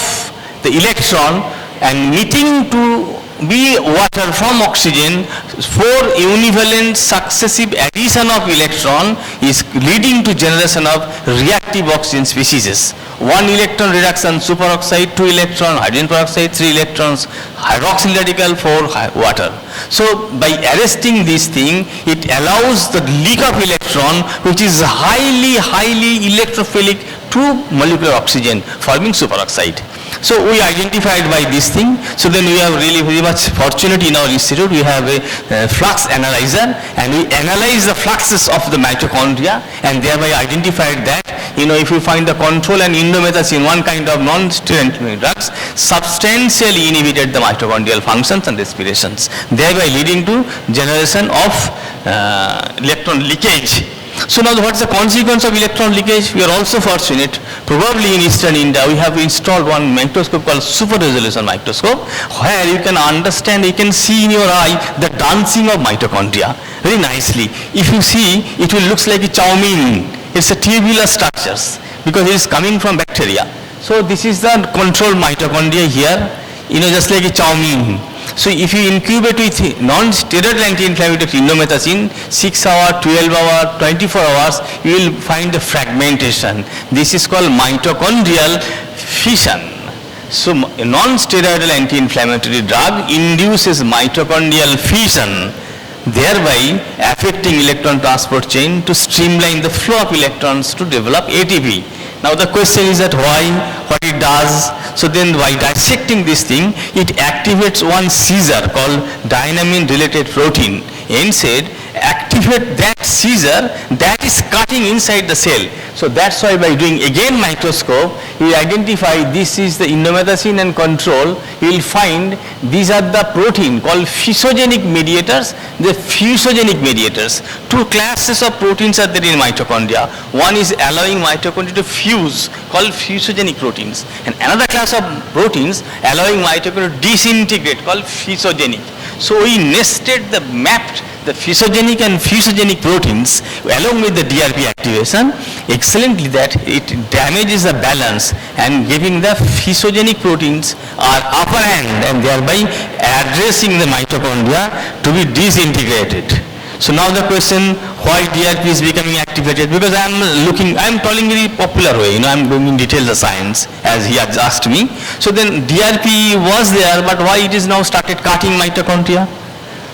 the electron and needing to be water from oxygen for univalent successive addition of electron is leading to generation of reactive oxygen species. 1 electron reduction superoxide, 2 electron hydrogen peroxide, 3 electrons hydroxyl radical for water. So by arresting this thing, it allows the leak of electron, which is highly electrophilic to molecular oxygen, forming superoxide. So we identified by this thing. So then we have really very much fortunate in our institute. We have a flux analyzer, and we analyze the fluxes of the mitochondria, and thereby identified that, if you find the control and indomethacin, one kind of non-steroidal drugs, substantially inhibited the mitochondrial functions and respirations, thereby leading to generation of electron leakage. So now what is the consequence of electron leakage? We are also fortunate, probably in eastern India, we have installed one microscope called super resolution microscope, where you can understand, you can see in your eye the dancing of mitochondria very nicely. If you see, it will look like a chow mein. It's a tubular structures because it is coming from bacteria. So this is the controlled mitochondria here, just like a chow mein. So if you incubate with non-steroidal anti-inflammatory indomethacin, 6 hours, 12 hours, 24 hours, you will find the fragmentation. This is called mitochondrial fission. So a non-steroidal anti-inflammatory drug induces mitochondrial fission, thereby affecting electron transport chain to streamline the flow of electrons to develop ATP. Now the question is that why, what it does. So then by dissecting this thing, it activates one seizure called dynamine related protein. NSAID activate that seizure that is cutting inside the cell. So that's why by doing again microscope, you identify this is the indomethacin and control. You will find these are the protein called fusogenic mediators. The fusogenic mediators. 2 classes of proteins are there in mitochondria. One is allowing mitochondria to fuse, called fusogenic proteins, and another class of proteins allowing mitochondria to disintegrate, called fusogenic. So we mapped the fusogenic and fusogenic proteins along with the DRP activation excellently, that it damages the balance and giving the fusogenic proteins are upper hand and thereby addressing the mitochondria to be disintegrated. So now the question, why DRP is becoming activated? Because I am telling very popular way, I am going in detail the science as he has asked me. So then DRP was there, but why it is now started cutting mitochondria?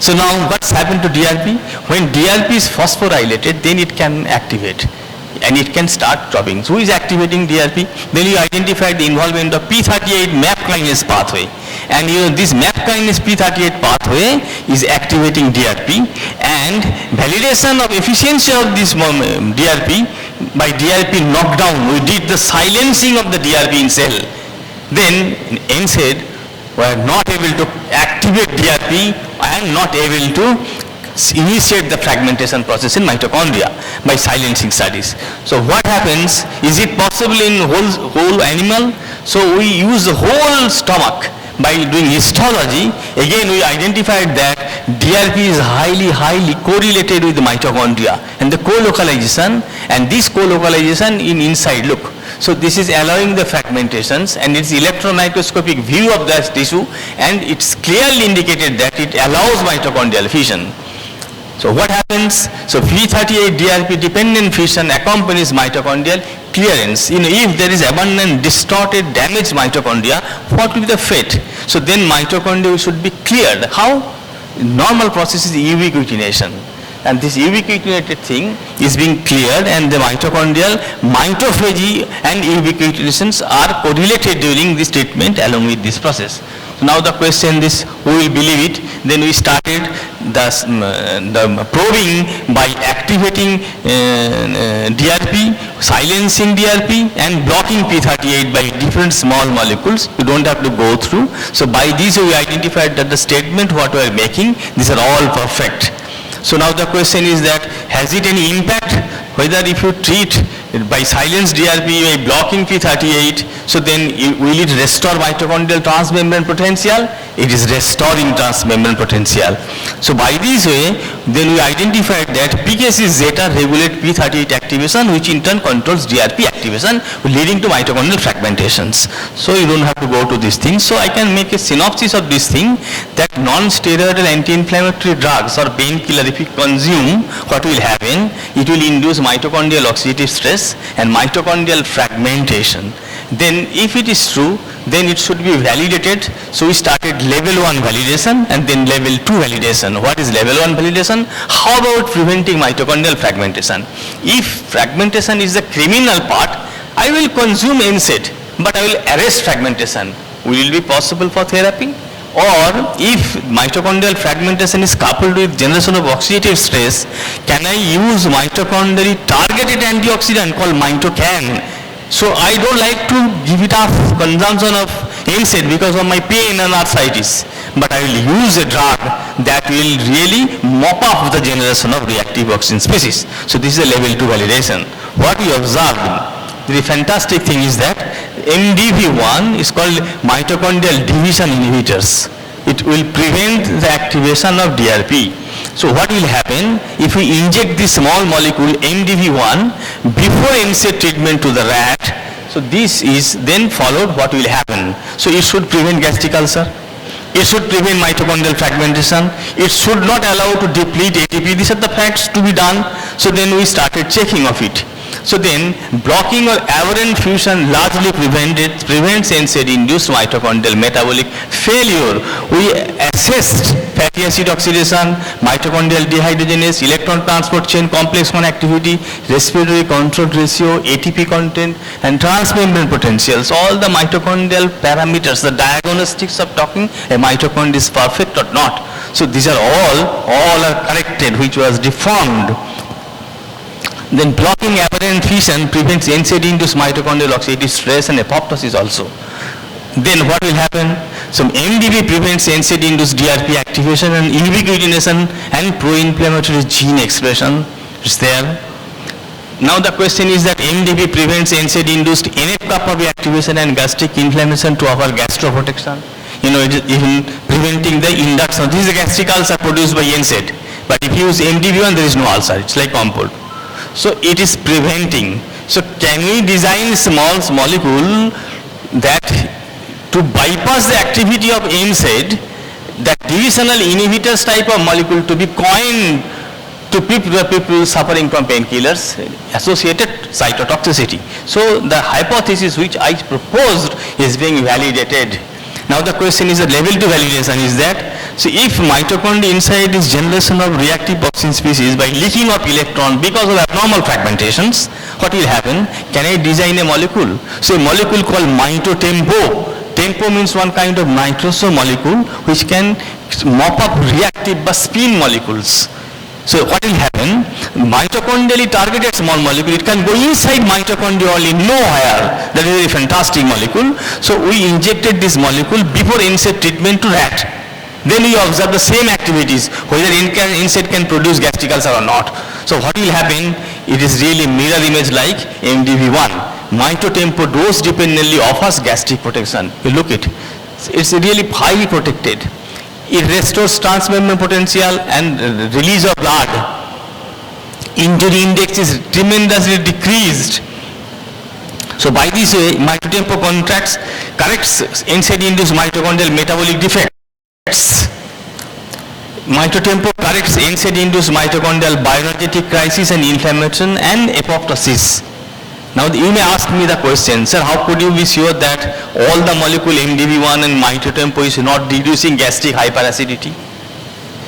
So now what's happened to DRP? When DRP is phosphorylated, then it can activate and it can start dropping. So who is activating DRP? Then you identify the involvement of P38 MAP kinase pathway. And this MAP kinase P38 pathway is activating DRP, and validation of efficiency of this DRP by DRP knockdown. We did the silencing of the DRP in cell. Then NSAID were not able to activate DRP and not able to initiate the fragmentation process in mitochondria by silencing studies. So what happens? Is it possible in whole animal? So we use the whole stomach. By doing histology, again we identified that DRP is highly correlated with the mitochondria and the co-localization, and this co-localization in inside, look. So this is allowing the fragmentations, and it's electron microscopic view of that tissue, and it's clearly indicated that it allows mitochondrial fission. So what happens? So P38 DRP dependent fission accompanies mitochondrial clearance. If there is abundant distorted damaged mitochondria, what will be the fate? So then mitochondria should be cleared. How? Normal process is ubiquitination. And this ubiquitinated thing is being cleared, and the mitochondrial mitophagy and ubiquitinations are correlated during this treatment along with this process. So now the question is, who will believe it? Then we started the probing by activating DRP, silencing DRP and blocking P38 by different small molecules. You don't have to go through. So by these we identified that the statement what we are making, these are all perfect. So now the question is that, has it any impact whether if you treat by silence DRP by blocking P38, so then will it restore mitochondrial transmembrane potential? It is restoring transmembrane potential. So by this way, then we identified that PKC zeta regulate P38 activation, which in turn controls DRP activation, leading to mitochondrial fragmentations. So you don't have to go to these things. So I can make a synopsis of this thing, that non-steroidal anti-inflammatory drugs or painkiller, if you consume, what will happen? It will induce mitochondrial oxidative stress and mitochondrial fragmentation. Then if it is true, then it should be validated. So we started level 1 validation and then level 2 validation. What is level 1 validation? How about preventing mitochondrial fragmentation? If fragmentation is the criminal part, I will consume NSAID, but I will arrest fragmentation. Will it be possible for therapy? Or if mitochondrial fragmentation is coupled with generation of oxidative stress, can I use mitochondrially targeted antioxidant called MitoCAN? So I don't like to give it up consumption of NSAID because of my pain and arthritis, but I will use a drug that will really mop up the generation of reactive oxygen species. So this is a level 2 validation. What we observed, the fantastic thing is that MDV1 is called mitochondrial division inhibitors. It will prevent the activation of DRP. So what will happen if we inject this small molecule MDV1 before NSAID treatment to the rat? So this is then followed, what will happen? So it should prevent gastric ulcer. It should prevent mitochondrial fragmentation. It should not allow to deplete ATP. These are the facts to be done. So then we started checking of it. So then blocking or aberrant fusion largely prevents NSAID-induced mitochondrial metabolic failure. We assessed fatty acid oxidation, mitochondrial dehydrogenase, electron transport chain complex 1 activity, respiratory control ratio, ATP content, and transmembrane potentials. All the mitochondrial parameters, the diagnostics of talking a mitochondria is perfect or not. So these are all are corrected, which was deformed. Then blocking aberrant fission prevents NSAID-induced mitochondrial oxidative stress and apoptosis also. Then what will happen? So MDV prevents NSAID-induced DRP activation and ubiquitination and pro-inflammatory gene expression. It's there. Now the question is that MDV prevents NSAID-induced NF-kappa activation and gastric inflammation to offer gastroprotection. It is even preventing the induction. This is a gastric ulcer produced by NSAID. But if you use MDV1, there is no ulcer. It's like compound. So it is preventing. So can we design small molecule that to bypass the activity of NSAID, that divisional inhibitors type of molecule to be coined to people suffering from painkillers, associated cytotoxicity. So the hypothesis which I proposed is being validated. Now the question is, the level 2 validation is that, so if mitochondria inside this generation of reactive oxygen species by leaking of electron because of abnormal fragmentations, what will happen? Can I design a molecule? So a molecule called MitoTempo. Tempo means one kind of nitroso molecule which can mop up reactive but spin molecules. So what will happen? Mitochondrially targeted small molecule, it can go inside mitochondria only, nowhere. That is a very fantastic molecule. So we injected this molecule before NSAID treatment to rat. Then we observe the same activities, whether NSAID can produce gastric ulcer or not. So what will happen? It is really mirror image like MDV1. MitoTempo dose dependently offers gastric protection. You look it. It's really highly protected. It restores transmembrane potential and release of blood. Injury index is tremendously decreased. So by this way, MitoTempo corrects NSAID-induced mitochondrial metabolic defects. MitoTempo corrects NSAID-induced mitochondrial bioenergetic crisis and inflammation and apoptosis. Now you may ask me the question, sir, how could you be sure that all the molecule MDV1 and MitoTempo is not reducing gastric hyperacidity?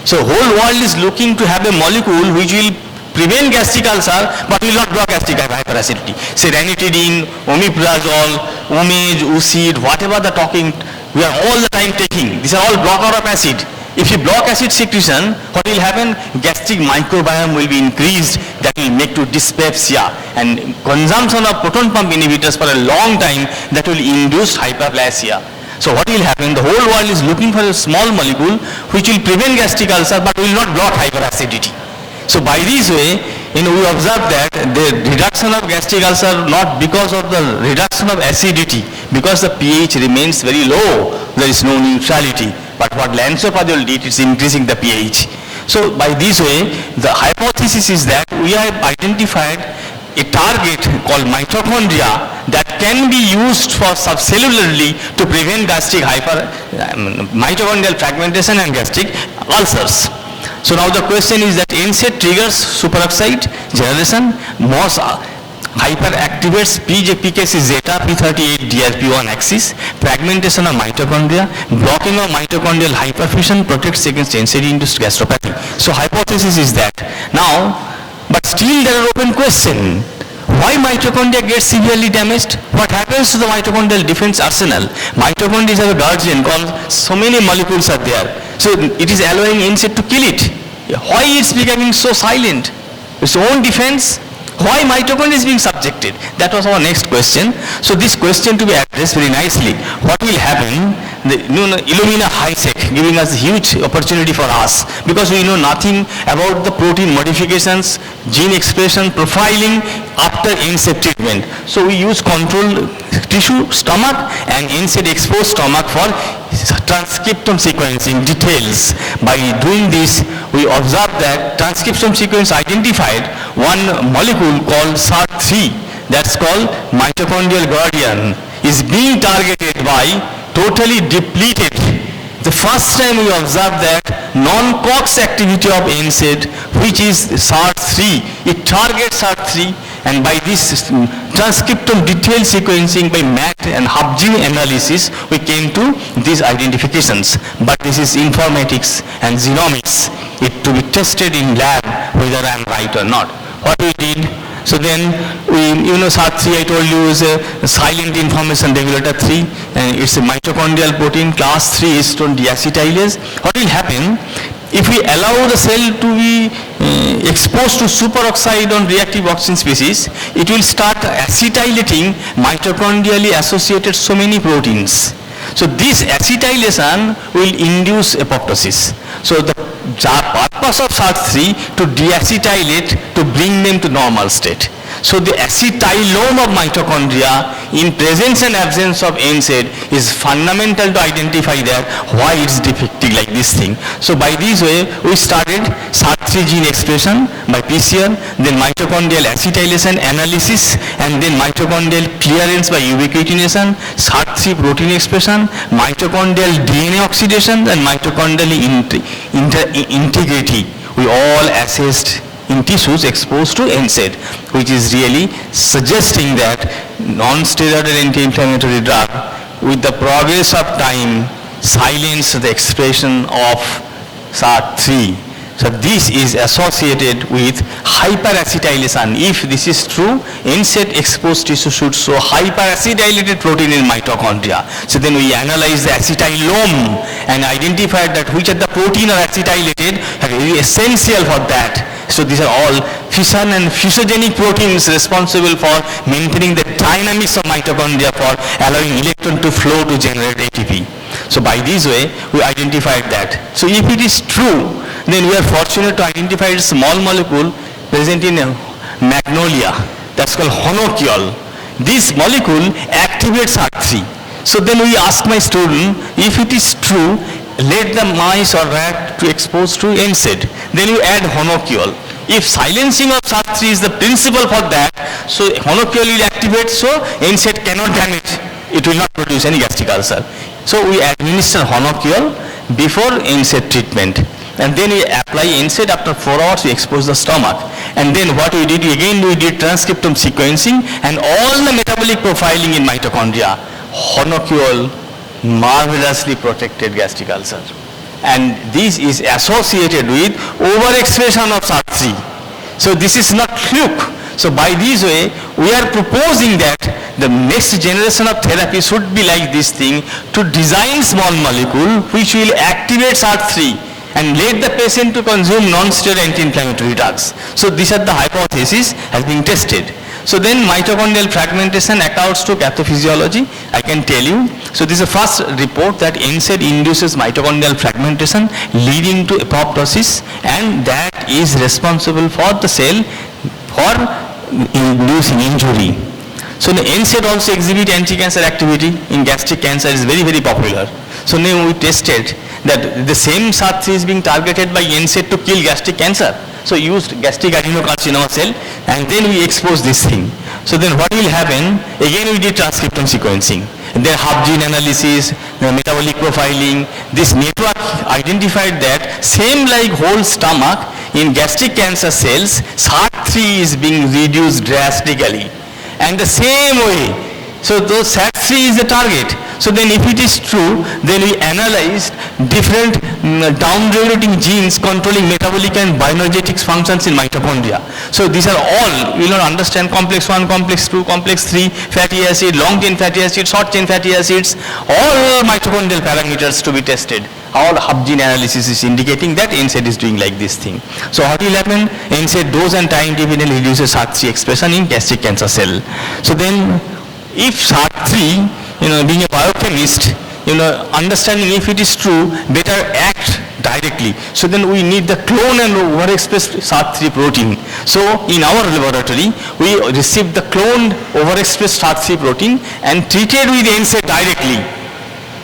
So whole world is looking to have a molecule which will prevent gastric ulcer but will not block gastric hyperacidity. Say ranitidine, omeprazole, Omage, Ucid, whatever the talking, we are all the time taking. These are all blocker of acid. If you block acid secretion, what will happen? Gastric microbiome will be increased, that will make to dyspepsia, and consumption of proton pump inhibitors for a long time, that will induce hyperplasia. So what will happen? The whole world is looking for a small molecule which will prevent gastric ulcer but will not block hyperacidity. So by this way, we observe that the reduction of gastric ulcer not because of the reduction of acidity, because the pH remains very low, there is no neutrality. But what lansoprazole did is increasing the pH. So by this way, the hypothesis is that we have identified a target called mitochondria that can be used for subcellularly to prevent gastric mitochondrial fragmentation and gastric ulcers. So now the question is that NSAID triggers superoxide generation, MOS hyperactivates PKC zeta P38 DRP1 axis, fragmentation of mitochondria, blocking of mitochondrial hyperfusion protects against NSAID-induced gastropathy. So hypothesis is that. Now, but still there are open question. Why mitochondria gets severely damaged? What happens to the mitochondrial defense arsenal? Mitochondria have a guardian called, so many molecules are there. So it is allowing NSAID to kill it. Why it's becoming so silent? Its own defense? Why mitochondria is being subjected? That was our next question. So this question to be addressed very nicely. What will happen? The Illumina HiSec giving us huge opportunity for us because we know nothing about the protein modifications, gene expression, profiling after NSAID treatment. So we use control tissue stomach and NSAID exposed stomach for transcriptome sequencing details. By doing this, we observe that transcriptome sequence identified one molecule called SART3, that's called mitochondrial guardian, is being targeted by totally depleted. The first time we observed that non-COX activity of NSAID, which is SART3, it targets SART3, and by this transcriptome detailed sequencing by MAT and HubGene analysis, we came to these identifications. But this is informatics and genomics. It to be tested in lab whether I am right or not. What we did, so then we, SART3 I told you is a silent information regulator 3 and it's a mitochondrial protein class 3 histone deacetylase. What will happen? If we allow the cell to be exposed to superoxide on reactive oxygen species, it will start acetylating mitochondrially associated so many proteins. So this acetylation will induce apoptosis. So the purpose of SART3 to deacetylate to bring them to normal state. So the acetylome of mitochondria in presence and absence of NSAID is fundamental to identify that why it's defective like this thing. So by this way we started SART3 gene expression by PCR, then mitochondrial acetylation analysis, and then mitochondrial clearance by ubiquitination, SART3 protein expression, mitochondrial DNA oxidation, and mitochondrial integrity. We all assessed in tissues exposed to NSAID, which is really suggesting that non-steroidal anti-inflammatory drug with the progress of time silence the expression of SART3. So this is associated with hyperacetylation. If this is true, NSAID exposed tissue should show hyperacetylated protein in mitochondria. So then we analyze the acetylome and identify that which of the protein are acetylated are really essential for that. So these are all fission and fusogenic proteins responsible for maintaining the dynamics of mitochondria for allowing electron to flow to generate ATP. So by this way, we identified that. So if it is true, then we are fortunate to identify a small molecule present in magnolia, that's called honokiol. This molecule activates SART3. So then we asked my student, if it is true, let the mice or rat to expose to NSAID. Then you add honokiol. If silencing of SART3 is the principle for that, so honokiol will activate, so NSAID cannot damage. It will not produce any gastric ulcer. So we administer honokiol before NSAID treatment. And then we apply NSAID after 4 hours, we expose the stomach. And then what we did, again we did transcriptome sequencing and all the metabolic profiling in mitochondria. Honokiol marvelously protected gastric ulcer. And this is associated with overexpression of SART3. So this is not fluke. So by this way, we are proposing that the next generation of therapy should be like this thing, to design small molecule which will activate SART3 and let the patient to consume non-steroidal anti-inflammatory drugs. So these are the hypotheses has been tested. So then mitochondrial fragmentation accounts to pathophysiology, I can tell you. So this is the first report that NSAID induces mitochondrial fragmentation leading to apoptosis, and that is responsible for the cell for inducing injury. So the NSAID also exhibit anti-cancer activity in gastric cancer, is very, very popular. So now we tested that the same SAT3 is being targeted by NSAID to kill gastric cancer. So used gastric adenocarcinoma cell and then we exposed this thing. So then what will happen? Again we did transcriptome sequencing. Then half gene analysis, the metabolic profiling. This network identified that same like whole stomach in gastric cancer cells, SAT3 is being reduced drastically. And the same way, so those SAT3 is the target. So then if it is true, then we analyzed different down-regulating genes controlling metabolic and bioenergetics functions in mitochondria. So these are all, you will understand, complex 1, complex 2, complex 3, fatty acid, long chain fatty acids, short chain fatty acids, all mitochondrial parameters to be tested. All hub gene analysis is indicating that NSAID is doing like this thing. So what will happen? NSAID dose and time dependently reduces SAT3 expression in gastric cancer cell. So then if SAT3, being a biochemist, understanding if it is true, better act directly. So then we need the clone and overexpressed SAT3 protein. So in our laboratory, we received the cloned overexpressed SAT3 protein and treated with NSAID directly.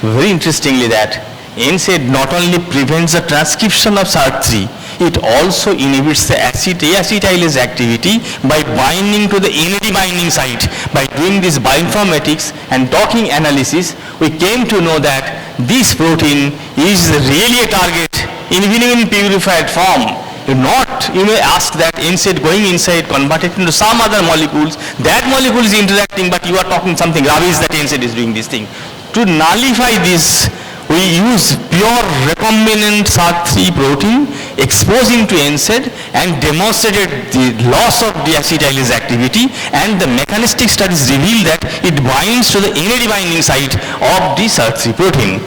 Very interestingly that NSAID not only prevents the transcription of SAT3, it also inhibits the acetylase activity by binding to the NAD binding site. By doing this bioinformatics and docking analysis, we came to know that this protein is really a target even in purified form. You may ask that NSAID going inside, converted into some other molecules, that molecule is interacting, but you are talking something rubbish that NSAID is doing this thing. To nullify this, we use pure recombinant SAT3 protein exposing to NSAID and demonstrated the loss of deacetylase activity, and the mechanistic studies reveal that it binds to the NAD binding site of the SAT3 protein.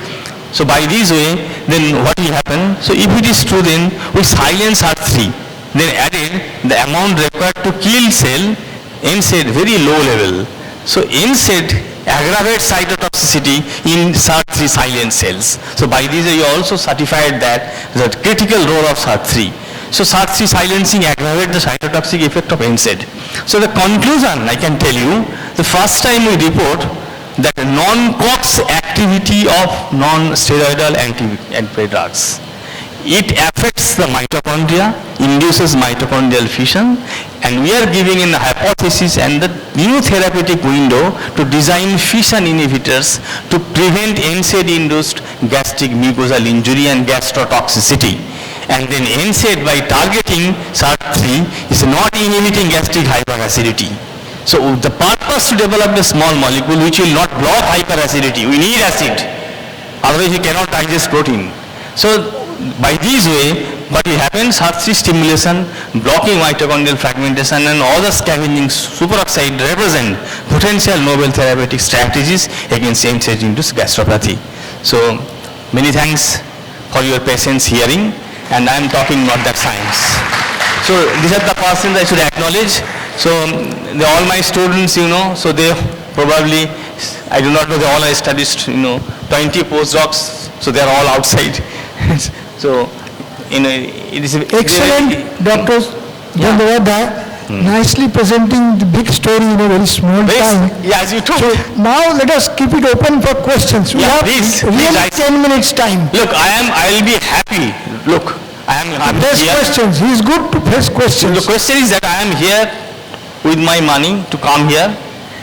So by this way, then what will happen? So if it is true, then we silence SAT3, then added the amount required to kill cell, NSAID very low level. So NSAID aggravates cytotoxicity in SAT3 silent cells. So by this you also certified that the critical role of SAT3. So SAT3 silencing aggravates the cytotoxic effect of NSAID. So the conclusion I can tell you, the first time we report that non-COX activity of non-steroidal anti drugs. It affects the mitochondria, induces mitochondrial fission, and we are giving in a hypothesis and the new therapeutic window to design fission inhibitors to prevent NSAID-induced gastric mucosal injury and gastrotoxicity. And then NSAID, by targeting SAT3, is not inhibiting gastric hyperacidity. So the purpose to develop a small molecule which will not block hyperacidity, we need acid, otherwise we cannot digest protein. So by this way, what will happen, SAT3 stimulation, blocking mitochondrial fragmentation and other scavenging superoxide represent potential novel therapeutic strategies against NSAID-induced gastropathy. So many thanks for your patience hearing, and I am talking not that science. So these are the persons I should acknowledge. So all my students, so they probably, I do not know, they all are studied, 20 postdocs, so they are all outside. So, it is excellent, Dr. Bandhavadhyay, nicely presenting the big story in a very small time. Yeah, as you told. So now let us keep it open for questions. We have really 10 minutes time. Look, I will be happy. Look, I'm press here. questions. He is good to press questions. The question is that I am here with my money to come here,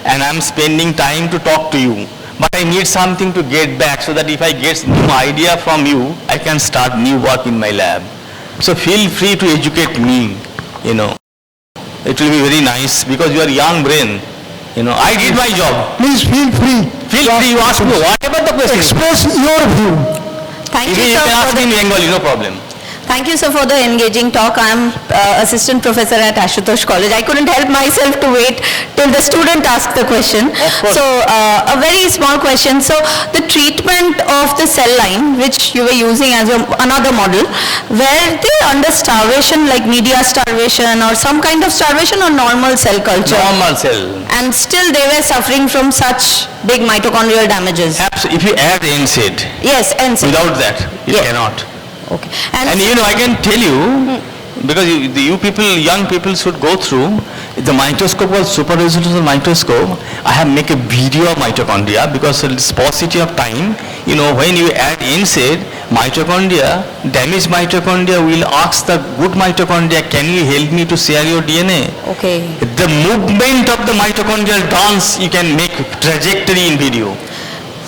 and I am spending time to talk to you. But I need something to get back so that if I get new idea from you, I can start new work in my lab. So feel free to educate me, It will be very nice because you are young brain. I did my job. Please feel free. Feel free, you ask me whatever the question. Express your view. Thank You you, can ask sir. me in Bengali, no problem. Thank you, sir, for the engaging talk. I am assistant professor at Ashutosh College. I couldn't help myself to wait till the student asked the question. Of course. So, a very small question. So, the treatment of the cell line, which you were using as another model, were they under starvation, like media starvation or some kind of starvation, or normal cell culture? Normal cell. And still they were suffering from such big mitochondrial damages? If you add NSAID, Yes, NSAID. without that, it Yeah. cannot. Okay. And you know, I can tell you, because you people, young people should go through, the microscope was super resolution microscope. I have make a video of mitochondria because it's paucity of time. You know, when you add NSAID, mitochondria, damaged mitochondria will ask the good mitochondria, can you help me to share your DNA? Okay. The movement of the mitochondrial dance, you can make trajectory in video.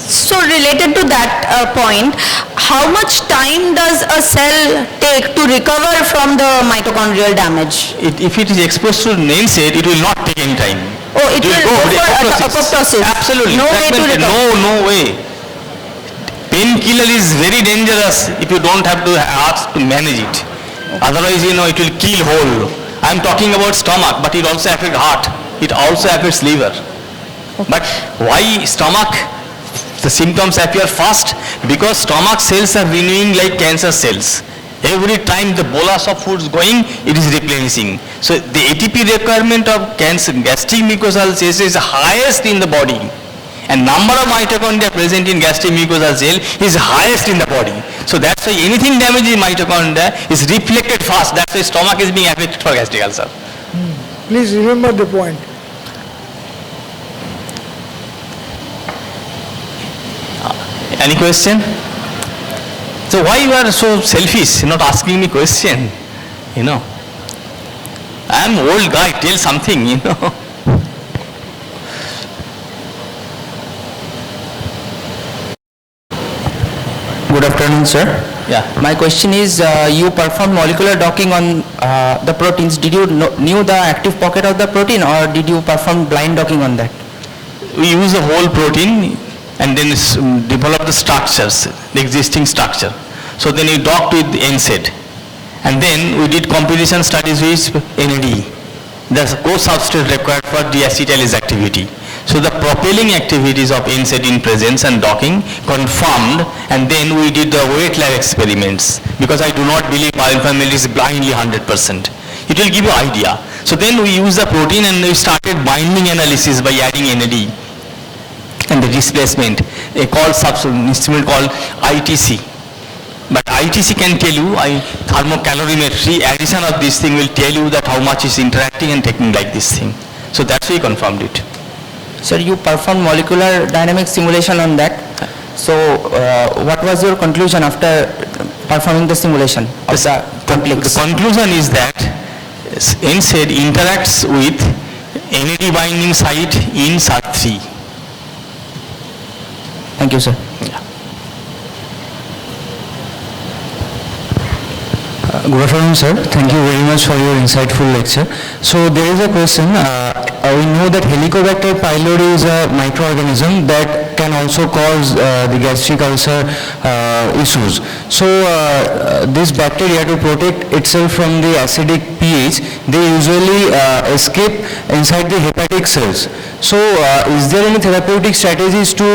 So related to that point, how much time does a cell take to recover from the mitochondrial damage? If it is exposed to NSAID, it will not take any time. Oh, it will go for apoptosis. Absolutely. No way to Fragmented. recover. No way. Painkiller is very dangerous if you don't have to ask to manage it. Otherwise, you know, it will kill whole. I am talking about stomach, but it also affects heart. It also affects liver. But why stomach? The symptoms appear fast because stomach cells are renewing like cancer cells. Every time the bolus of food is going, it is replenishing. So the ATP requirement of cancer, gastric mucosal cells is highest in the body. And number of mitochondria present in gastric mucosal cell is highest in the body. So that's why anything damaging mitochondria is reflected fast. That's why stomach is being affected for gastric ulcer. Please remember the point. Any question? So why you are so selfish, not asking me question, you know? I am old guy, tell something, you know? Good afternoon, sir. Yeah. My question is, you performed molecular docking on the proteins. Did you knew the active pocket of the protein, or did you perform blind docking on that? We use the whole protein and then develop the structures, the existing structure. So then we docked with NSAID. And then we did competition studies with NAD. That's a co-substrate required for deacetylase activity. So the propelling activities of NSAID in presence and docking confirmed, and then we did the wet lab experiments, because I do not believe bioinformatics is blindly 100%. It will give you idea. So then we use the protein and we started binding analysis by adding NAD and the displacement, a instrument called ITC. But ITC can tell you, thermocalorimetry, addition of this thing will tell you that how much is interacting and taking like this thing. So that's why we confirmed it. Sir, you performed molecular dynamic simulation on that. So, what was your conclusion after performing the simulation of the complex? The conclusion is that NSAID interacts with NAD binding site in SAT3. Thank you, sir. Good afternoon, sir. Thank you very much for your insightful lecture. So there is a question. We know that Helicobacter pylori is a microorganism that can also cause the gastric ulcer issues. So this bacteria, to protect itself from the acidic pH, they usually escape inside the hepatic cells. So is there any therapeutic strategies to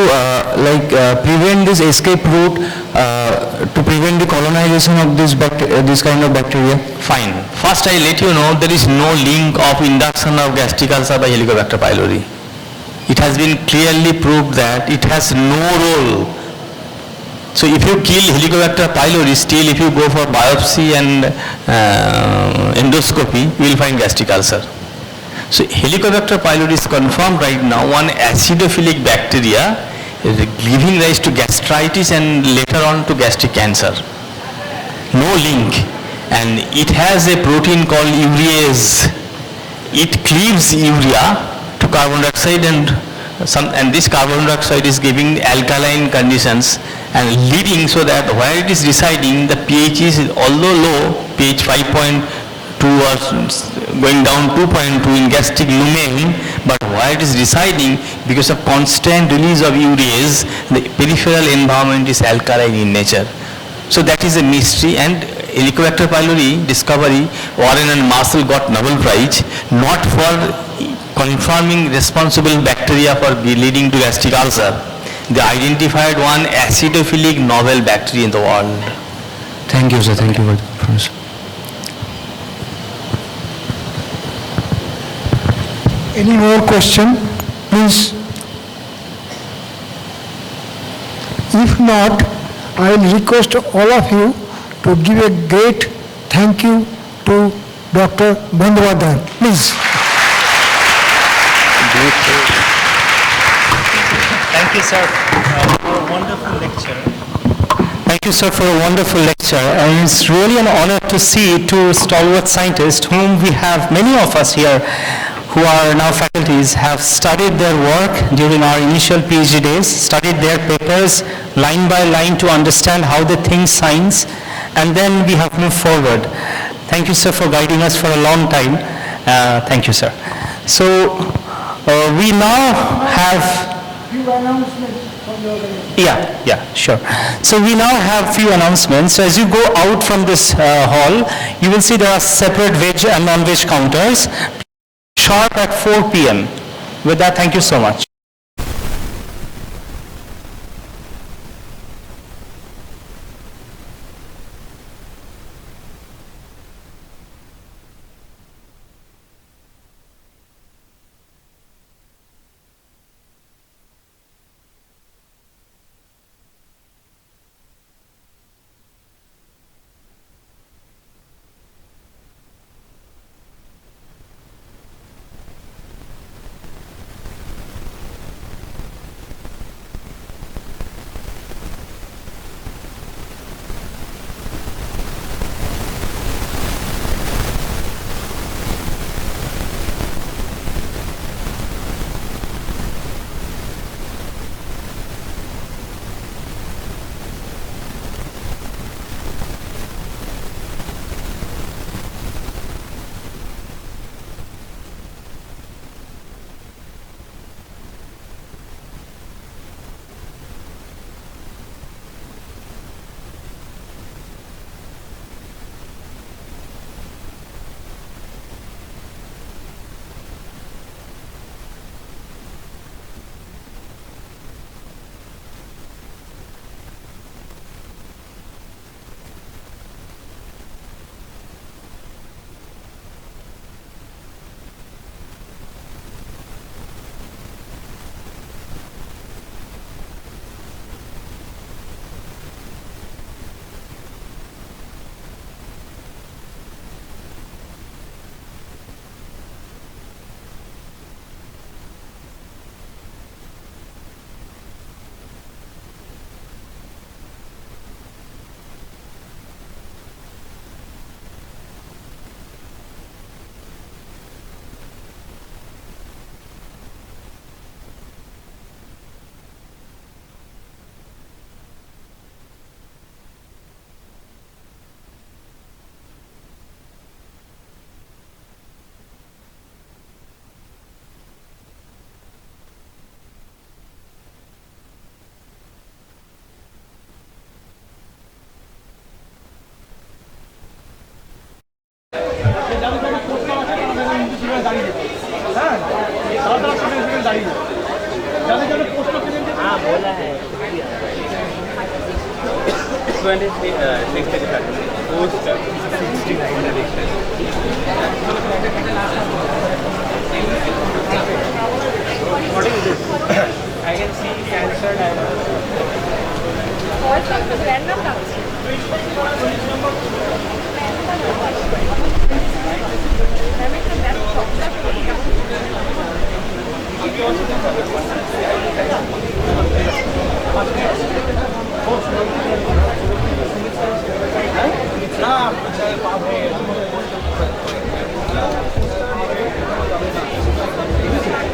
prevent this escape route, to prevent the colonization of this kind of bacteria? Fine. First I let you know there is no link of induction of gastric ulcer by Helicobacter pylori. It has been clearly proved that it has no role. So if you kill Helicobacter pylori, still if you go for biopsy and endoscopy, you will find gastric ulcer. So Helicobacter pylori is confirmed right now one acidophilic bacteria giving rise to gastritis and later on to gastric cancer. No link. And it has a protein called urease. It cleaves urea to carbon dioxide, and this carbon dioxide is giving alkaline conditions and leading, so that where it is residing, the pH is, although low, pH 5.2 or going down 2.2 in gastric lumen, but where it is residing, because of constant release of urease, the peripheral environment is alkaline in nature. So that is a mystery, and Helicobacter pylori discovery, Warren and Marshall got Nobel Prize not for confirming responsible bacteria for leading to gastric ulcer. They identified one acidophilic novel bacteria in the world. Thank you, sir. Thank you, Professor. Any more question, please? If not, I will request all of you to give a great thank you to Dr. Bandyopadhyay. Please. Thank you, sir, for a wonderful lecture. Thank you, sir, for a wonderful lecture. And it's really an honor to see two stalwart scientists whom we have, many of us here, who are now faculties, have studied their work during our initial PhD days, studied their papers line by line to understand how they think science, and then we have moved forward. Thank you, sir, for guiding us for a long time. Thank you, sir. So we now have... Yeah, sure. So we now have few announcements. So as you go out from this hall, you will see there are separate veg and non-veg counters, sharp at 4 p.m. With that, thank you so much.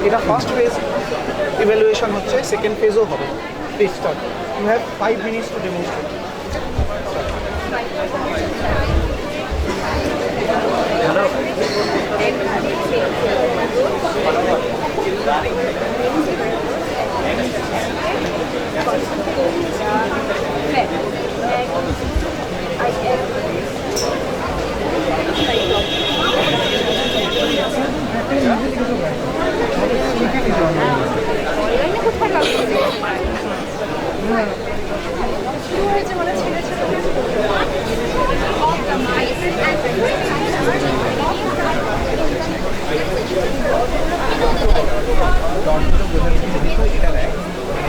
এটা first phase evaluation হচ্ছে, second ফেজও হবে। Please start. You have 5 minutes to demonstrate.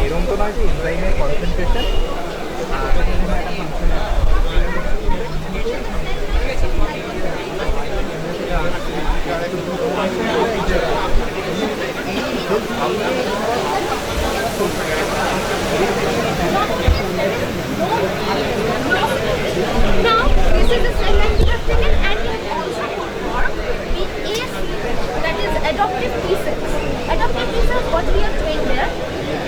এরকম তো নয় যে এনজাইমের concentration Now, this is the cell line we have taken and we have also performed the ACE, that is adoptive T cells. Adoptive T cells, what we are doing there,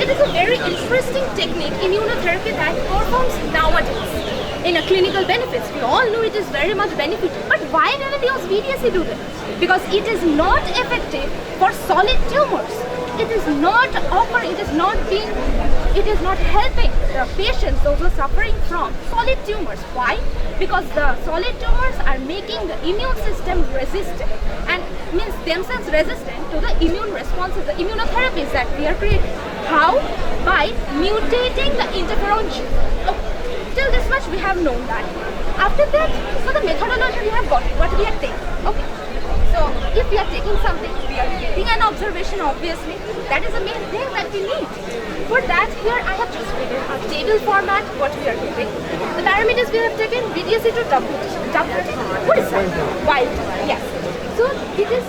it is a very interesting technique, immunotherapy, that performs nowadays in a clinical benefits. We all know it is very much beneficial, but why don't we use VDSC do that? Because it is not effective for solid tumors. It is not offering, it is not helping the patients, those who are suffering from solid tumors. Why? Because the solid tumors are making the immune system resistant and means themselves resistant to the immune responses, the immunotherapies that we are creating. How? By mutating the interferon gene. Till this much we have known that. After that, so the methodology we have got, what we are taking. Okay. So if we are taking something, we are getting an observation obviously. That is the main thing that we need. For that, here I have just written a table format, what we are getting. The parameters we have taken, VDSC to WT. What is that? Wild. Yes. So it is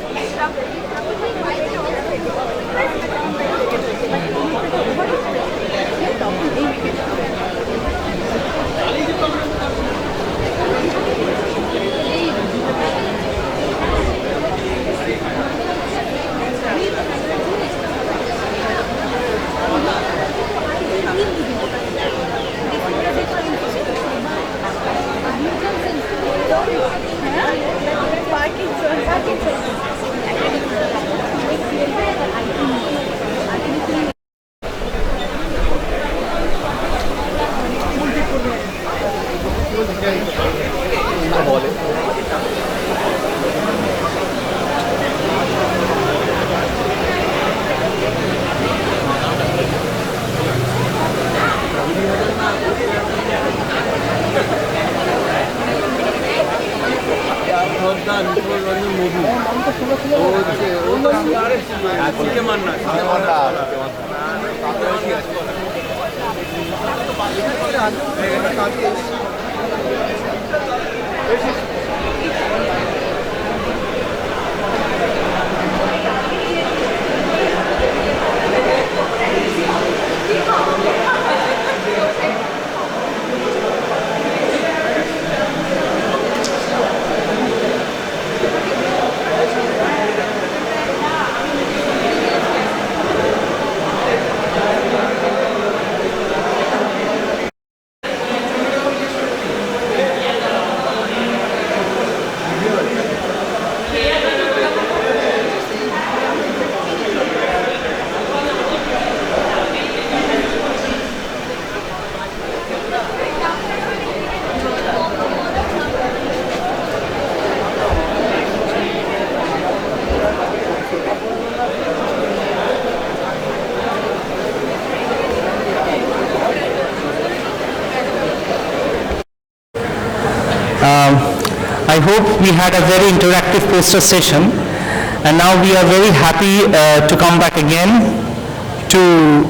I hope we had a very interactive poster session, and now we are very happy to come back again to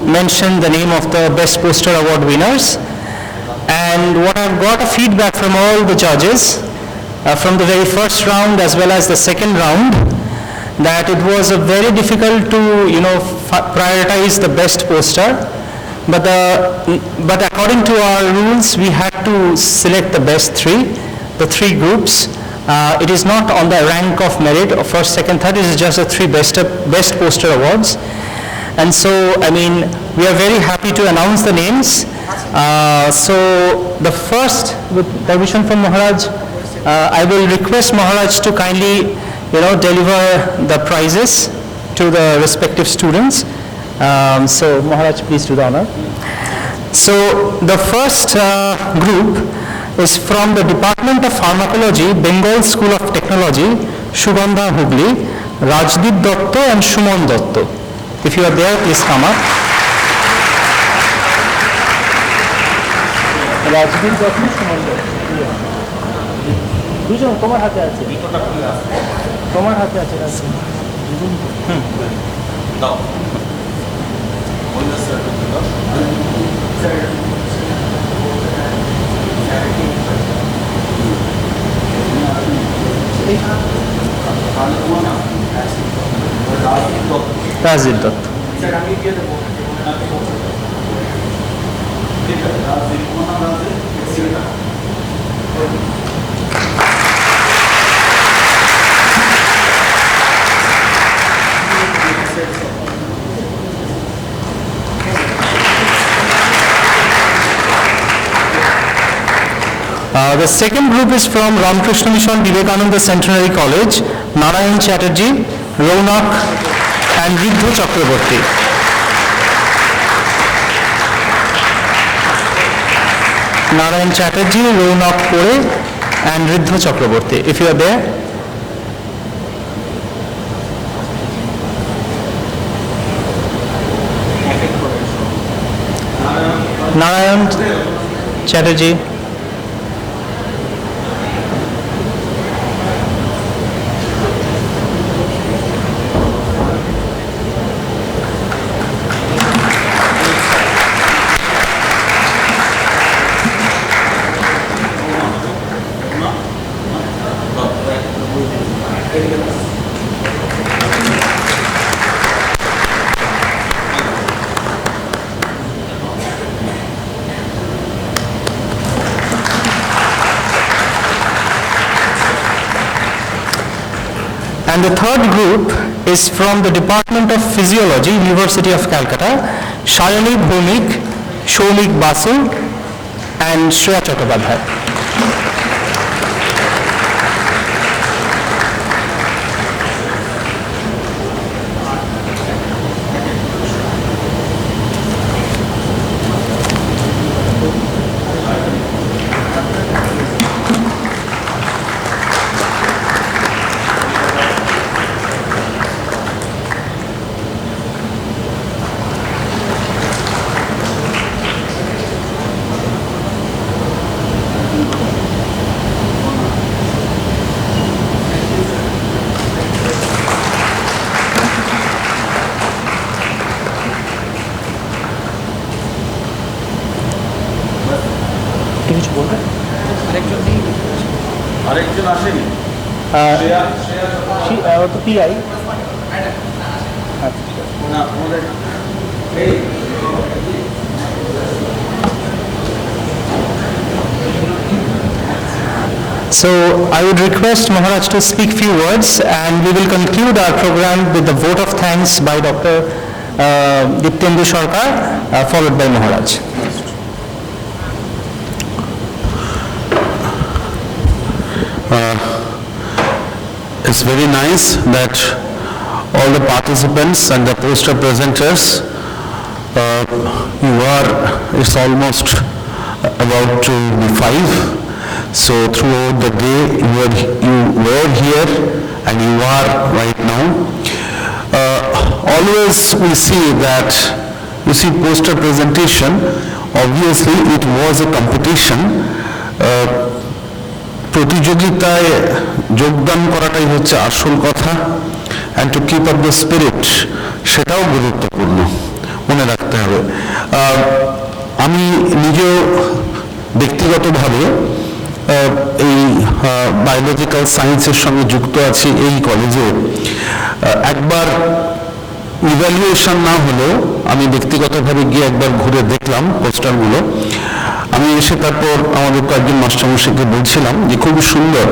mention the name of the Best Poster Award winners. And what I've got a feedback from all the judges from the very first round as well as the second round, that it was a very difficult to prioritize the best poster, but according to our rules we had to select the best three. The three groups. It is not on the rank of merit of first, second, third. It is just the three best poster awards. And so, I mean, we are very happy to announce the names. So the first, with permission from Maharaj, I will request Maharaj to kindly, deliver the prizes to the respective students. So Maharaj, please do the honor. So the first group is from the Department of Pharmacology, Bengal School of Technology, Shugandha, Hubli. Rajdeep Datta and Shumon Datta. If you are there, please come up. Rajdeep Datta, Shumon Datta. দুজন তোমার হাতে আছে, তোমার হাতে আছে দাও। Rajdeep Dutta. The second group is from Ramakrishna Mission Vivekananda Centenary College, Narayan Chatterjee, Ronak and Riddhu Chakraborty. Narayan Chatterjee, Ronak Pore and Riddhu Chakraborty. If you are there. Narayan Chatterjee. And the third group is from the Department of Physiology, University of Calcutta, Shayani Bhumik, Shomik Basu and Shreya Chattopadhyay. So I would request Maharaj to speak few words, and we will conclude our program with the vote of thanks by Dr. Diptendu Sarkar, followed by Maharaj. It's very nice that all the participants and the poster presenters, it's almost about to be 5. So throughout the day you were here and you are right now. Always we see that, you see poster presentation, obviously it was a competition. প্রতিযোগিতায় যোগদান করাটাই হচ্ছে আসল কথা, and to keep up the spirit সেটাও গুরুত্বপূর্ণ, মনে রাখতে হবে। আমি নিজেও ব্যক্তিগতভাবে এই বায়োলজিক্যাল সায়েন্সের সঙ্গে যুক্ত আছি এই কলেজে। একবার ইভ্যালুয়েশন না হলেও আমি ব্যক্তিগতভাবে গিয়ে একবার ঘুরে দেখলাম পোস্টারগুলো। আমি এসে তারপর আমাদের কয়েকজন মাস্টারমশাইকে বলছিলাম যে খুবই সুন্দর,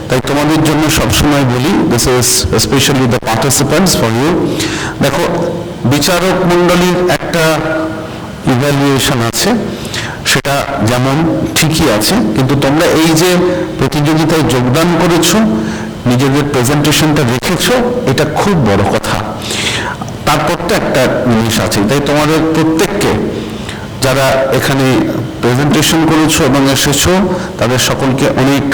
তাই তোমাদের জন্য সবসময় বলি, this is specially the participants for you. দেখো, বিচারক মণ্ডলীর একটা ইভ্যালুয়েশন আছে, সেটা যেমন ঠিকই আছে, কিন্তু তোমরা এই যে প্রতিযোগিতায় যোগদান করেছো, নিজেদের প্রেজেন্টেশনটা রেখেছো, এটা খুব বড় কথা। তারপর তো একটা জিনিস আছে, তাই তোমাদের প্রত্যেককে যারা এখানে প্রেজেন্টেশন করেছো এবং এসেছো তাদের সকলকে অনেক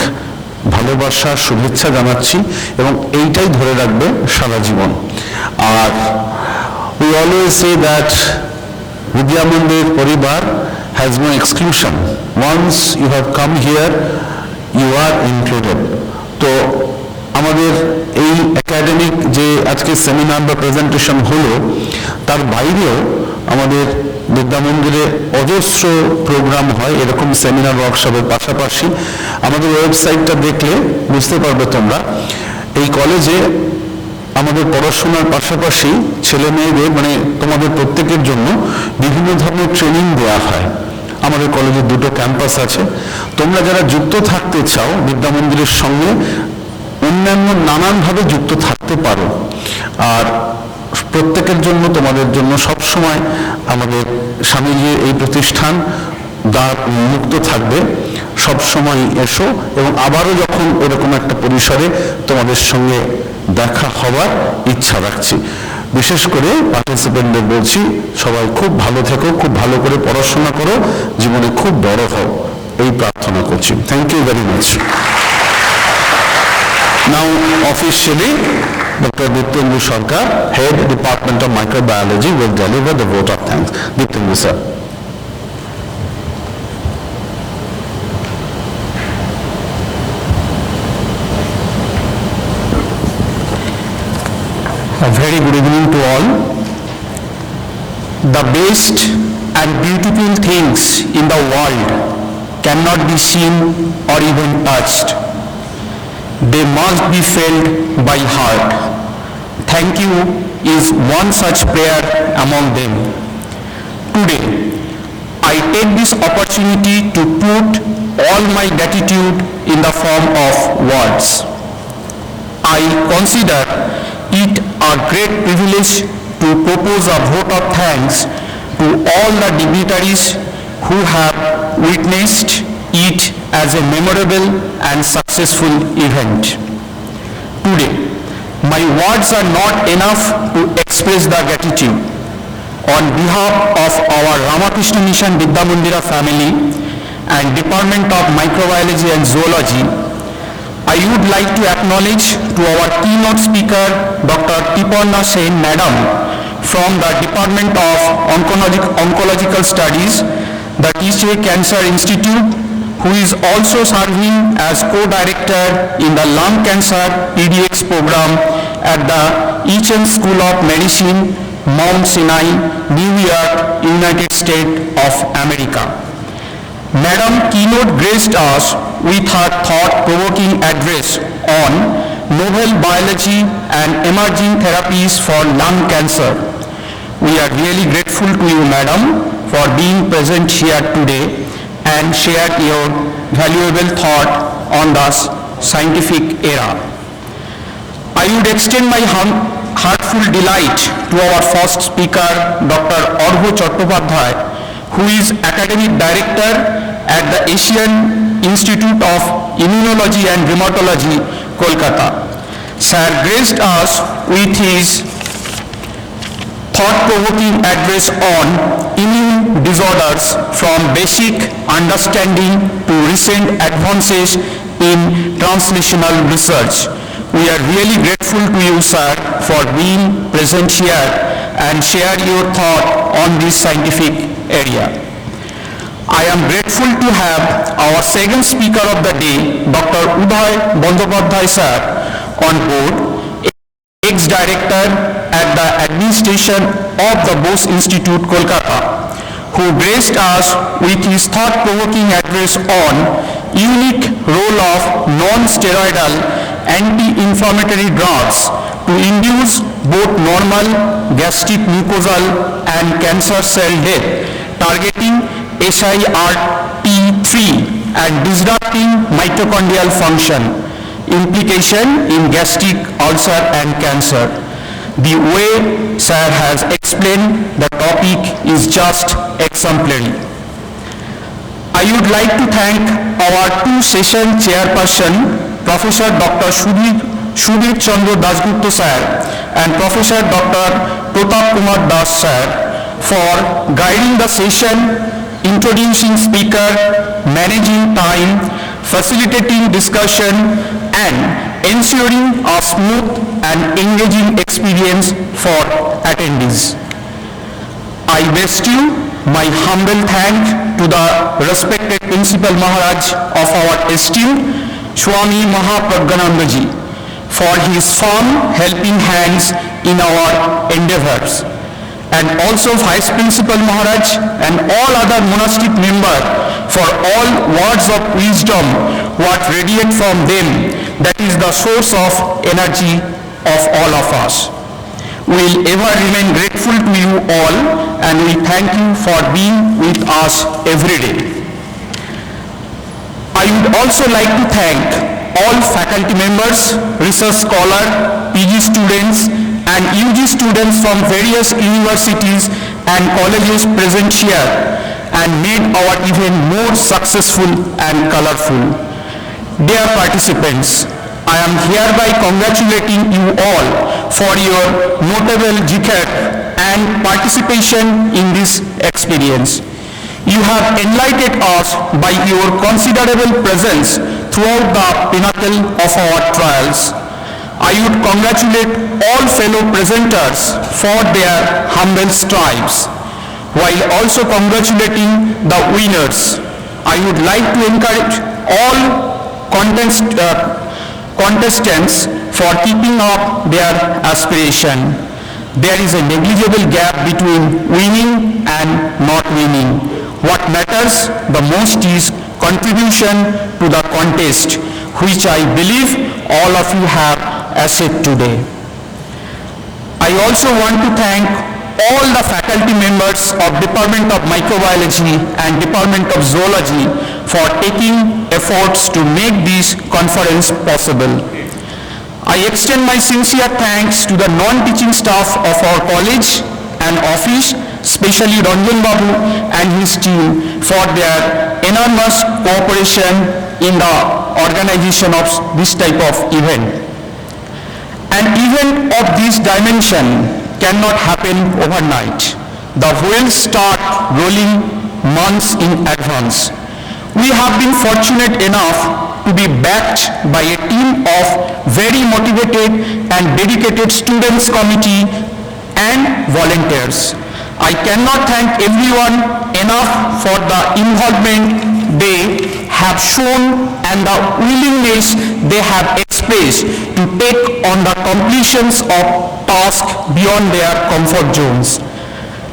ভালোবাসা শুভেচ্ছা জানাচ্ছি এবং এইটাই ধরে রাখবে সারা জীবন। আর we always say that Vidya Mandir Paribar has no exclusion. Once you have come here, you are included. তো আমাদের এই একাডেমিক যে আজকে সেমিনার বা প্রেজেন্টেশন হলো তার বাইরেও আমাদের বিদ্যা মন্দিরে অজস্র প্রোগ্রাম হয় এরকম সেমিনার ওয়ার্কশপের পাশাপাশি। আমাদের ওয়েবসাইটটা দেখলে বুঝতে পারবে তোমরা, এই কলেজে আমাদের পড়াশোনার পাশাপাশি ছেলে মেয়েদের মানে তোমাদের প্রত্যেকের জন্য বিভিন্ন ধরনের ট্রেনিং দেওয়া হয়। আমাদের কলেজে 2টো ক্যাম্পাস আছে। তোমরা যারা যুক্ত থাকতে চাও বিদ্যা মন্দিরের সঙ্গে অন্যান্য নানানভাবে যুক্ত থাকতে পারো। আর প্রত্যেকের জন্য তোমাদের জন্য সবসময় আমাদের স্বামীজির এই প্রতিষ্ঠান দ্বার মুক্ত থাকবে। সবসময় এসো এবং আবারও যখন এরকম একটা পরিসরে তোমাদের সঙ্গে দেখা হওয়ার ইচ্ছা রাখছি। বিশেষ করে পার্টিসিপেন্টদের বলছি, সবাই খুব ভালো থেকো, খুব ভালো করে পড়াশোনা করো, জীবনে খুব বড় হও, এই প্রার্থনা করছি। Thank you very much. Now officially Dr. Diptendu Sarkar, Head Department of Microbiology, will deliver the vote of thanks. Diptendu sir. A very good evening to all. The best and beautiful things in the world cannot be seen or even touched. They must be felt by heart. Thank you is one such prayer among them. Today, I take this opportunity to put all my gratitude in the form of words. I consider it a great privilege to propose a vote of thanks to all the dignitaries who have witnessed it as a memorable and successful event. Today, my words are not enough to express the gratitude. On behalf of our Ramakrishna Mission Vidya Mandira family and Department of Microbiology and Zoology, I would like to acknowledge to our keynote speaker, Dr. Triporna Sen, Madam, from the Department of Oncological Studies, the T.J. Cancer Institute, who is also serving as co-director in the lung cancer PDX program at the Eaton School of Medicine, Mount Sinai, New York, United States of America. Madam keynote graced us with her thought-provoking address on novel biology and emerging therapies for lung cancer. We are really grateful to you, Madam, for being present here today and share your valuable thought on the scientific era. I would extend my heartfelt delight to our first speaker, Dr. Arvo Chattopadhyay, who is Academic Director at the Asian Institute of Immunology and Rheumatology, Kolkata. Sir graced us with his thought-provoking address on immune disorders from basic understanding to recent advances in translational research. We are really grateful to you, sir, for being present here and share your thought on this scientific area. I am grateful to have our second speaker of the day, Dr. Uday Bandyopadhyay, sir, on board, ex-director at the administration of the Bose Institute, Kolkata, who graced us with his thought-provoking address on unique role of non-steroidal anti-inflammatory drugs to induce both normal gastric mucosal and cancer cell death, targeting SIRT3 and disrupting mitochondrial function, implication in gastric ulcer and cancer. The way sir has explained the topic is just exemplary. I would like to thank our two session chairperson, Professor Dr. Sudhir Chandra Dasgupta sir and Professor Dr. Pratap Kumar Das sir for guiding the session, introducing speaker, managing time, facilitating discussion, and ensuring a smooth and engaging experience for attendees. I bestow my humble thanks to the respected Principal Maharaj of our esteemed Swami Mahapragyanandaji for his firm helping hands in our endeavors, and also Vice Principal Maharaj and all other monastic members for all words of wisdom what radiate from them, that is the source of energy of all of us. We will ever remain grateful to you all, and we thank you for being with us every day. I would also like to thank all faculty members, research scholars, PG students, and UG students from various universities and colleges present here and made our event more successful and colorful. Dear participants, I am hereby congratulating you all for your notable zikr and participation in this experience. You have enlightened us by your considerable presence throughout the pinnacle of our trials. I would congratulate all fellow presenters for their humble strives, while also congratulating the winners. I would like to encourage all contestants for keeping up their aspiration. There is a negligible gap between winning and not winning. What matters the most is contribution to the contest, which I believe all of you have assessed today. I also want to thank all the faculty members of Department of Microbiology and Department of Zoology for taking efforts to make this conference possible. I extend my sincere thanks to the non-teaching staff of our college and office, especially Ranjan Babu and his team, for their enormous cooperation in the organization of this type of event. An event of this dimension cannot happen overnight. The wheels start rolling months in advance. We have been fortunate enough to be backed by a team of very motivated and dedicated students committee and volunteers. I cannot thank everyone enough for the involvement they have shown and the willingness they have expressed to take on the completions of tasks beyond their comfort zones.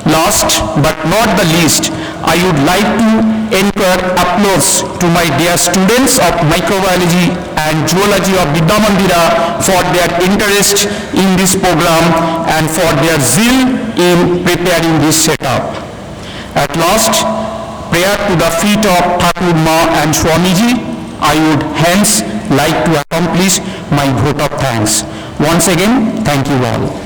Last but not the least, I would like to encourage applause to my dear students of microbiology and zoology of Vidya Mandira for their interest in this program and for their zeal in preparing this setup. At last, prayer to the feet of Thakur Ma and Swamiji, I would hence like to accomplish my vote of thanks. Once again, thank you all.